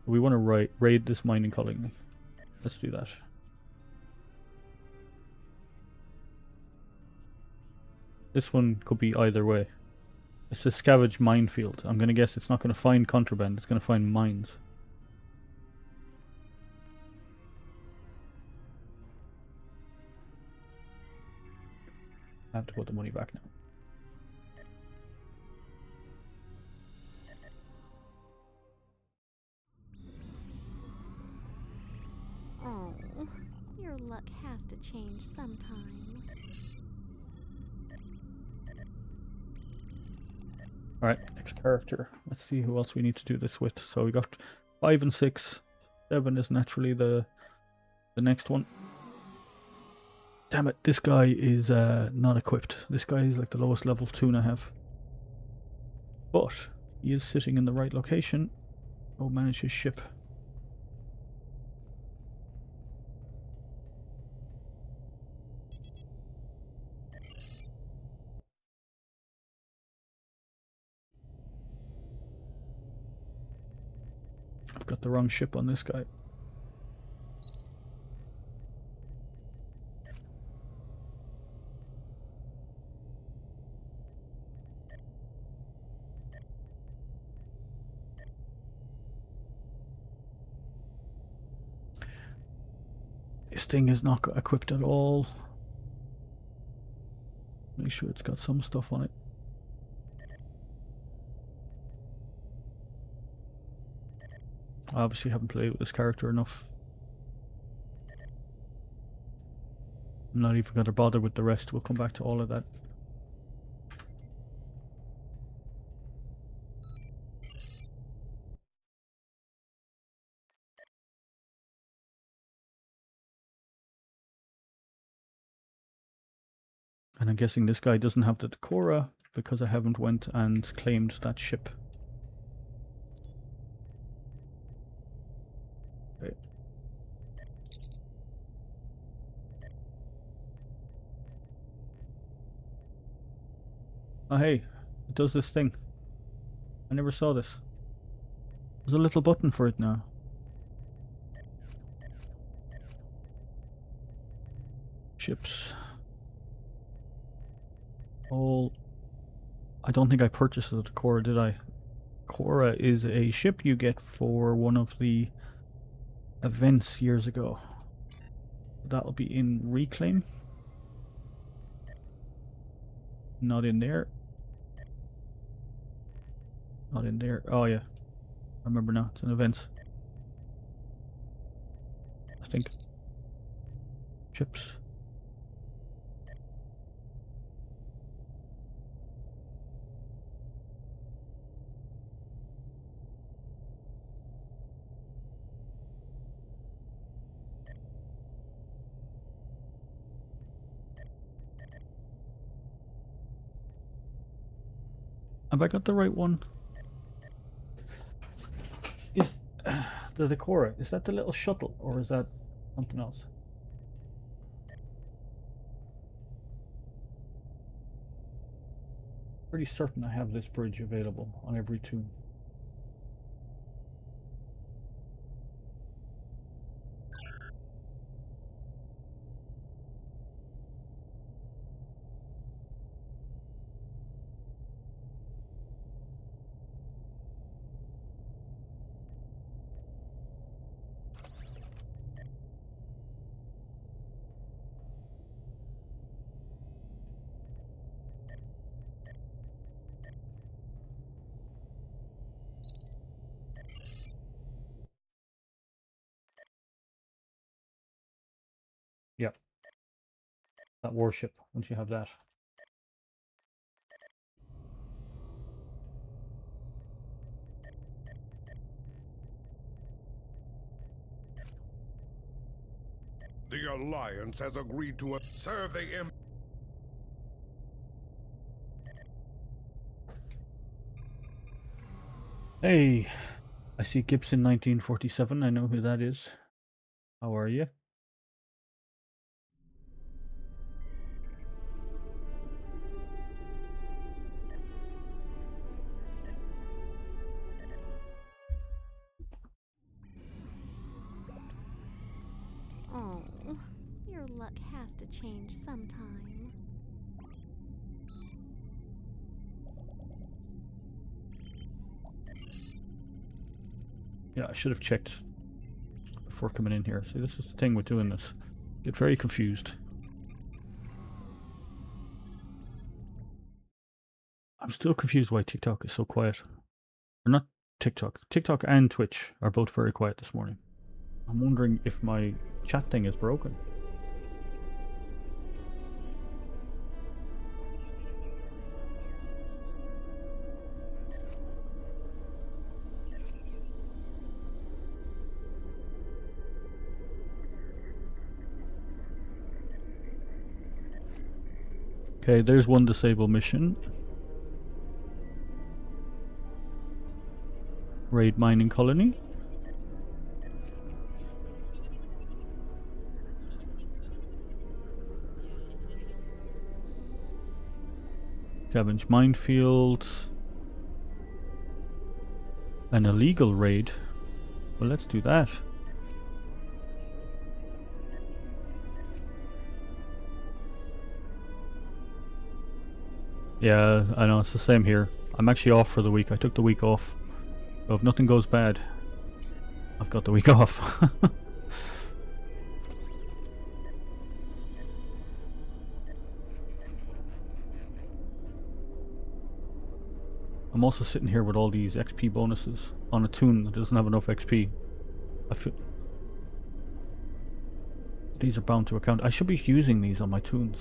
Speaker 1: We want to raid this mining colony. Let's do that. This one could be either way. It's a scavenge minefield. I'm going to guess it's not going to find contraband, it's going to find mines. I have to put the money back now.
Speaker 9: Oh, your luck has to change sometime.
Speaker 1: Alright, next character. Let's see who else we need to do this with. So we got 5 and 6. 7 is naturally the next one. Damn it, this guy is not equipped. This guy is like the lowest level, 2.5. But he is sitting in the right location. Go manage his ship. I've got the wrong ship on this guy. This thing is not equipped at all. Make sure it's got some stuff on it. I obviously haven't played with this character enough. I'm not even going to bother with the rest. We'll come back to all of that. And I'm guessing this guy doesn't have the Decora because I haven't went and claimed that ship. Okay. Oh hey, it does this thing. I never saw this. There's a little button for it now. Ships. All... I don't think I purchased the Decora, did I? Decora is a ship you get for one of the events years ago. That'll be in Reclaim. Not in there. Not in there. Oh yeah. I remember now. It's an event. I think. Chips. Have I got the right one? Is the Decora, is that the little shuttle or is that something else? Pretty certain I have this bridge available on every toon. Yeah, that warship, once you have that.
Speaker 10: The Alliance has agreed to serve the
Speaker 1: Hey, I see Gibson 1947. I know who that is. How are you?
Speaker 9: Oh, your luck has to change sometime.
Speaker 1: Yeah, I should have checked before coming in here. See, this is the thing with doing this. Get very confused. I'm still confused why TikTok is so quiet. Or not TikTok. TikTok and Twitch are both very quiet this morning. I'm wondering if my chat thing is broken. Okay, there's one disable mission. Raid mining colony. Scavenge minefield. An illegal raid. Well, let's do that. Yeah, I know, it's the same here. I'm actually off for the week. I took the week off. So if nothing goes bad, I've got the week off. I'm also sitting here with all these XP bonuses on a toon that doesn't have enough XP. I feel these are bound to account. I should be using these on my toons.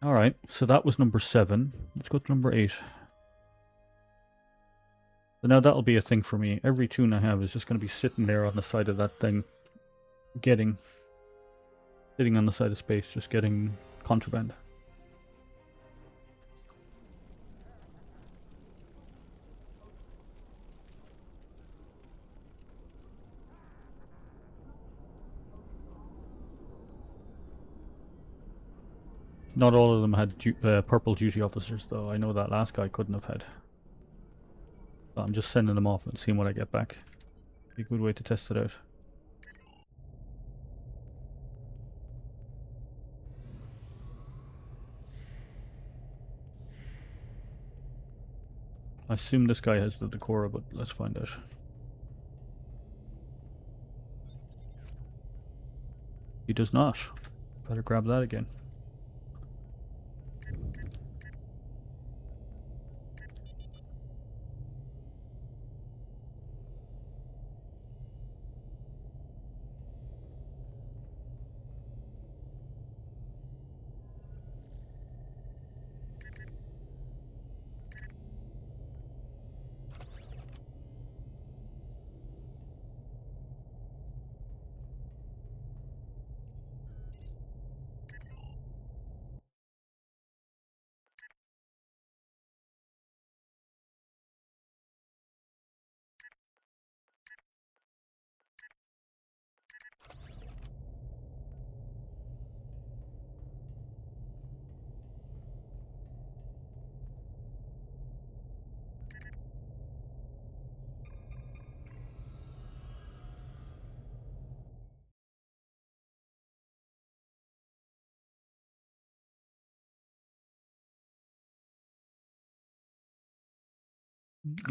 Speaker 1: Alright, so that was number 7. Let's go to number 8. So now that'll be a thing for me. Every toon I have is just going to be sitting there on the side of that thing. Sitting on the side of space, just getting contraband. Not all of them had purple duty officers, though. I know that last guy couldn't have had. So I'm just sending them off and seeing what I get back. Be a good way to test it out. I assume this guy has the Decora, but let's find out. He does not. Better grab that again.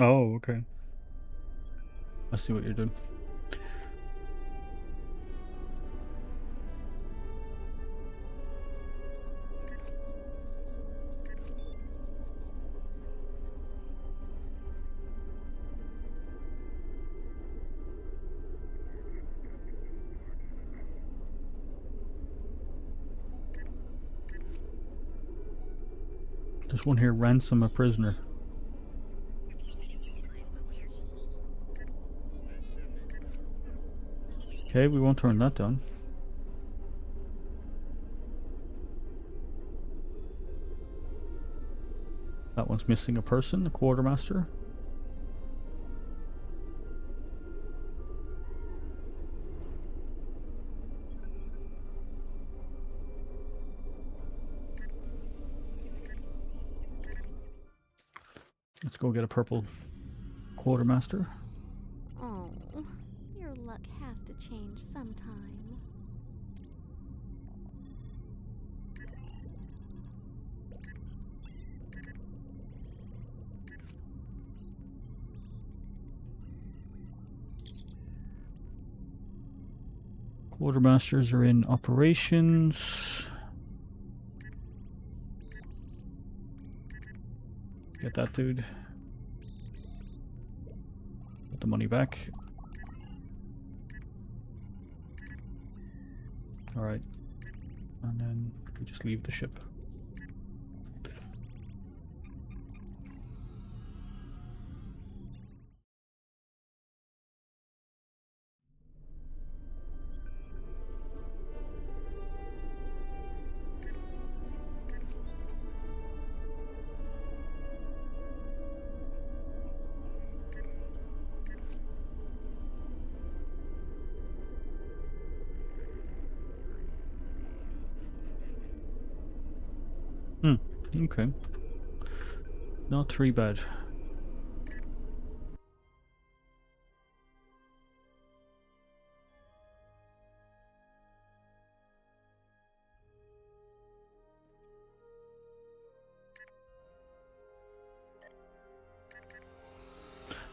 Speaker 1: Oh, okay. I see what you're doing. There's one here, ransom a prisoner. Okay, we won't turn that down. That one's missing a person, the quartermaster. Let's go get a purple quartermaster.
Speaker 9: Oh, your luck has to change sometime.
Speaker 1: Quartermasters are in operations. Get that dude. Get the money back. Alright. And then we just leave the ship. Okay. Not too bad.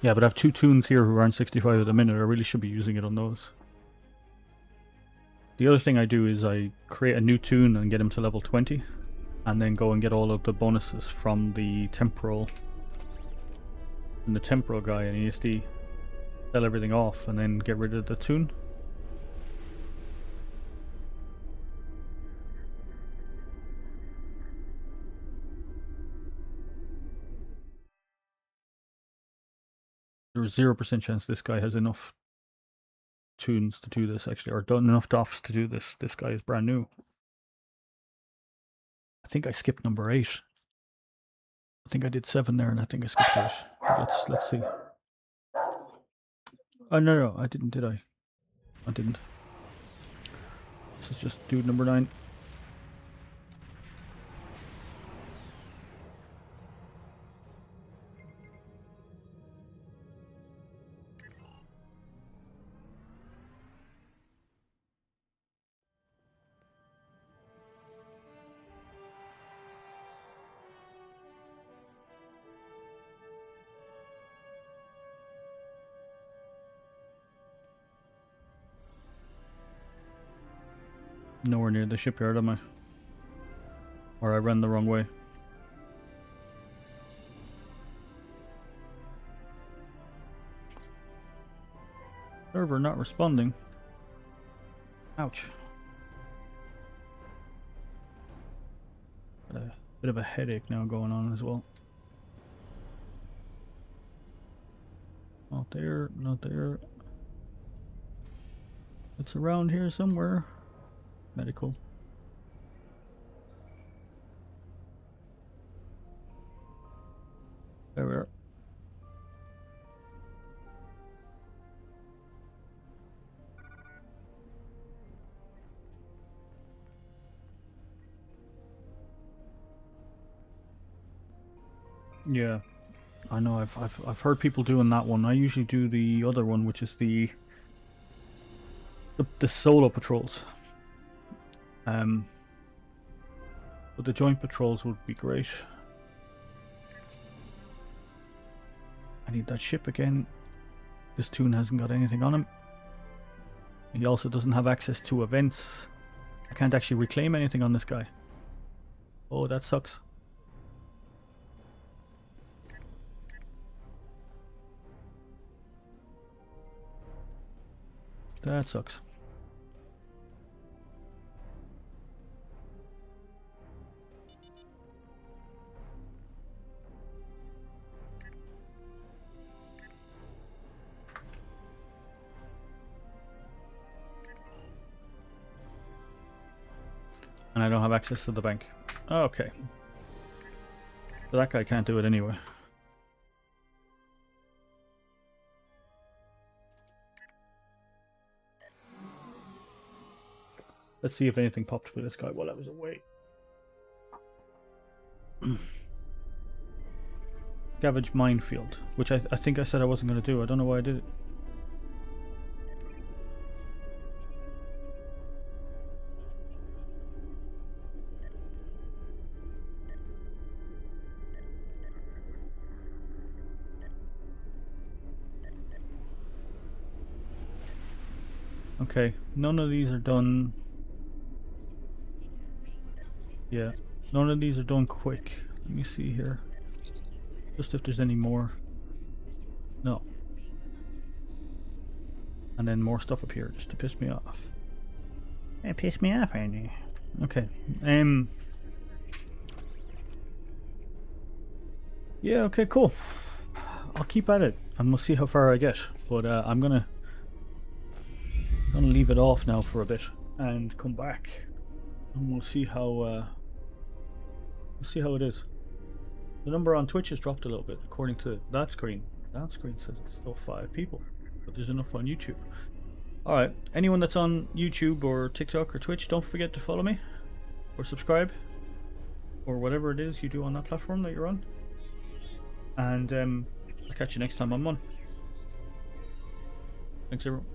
Speaker 1: Yeah, but I have 2 tunes here who are on 65 at the minute. I really should be using it on those. The other thing I do is I create a new tune and get him to level 20. And then go and get all of the bonuses from the temporal. And the temporal guy in ESD. Sell everything off and then get rid of the tune. There's 0% chance this guy has enough tunes to do this, actually, or done enough doffs to do this. This guy is brand new. I think I skipped number 8. I think I did 7 there, and I think I skipped 8. But let's see. Oh no, I didn't, did I? I didn't. This is just dude number 9. Nowhere near the shipyard, am I? Or I ran the wrong way. Server not responding. Ouch. Got a bit of a headache now going on as well. Not there, not there. It's around here somewhere. Medical. There we are. Yeah, I know. I've heard people doing that one. I usually do the other one, which is the solo patrols. But the joint patrols would be great. I need that ship again. This toon hasn't got anything on him. He also doesn't have access to events. I can't actually reclaim anything on this guy. Oh, that sucks. That sucks. And I don't have access to the bank. Okay. So that guy can't do it anyway. Let's see if anything popped for this guy while I was away. Scavenge minefield, which I think I said I wasn't going to do. I don't know why I did it. Okay, none of these are done. Yeah, none of these are done quick. Let me see here. Just if there's any more. No. And then more stuff up here just to piss me off. It pissed me off, Andy. Okay. Yeah, okay, cool. I'll keep at it and we'll see how far I get. But I'm gonna leave it off now for a bit and come back and we'll see how it is. The number on Twitch has dropped a little bit according to that screen. That screen says it's still 5 people, but there's enough on YouTube. Alright, anyone that's on YouTube or TikTok or Twitch, don't forget to follow me or subscribe or whatever it is you do on that platform that you're on. And I'll catch you next time I'm on. Thanks everyone.